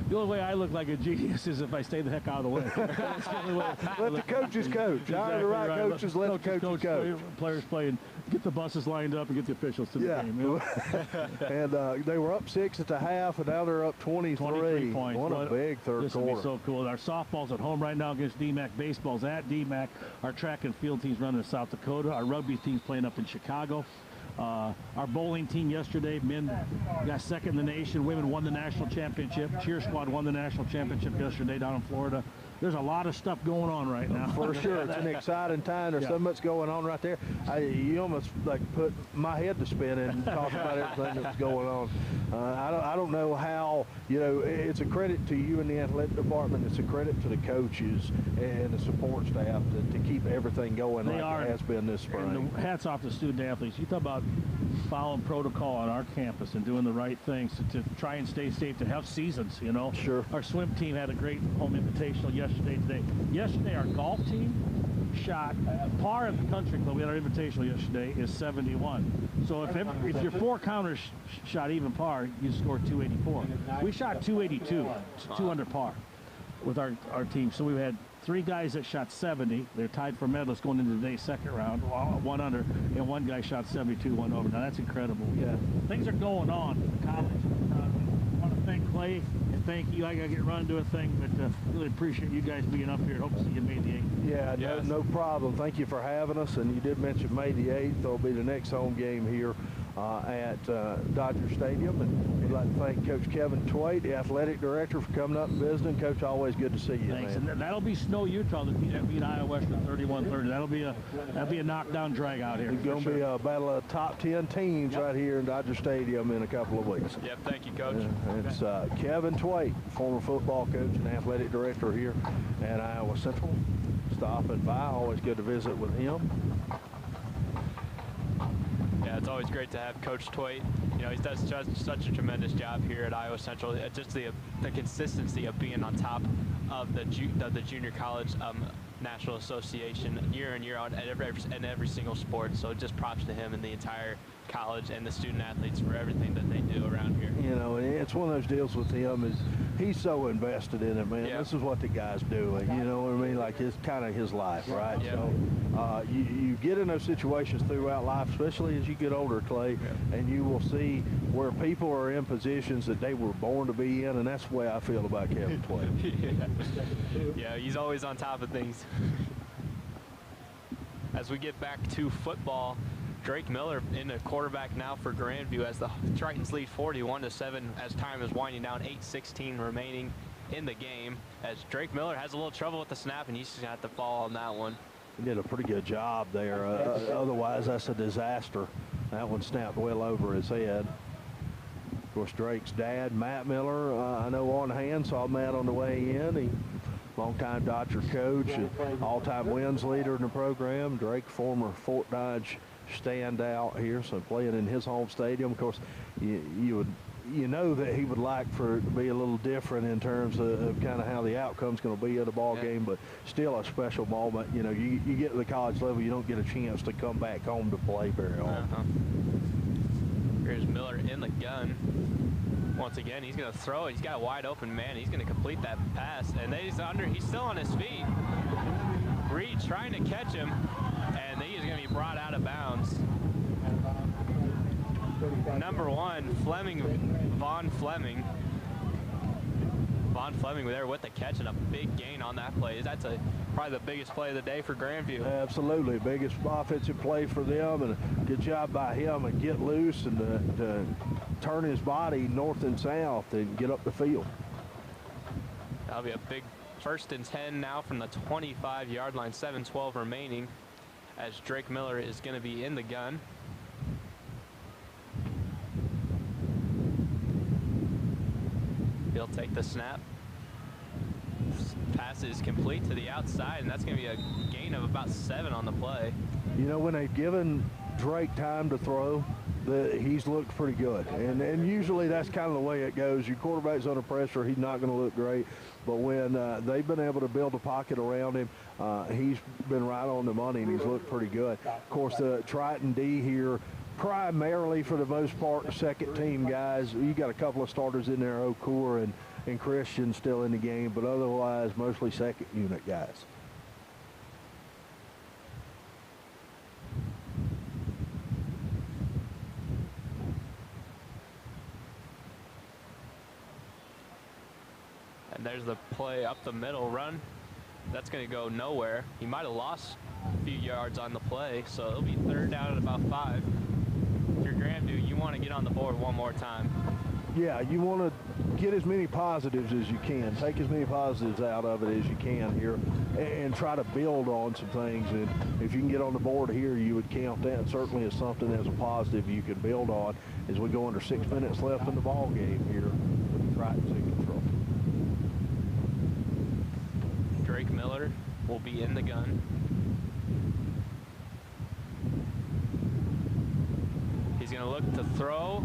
the only way I look like a genius is if I stay the heck out of the way. That's the only way. Let the coaches coach. Exactly The right coaches let the coaches coach. Players play and get the buses lined up and get the officials to the game. You know? And they were up 6 at the half, and now they're up 23 points. What a big third this quarter. Will be so cool. Our softball's at home right now against DMAC. Baseball's at DMAC. Our track and field team's running in South Dakota. Our rugby team's playing up in Chicago. Our bowling team yesterday, men got second in the nation. Women won the national championship. Cheer squad won the national championship yesterday down in Florida. There's a lot of stuff going on right now. For sure. It's an exciting time. There's so much going on right there. You almost like put my head to spin and talk about everything that's going on. I don't know how, you know, it's a credit to you and the athletic department. It's a credit to the coaches and the support staff to keep everything going like it has been this spring. And hats off to student athletes. You talk about following protocol on our campus and doing the right things to try and stay safe, to have seasons, you know. Sure. Our swim team had a great home invitational yesterday. Our golf team shot par at the country club. We had our invitational yesterday is 71. So if your 4 counters shot even par, you scored 284. We shot 282, 2 under par with our team. So we had 3 guys that shot 70. They're tied for medalists going into today's second round, 1 under, and 1 guy shot 72, 1 over. Now that's incredible. Yeah, things are going on in college. I want to thank Clay and thank you. I got to get run to a thing, but really appreciate you guys being up here. Hope to see you May the 8th. Yeah, no problem. Thank you for having us. And you did mention May the 8th. There'll be the next home game here at Dodger Stadium. And we'd like to thank Coach Kevin Twait, the athletic director, for coming up and visiting. Coach, always good to see you. Thanks. Man. And that'll be Snow, Utah that beat Iowa Western 31-30. That'll be a knockdown drag out here. It's going to be a battle of top 10 teams right here in Dodger Stadium in a couple of weeks. Yep, thank you, Coach. It's Kevin Twait, former football coach and athletic director here at Iowa Central. Stopping by, always good to visit with him. Yeah, it's always great to have Coach Twait. You know, he does such a tremendous job here at Iowa Central. Just the consistency of being on top of the junior college National Association year in, year out in every single sport. So just props to him and the entire college and the student athletes for everything that they do around here. You know, and it's one of those deals with him is he's so invested in it, man. Yeah. This is what the guy's doing. You know what I mean? Like it's kind of his life, right? Yeah. So you get in those situations throughout life, especially as you get older, Clay, and you will see where people are in positions that they were born to be in, and that's the way I feel about Kevin Tway. Yeah, he's always on top of things. As we get back to football, Drake Miller in the quarterback now for Grandview as the Tritons lead 41-7 as time is winding down, 8:16 remaining in the game. As Drake Miller has a little trouble with the snap, and he's just going to have to fall on that one. He did a pretty good job there. Otherwise, that's a disaster. That one snapped well over his head. Of course, Drake's dad, Matt Miller, I know on hand, saw Matt on the way in. He longtime Dodger coach, all-time wins leader in the program. Drake, former Fort Dodge standout here, so playing in his home stadium. Of course, you know that he would like for it to be a little different in terms of kind of how the outcome's going to be at a ball game, but still a special moment. You know, you get to the college level, you don't get a chance to come back home to play very often. Here's Miller in the gun. Once again, he's going to throw it. He's got a wide open man. He's going to complete that pass, and he's still on his feet. Reed trying to catch him, and he's going to be brought out of bounds. Number 1, Vaughn Fleming. Vaughn Fleming there with the catch and a big gain on that play. That's probably the biggest play of the day for Grandview. Absolutely, biggest offensive play for them, and a good job by him to get loose and to turn his body north and south and get up the field. That'll be a big 1st and 10 now from the 25-yard line, 7:12 remaining as Drake Miller is going to be in the gun. He'll take the snap. Pass is complete to the outside, and that's going to be a gain of about 7 on the play. You know, when they've given Drake time to throw, he's looked pretty good. And usually that's kind of the way it goes. Your quarterback's under pressure, he's not going to look great. But when they've been able to build a pocket around him, he's been right on the money, and he's looked pretty good. Of course, the Triton D here, primarily for the most part, second team guys. You got a couple of starters in there, Okur and Christian still in the game, but otherwise mostly second unit guys. And there's the play up the middle run. That's going to go nowhere. He might have lost a few yards on the play, so it'll be 3rd down at about 5. If you're Grandview, you want to get on the board one more time. Yeah, you want to get as many positives as you can. Take as many positives out of it as you can here and try to build on some things. And if you can get on the board here, you would count that certainly as something as a positive you can build on as we go under 6 minutes left in the ball game here with the Tritons in control. Drake Miller will be in the gun. He's going to look to throw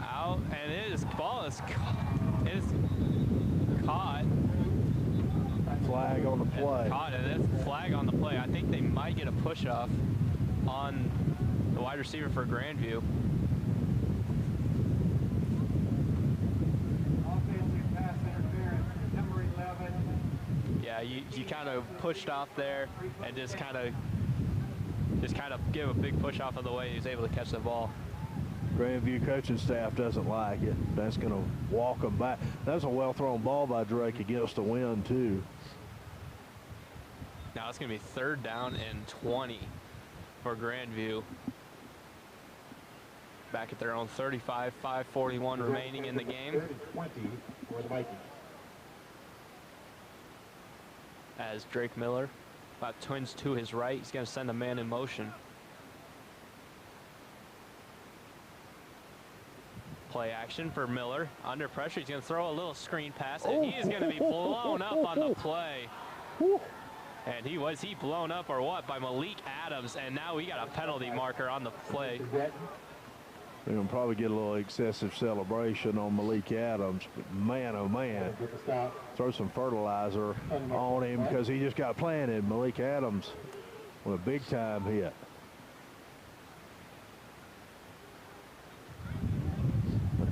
out, and his ball is caught. Flag on the play. Caught, and it's flag on the play. I think they might get a push-off on the wide receiver for Grandview. Offensive pass interference, number 11. Yeah, you kind of pushed off there and just kind of give a big push off of the way he was able to catch the ball. Grandview coaching staff doesn't like it. That's going to walk them back. That's a well-thrown ball by Drake against the wind, too. Now it's going to be 3rd down and 20 for Grandview. Back at their own 35, 5:41 remaining in the game. 3rd and 20 for the Vikings. As Drake Miller, about twins to his right, he's going to send a man in motion. Play action for Miller. Under pressure, he's going to throw a little screen pass, and he is going to be blown up on the play. And he blown up or what by Malik Adams, and now we got a penalty marker on the play. They're going to probably get a little excessive celebration on Malik Adams, but man, oh man, throw some fertilizer on him because he just got planted. Malik Adams with a big-time hit.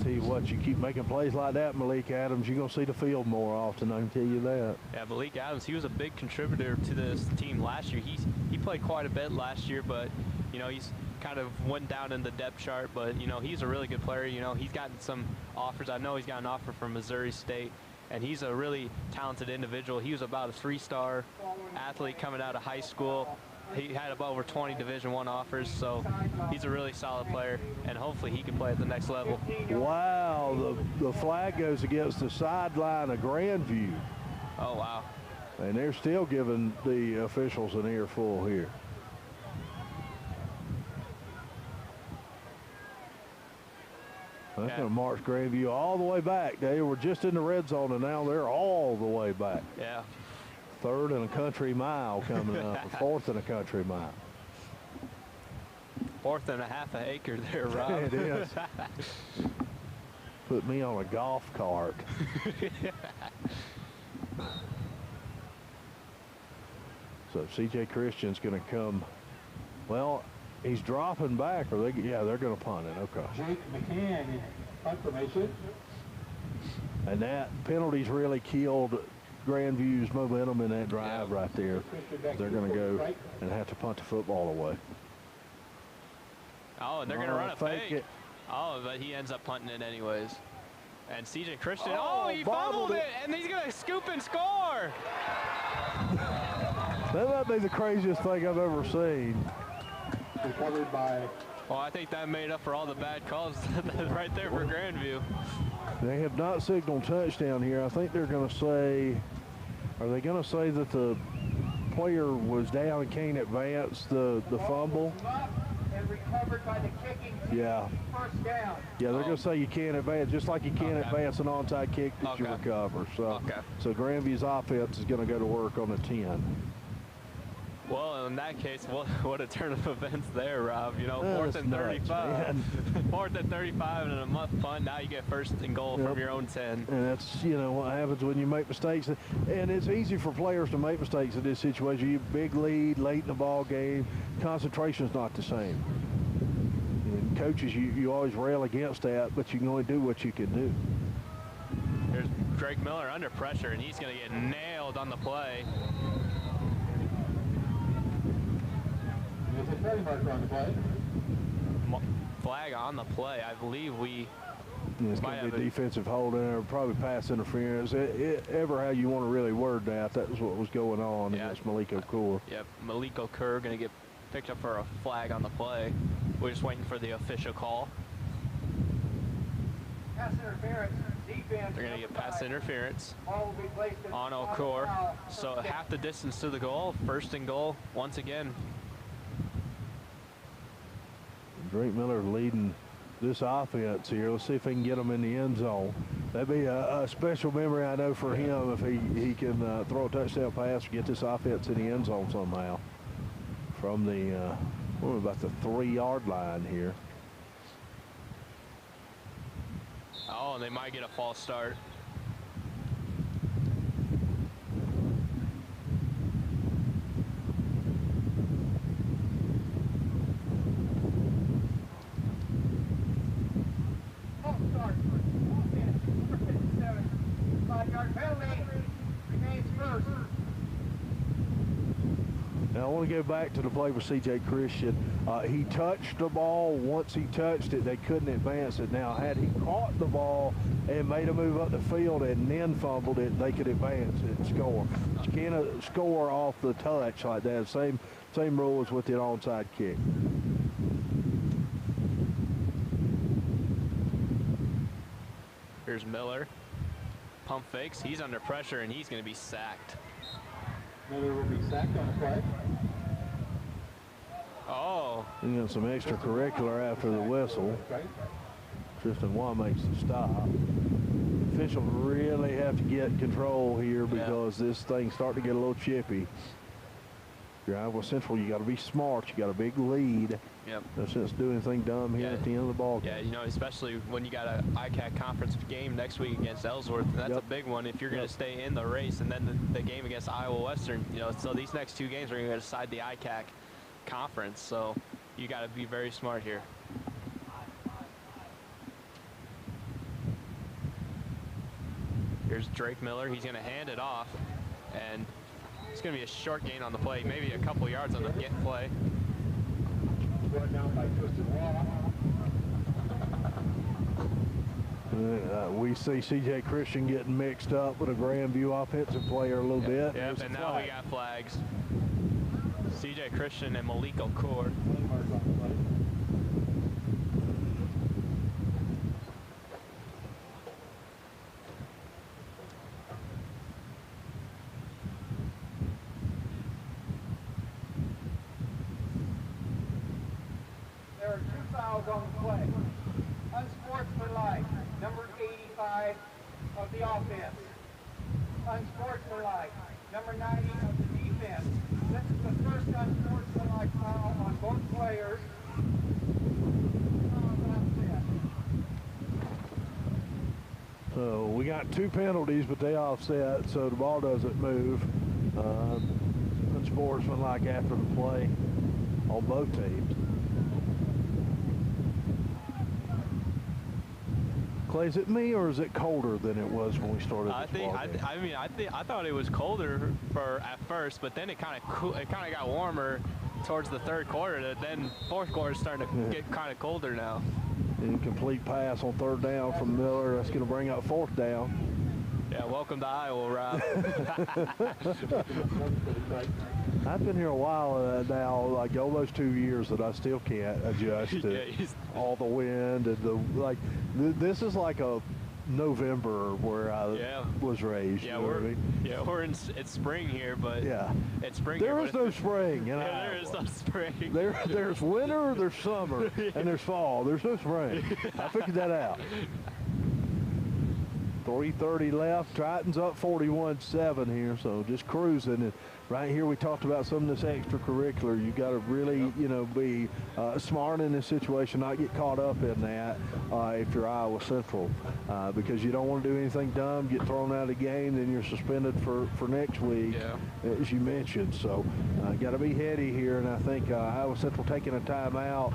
tell you what, you keep making plays like that, Malik Adams, you're going to see the field more often, I can tell you that. Yeah, Malik Adams, he was a big contributor to this team last year. He played quite a bit last year, but, you know, he's kind of went down in the depth chart, but, you know, he's a really good player. You know, he's gotten some offers. I know he's got an offer from Missouri State, and he's a really talented individual. He was about a 3-star athlete coming out of high school. He had about over 20 Division I offers, so he's a really solid player, and hopefully he can play at the next level. Wow, the flag goes against the sideline of Grandview. Oh, wow. And they're still giving the officials an earful here. That's going to march Grandview all the way back. They were just in the red zone, and now they're all the way back. Yeah. 3rd and a country mile coming up, 4th and a country mile. 4th and a half an acre there, Rob. It is. Put me on a golf cart. So C.J. Christian's going to come. Well, he's dropping back. Yeah, they're going to punt it. Okay. Jake McCann in punt formation. And that penalty's really killed Grandview's momentum in that drive right there. They're going to go and have to punt the football away. Oh, and they're going to run a fake. Oh, but he ends up punting it anyways. And C.J. Christian, he fumbled it, and he's going to scoop and score. That might be the craziest thing I've ever seen. Recovered by... Well, I think that made up for all the bad calls right there for Grandview. They have not signaled touchdown here. I think they're going to say, are they going to say that the player was down and can't advance the fumble? And recovered by the kicking team. Yeah. First down. Yeah, they're going to say you can't advance, just like you can't advance an onside kick that you recover. So, so Grandview's offense is going to go to work on the 10. Well, in that case, what a turn of events there, Rob. You know, 4th and 35. 4th and 35 and a muff punt. Now you get 1st and goal from your own 10. And that's, you know, what happens when you make mistakes. And it's easy for players to make mistakes in this situation. You big lead late in the ball game. Concentration's not the same. And coaches, you always rail against that, but you can only do what you can do. There's Drake Miller under pressure, and he's going to get nailed on the play. There's a penalty marker on the play. Flag on the play. I believe we it's going to be a defensive holding or probably pass interference. Ever how you want to really word that, that was what was going on against Malik Okur. Yep, Malik Okur going to get picked up for a flag on the play. We're just waiting for the official call. Pass interference. Defense. They're going to get pass interference Ball will be placed on Okur. So half the distance to the goal. 1st and goal once again. Drake Miller leading this offense here. Let's see if he can get them in the end zone. That'd be a special memory, I know, for him if he can throw a touchdown pass or get this offense in the end zone somehow. From the, about the 3-yard line here. Oh, and they might get a false start. Now, I want to go back to the play with C.J. Christian. He touched the ball. Once he touched it, they couldn't advance it. Now, had he caught the ball and made a move up the field and then fumbled it, they could advance it and score. But you can't score off the touch like that. Same rule as with the onside kick. Here's Miller. Pump fakes. He's under pressure, and he's going to be sacked. Miller will be sacked on the play. Oh. You got some extracurricular after the whistle. Tristan Waugh makes the stop. Officials really have to get control here because this thing's starting to get a little chippy. You're Iowa Central, you got to be smart. You got a big lead. Yep. No sense doing anything dumb here at the end of the ball game. Yeah, you know, especially when you got an ICAC conference game next week against Ellsworth. That's a big one if you're going to stay in the race. And then the game against Iowa Western, you know, so these next 2 games are going to decide the ICAC conference. So you got to be very smart here. Here's Drake Miller. He's going to hand it off, and it's going to be a short gain on the play, maybe a couple yards on the get play. Brought down by Tristan Wall. We see C.J. Christian getting mixed up with a Grandview offensive player a little bit. Yep, and now we got flags. C.J. Christian and Malik Okur. There are 2 fouls on the play. Unsportsmanlike, number 85 of the offense. Unsportsmanlike, number 90 of the defense. This is the first unsportsmanlike foul on both players. So we got 2 penalties, but they offset, so the ball doesn't move. Unsportsmanlike after the play on both teams. Clay, is it me or is it colder than it was when we started? I thought it was colder at first, but then it kind of got warmer towards the third quarter. Then fourth quarter is starting to get kind of colder now. Incomplete pass on 3rd down from Miller. That's going to bring up 4th down. Yeah, welcome to Iowa, Rob. I've been here a while now, like almost 2 years, that I still can't adjust to all the wind and this is like a November where I was raised. Yeah, it's spring here, but it's spring. There is no spring. There is no spring. There's winter, there's summer, and there's fall. There's no spring. I figured that out. 3:30 left. Tritons up 41-7 here, so just cruising. And right here we talked about some of this extracurricular. You got to really, be smart in this situation, not get caught up in that if you're Iowa Central, because you don't want to do anything dumb, get thrown out of the game, then you're suspended for next week, as you mentioned. So got to be heady here, and I think Iowa Central taking a timeout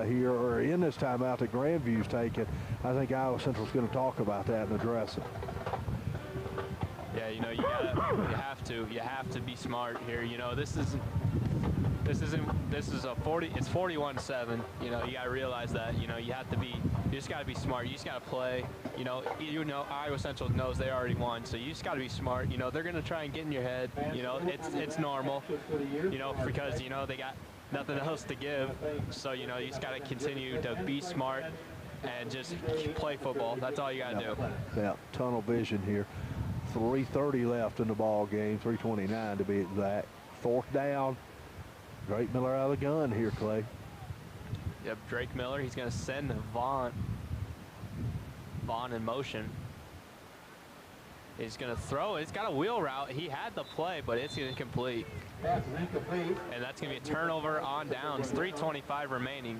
here, or in this timeout that Grandview's taking. I think Iowa Central's going to talk about that and address it. Yeah, you have to be smart here. This is a 40. It's 41-7. You got to realize that. You just got to be smart. You just got to play. Iowa Central knows they already won, so you just got to be smart. They're going to try and get in your head. It's normal. Because they got nothing else to give. So you just got to continue to be smart and just play football. That's all you got to do. Yeah, tunnel vision here. 3:30 left in the ball game, 3:29 to be exact. 4th down. Drake Miller out of the gun here, Clay. Yep, Drake Miller. He's going to send Vaughn in motion. He's going to throw it. He's got a wheel route. He had the play, but it's incomplete. Pass is incomplete. And that's going to be a turnover on downs. 3:25 remaining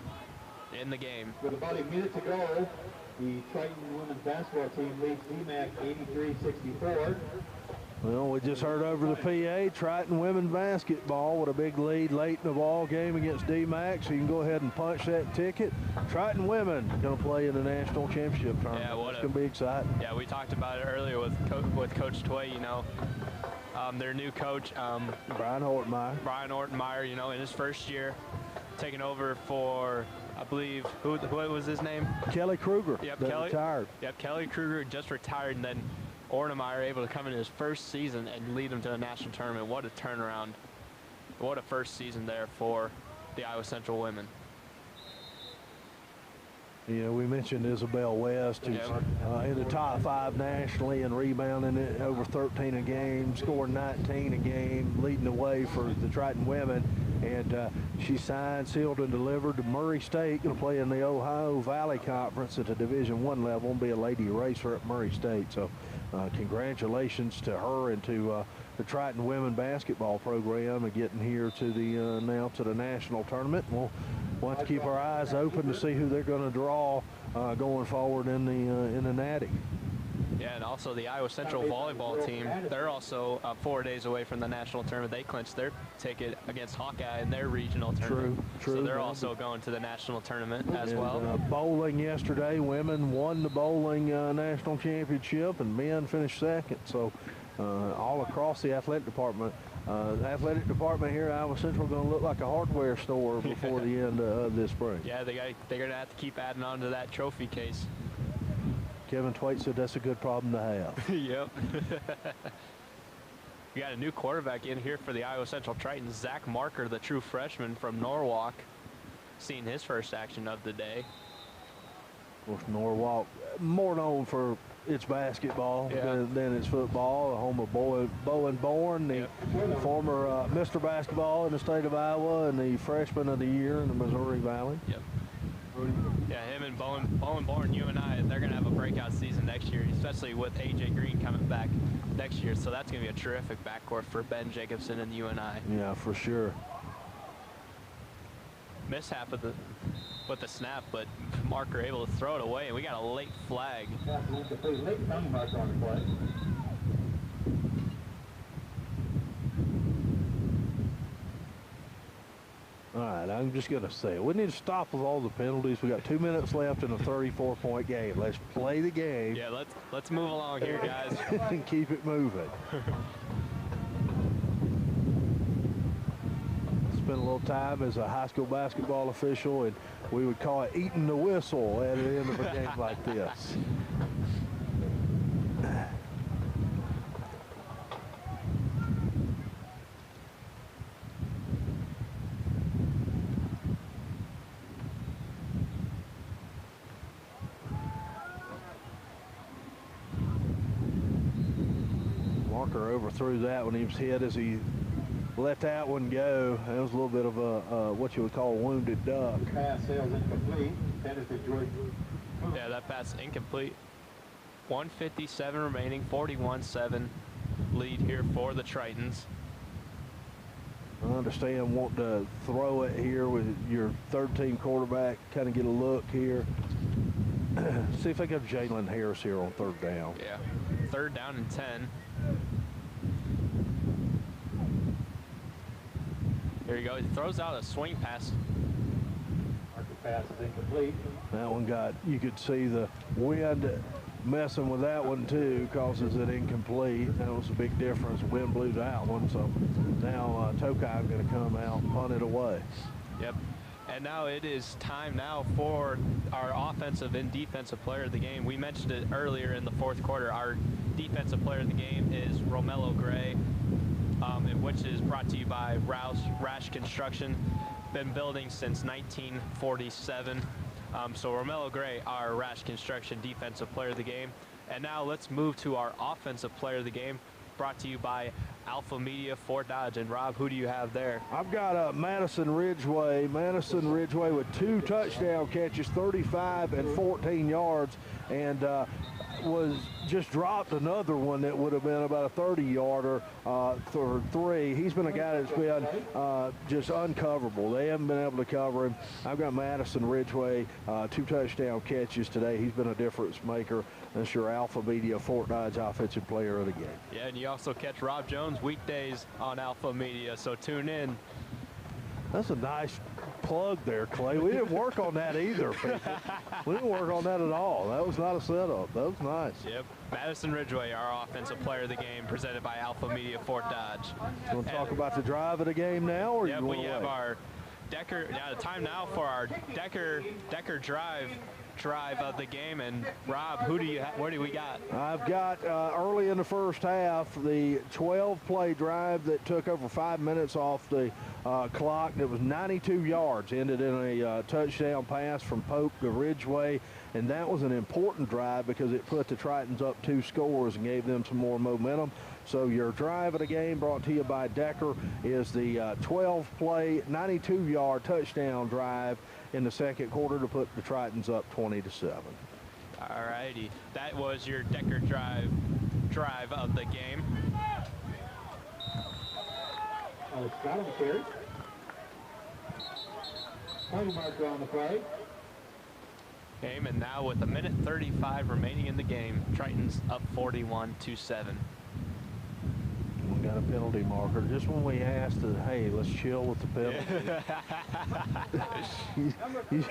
in the game. With about a minute to go, the Triton women's basketball team leads DMAC 83-64. Well, we just heard over the PA, Triton women basketball with a big lead late in the ball game against DMAC, so you can go ahead and punch that ticket. Triton women going to play in the national championship tournament. Yeah, it's going to be exciting. Yeah, we talked about it earlier with Coach Tway, their new coach. Brian Ortmeyer. Brian Ortmeyer, in his first year, taking over for, I believe, what was his name? Kelly Kruger. Yep, retired. Yep, Kelly Kruger just retired, and then Ortmeyer able to come in his first season and lead them to the national tournament. What a turnaround. What a first season there for the Iowa Central women. We mentioned Isabel West, who's in the top 5 nationally and rebounding it over 13 a game, scoring 19 a game, leading the way for the Triton women. And she signed, sealed, and delivered to Murray State, going to play in the Ohio Valley Conference at the Division I level and be a lady racer at Murray State. So congratulations to her and to the Triton women basketball program and getting here to the now to the national tournament. We'll have to keep our eyes open to see who they're going to draw going forward in the Natty. Yeah, and also the Iowa Central volleyball team, they're also 4 days away from the national tournament. They clinched their ticket against Hawkeye in their regional tournament. True. So they're also going to the national tournament as well. Bowling yesterday, women won the bowling national championship, and men finished second. So all across the athletic department. The athletic department here at Iowa Central going to look like a hardware store before the end of this spring. Yeah, they're going to have to keep adding on to that trophy case. Kevin Twait said that's a good problem to have. Yep. We got a new quarterback in here for the Iowa Central Tritons, Zach Marker, the true freshman from Norwalk, seeing his first action of the day. Of course, Norwalk, more known for its basketball than its football, the home of Bowen Bourne, the former Mr. Basketball in the state of Iowa and the freshman of the year in the Missouri Valley. Yep. Yeah, him and Bowen Bourne, UNI, they're going to have a breakout season next year, especially with A.J. Green coming back next year. So that's going to be a terrific backcourt for Ben Jacobson and UNI. Yeah, for sure. Mishap with the snap, but Marker able to throw it away, and we got a late flag. Late penalty marker on the play. All right, I'm just going to say, we need to stop with all the penalties. We got 2 minutes left in a 34-point game. Let's play the game. Yeah, let's move along here, guys. And keep it moving. Spent a little time as a high school basketball official, and we would call it eating the whistle at the end of a game like this. Marker overthrew that when he was hit as he let that one go. That was a little bit of a what you would call a wounded duck. Pass sails incomplete. Yeah, that pass incomplete. 1:57 remaining, 41-7 lead here for the Tritons. I understand wanting to throw it here with your third-team quarterback, kind of get a look here. See if they got Jalen Harris here on third down. Yeah, 3rd down and 10. Here you go. He throws out a swing pass. Marker pass is incomplete. That one got, you could see the wind messing with that one too, causes it incomplete. That was a big difference. Wind blew that one, so now Tokai going to come out and punt it away. Yep. And now it is time now for our offensive and defensive player of the game. We mentioned it earlier in the 4th quarter. Our defensive player of the game is Romello Gray, which is brought to you by Rash Construction. Been building since 1947. So Romello Gray, our Rash Construction defensive player of the game. And now let's move to our offensive player of the game, brought to you by Alpha Media Fort Dodge. And Rob, who do you have there? I've got Madison Ridgeway. Madison Ridgeway with 2 touchdown catches, 35 and 14 yards, and was just dropped another one that would have been about a 30-yarder for 3. He's been a guy that's been just uncoverable. They haven't been able to cover him. I've got Madison Ridgeway, 2 touchdown catches today. He's been a difference maker. That's your Alpha Media Fort Dodge offensive player of the game. Yeah, and you also catch Rob Jones weekdays on Alpha Media, so tune in. That's a nice plug there, Clay. We didn't work on that either, people. We didn't work on that at all. That was not a setup. That was nice. Yep. Madison Ridgeway, our offensive player of the game, presented by Alpha Media Fort Dodge. You want to talk about the drive of the game now, or yep, you want we to have wait? our Decker. Now the time now for our Decker drive of the game. And Rob, who do you where do we got? I've got early in the first half the 12-play drive that took over 5 minutes off the clock. That was 92 yards, ended in a touchdown pass from Pope to Ridgeway, and that was an important drive because it put the Tritons up 2 scores and gave them some more momentum. So your drive of the game, brought to you by Decker, is the 12-play 92-yard touchdown drive in the second quarter to put the Tritons up 20-7. All righty, that was your Decker drive of the game. Alex got him carry. Penalty marker on the play. game, and now with 1:35 remaining in the game, Tritons up 41-7. We got a penalty marker. Just when we asked that, hey, let's chill with the penalty.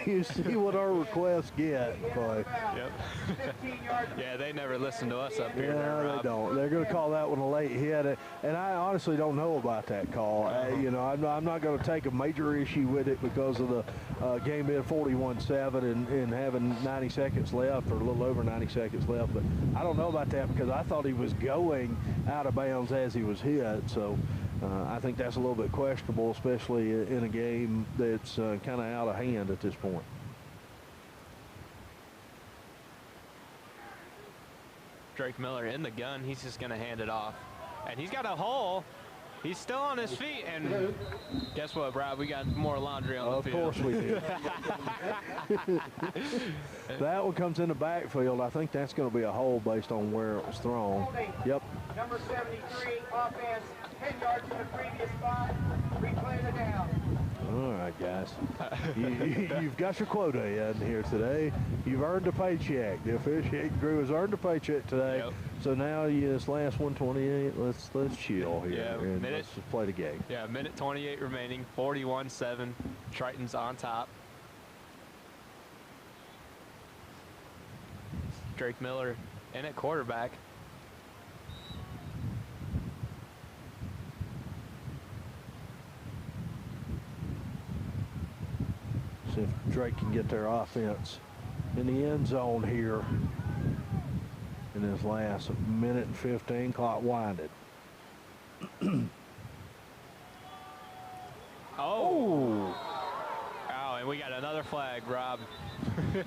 you see what our requests get, Clay. Yep. Yeah, they never listen to us up here. Yeah, they don't. They're going to call that one a late hit, and I honestly don't know about that call. You know, I'm not going to take a major issue with it because of the game being 41-7 and having 90 seconds left, or a little over 90 seconds left. But I don't know about that because I thought he was going out of bounds as he was hit. So I think that's a little bit questionable, especially in a game that's kind of out of hand at this point. Drake Miller in the gun. He's just going to hand it off. And he's got a hole. He's still on his feet. And guess what, Rob? We got more laundry on the field. Of course we do. That one comes in the backfield. I think that's going to be a hole based on where it was thrown. Yep. Number 73, offense, 10 yards in the previous spot. Replay the down. All right, guys. You've got your quota in here today. You've earned a paycheck. The officiating crew has earned a paycheck today. Yep. So now this last 128, let's chill here. Yeah, and let's just play the game. Yeah, 1:28 remaining, 41-7. Tritons on top. Drake Miller in at quarterback. See if Drake can get their offense in the end zone here in this last 1:15, clock winded. Oh, and we got another flag, Rob.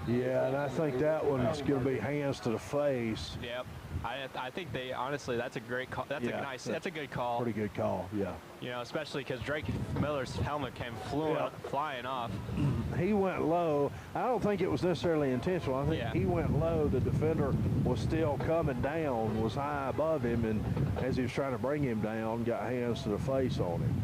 Yeah, and I think that one's going to be hands to the face. Yep. I think they honestly, that's a great call. That's that's a good call. Pretty good call, yeah. You know, especially because Drake Miller's helmet came flying off. He went low. I don't think it was necessarily intentional. I think he went low. The defender was still coming down, was high above him, and as he was trying to bring him down, got hands to the face on him.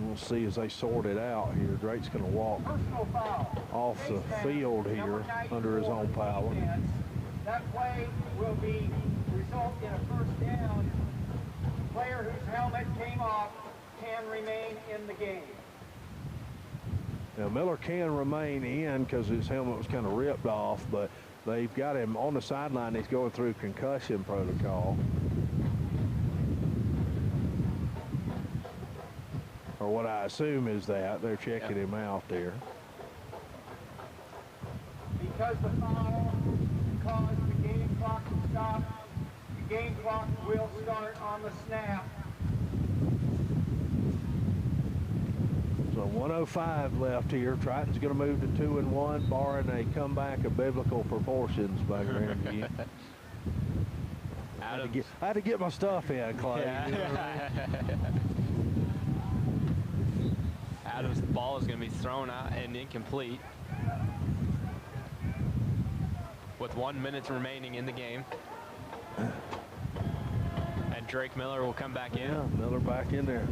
We'll see as they sort it out here. Drake's going to walk off the field here under his own power. That play will result in a first down. The player whose helmet came off can remain in the game. Now Miller can remain in because his helmet was kind of ripped off, but they've got him on the sideline. He's going through concussion protocol. Or what I assume is that they're checking him out there. Because the foul caused the game clock to stop, the game clock will start on the snap. So 1:05 left here. Triton's going to move to 2-1, barring a comeback of biblical proportions by Grandview. I had to get my stuff in, Clay. Yeah. You know what I mean? Adams' ball is going to be thrown out and incomplete. With 1 minute remaining in the game. And Drake Miller will come back in. Yeah, Miller back in there.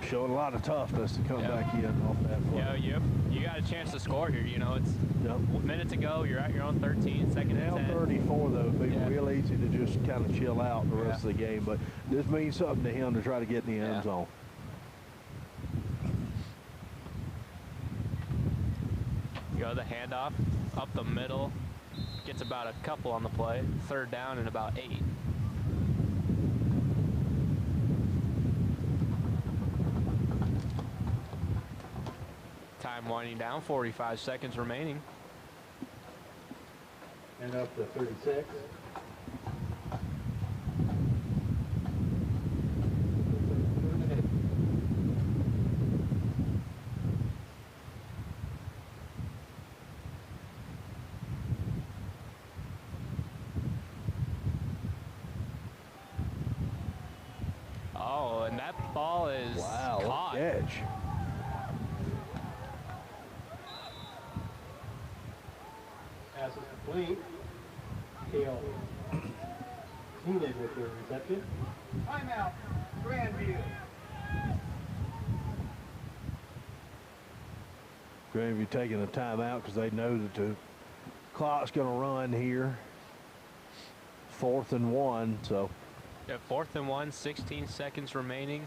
Showing a lot of toughness to come back in off that play. Yeah, you got a chance to score here. You know, it's a minute to go. You're at your own 13, second and 10. 34, though. It'd be real easy to just kind of chill out the rest of the game. But this means something to him to try to get in the end zone. Go the handoff up the middle, gets about a couple on the play, third down and about 8. Time winding down, 45 seconds remaining. And up to 36. And that ball is caught. Catch. Pass is complete. Kale Keenan with the reception. Timeout, Grandview. Grandview taking a timeout because they know that the clock's going to run here. 4th and 1, so. Yeah, 4th and 1, 16 seconds remaining.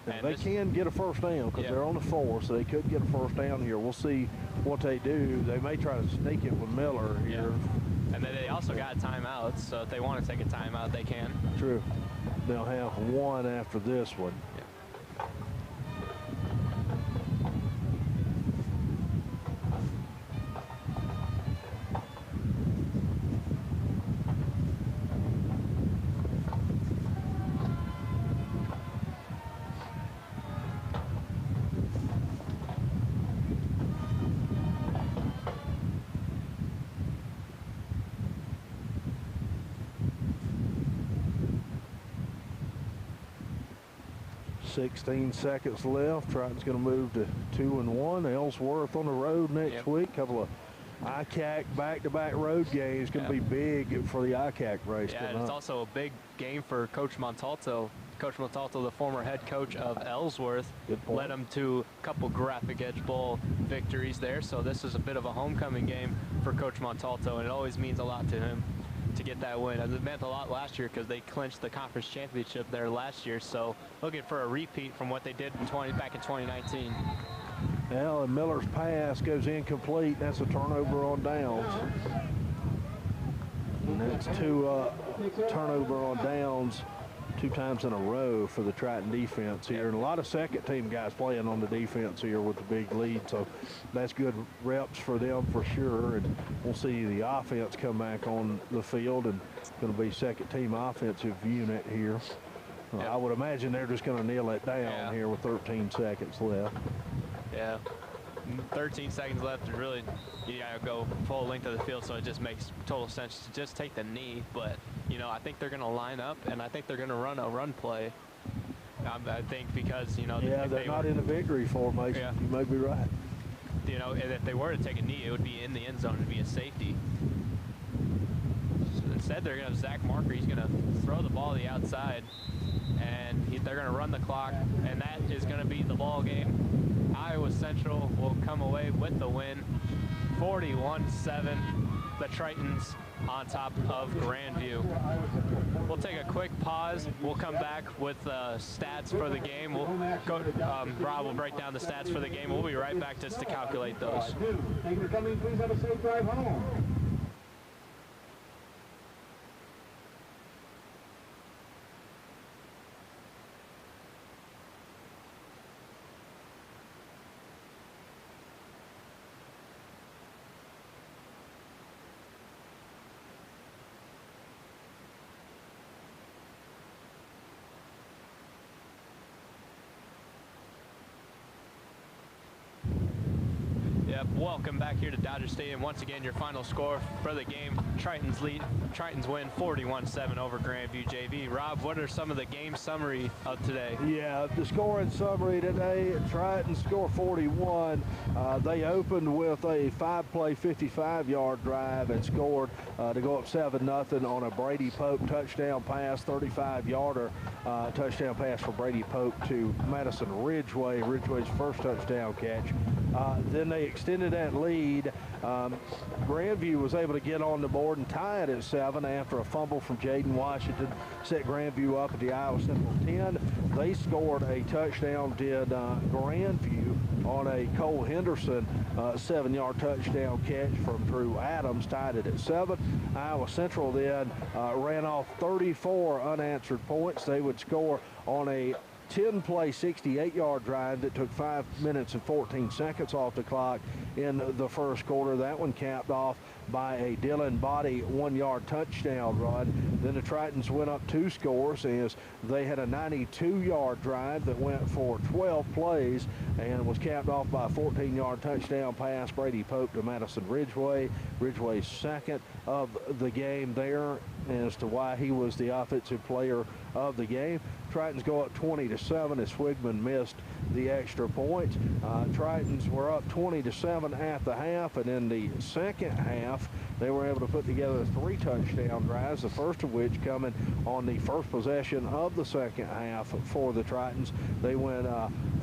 And they can get a first down because they're on the 4, so they could get a first down here. We'll see what they do. They may try to sneak it with Miller here. Yeah. And then they also got timeouts, so if they want to take a timeout, they can. True. They'll have one after this one. Yeah. 16 seconds left. Triton's going to move to 2 and 1. Ellsworth on the road next week. Couple of ICAC back-to-back road games. Going to be big for the ICAC race. Yeah, and it's also a big game for Coach Montalto. Coach Montalto, the former head coach of Ellsworth, led them to a couple Graphic Edge Bowl victories there. So this is a bit of a homecoming game for Coach Montalto, and it always means a lot to him to get that win. And it meant a lot last year because they clinched the conference championship there last year. So looking for a repeat from what they did in back in 2019. Well, and Miller's pass goes incomplete. That's a turnover on downs. And that's two turnover on downs 2 times in a row for the Triton defense here. And a lot of second-team guys playing on the defense here with the big lead. So that's good reps for them for sure. And we'll see the offense come back on the field, and it's going to be second-team offensive unit here. I would imagine they're just going to nail it down here with 13 seconds left. Yeah. 13 seconds left, and really you gotta go full length of the field, so it just makes total sense to just take the knee. But you know, I think they're gonna line up, and I think they're gonna run a run play. I think because you know, they're not in a victory formation. You may be right. You know, and if they were to take a knee, it would be in the end zone. It'd be a safety. So instead, they're gonna have Zach Marker. He's gonna throw the ball to the outside, and they're gonna run the clock, and that is gonna be the ball game. Iowa Central will come away with the win, 41-7. The Tritons on top of Grandview. We'll take a quick pause. We'll come back with stats for the game. We'll go. Rob will break down the stats for the game. We'll be right back just to calculate those. Thank you for coming. Please have a safe drive home. Welcome back here to Dodger Stadium. Once again, your final score for the game: Tritons win 41-7 over Grandview JV. Rob, what are some of the game summary of today? Yeah, the scoring summary today: Triton score 41. They opened with a 5-play 55-yard drive and scored to go up 7-0 on a Brady Pope touchdown pass, 35-yarder touchdown pass for Brady Pope to Madison Ridgeway. Ridgeway's first touchdown catch. Then they extended that lead. Grandview was able to get on the board and tie it at 7 after a fumble from Jaden Washington set Grandview up at the Iowa Central 10. They scored a touchdown, did Grandview, on a Cole Henderson 7-yard touchdown catch from Drew Adams, tied it at 7. Iowa Central then ran off 34 unanswered points. They would score on a 10-play 68-yard drive that took 5 minutes and 14 seconds off the clock in the first quarter. That one capped off by a Dylan Body 1-yard touchdown run. Then the Tritons went up 2 scores as they had a 92-yard drive that went for 12 plays and was capped off by a 14-yard touchdown pass, Brady Pope to Madison Ridgeway. Ridgeway's second of the game there as to why he was the offensive player of the game. Tritons go up 20-7 as Swigman missed the extra point. Tritons were up 20-7 7 at the half, and in the second half, they were able to put together 3 touchdown drives, the first of which coming on the first possession of the second half for the Tritons. They went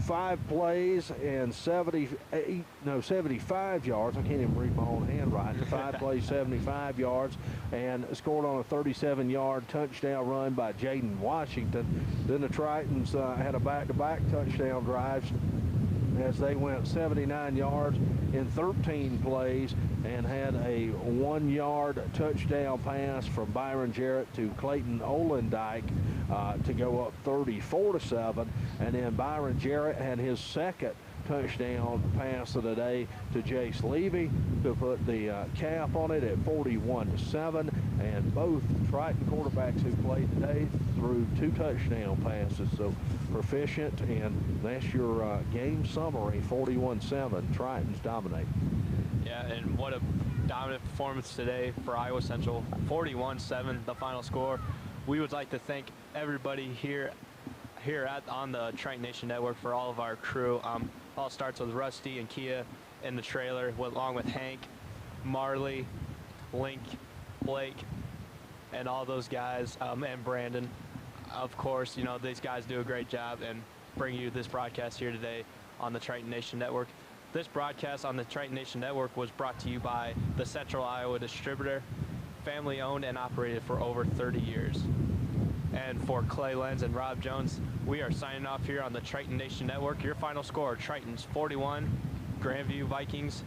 5 plays and 75 yards. I can't even read my own handwriting. 5 plays, 75 yards, and scored on a 37-yard touchdown run by Jaden Washington. Then the Tritons had a back-to-back touchdown drives as they went 79 yards in 13 plays and had a 1-yard touchdown pass from Byron Jarrett to Clayton Olendike to go up 34-7. And then Byron Jarrett had his second touchdown pass of the day to Jace Levy to put the cap on it at 41-7. And both Triton quarterbacks who played today threw 2 touchdown passes. So proficient, and that's your game summary. 41-7, Tritons dominate. Yeah, and what a dominant performance today for Iowa Central. 41-7, the final score. We would like to thank everybody here on the Triton Nation Network for all of our crew. All starts with Rusty and Kia in the trailer, along with Hank, Marley, Link, Blake, and all those guys, and Brandon. Of course, you know, these guys do a great job and bring you this broadcast here today on the Triton Nation Network. This broadcast on the Triton Nation Network was brought to you by the Central Iowa Distributor, family owned and operated for over 30 years. And for Clay Lenz and Rob Jones, we are signing off here on the Triton Nation Network. Your final score, Tritons 41, Grandview Vikings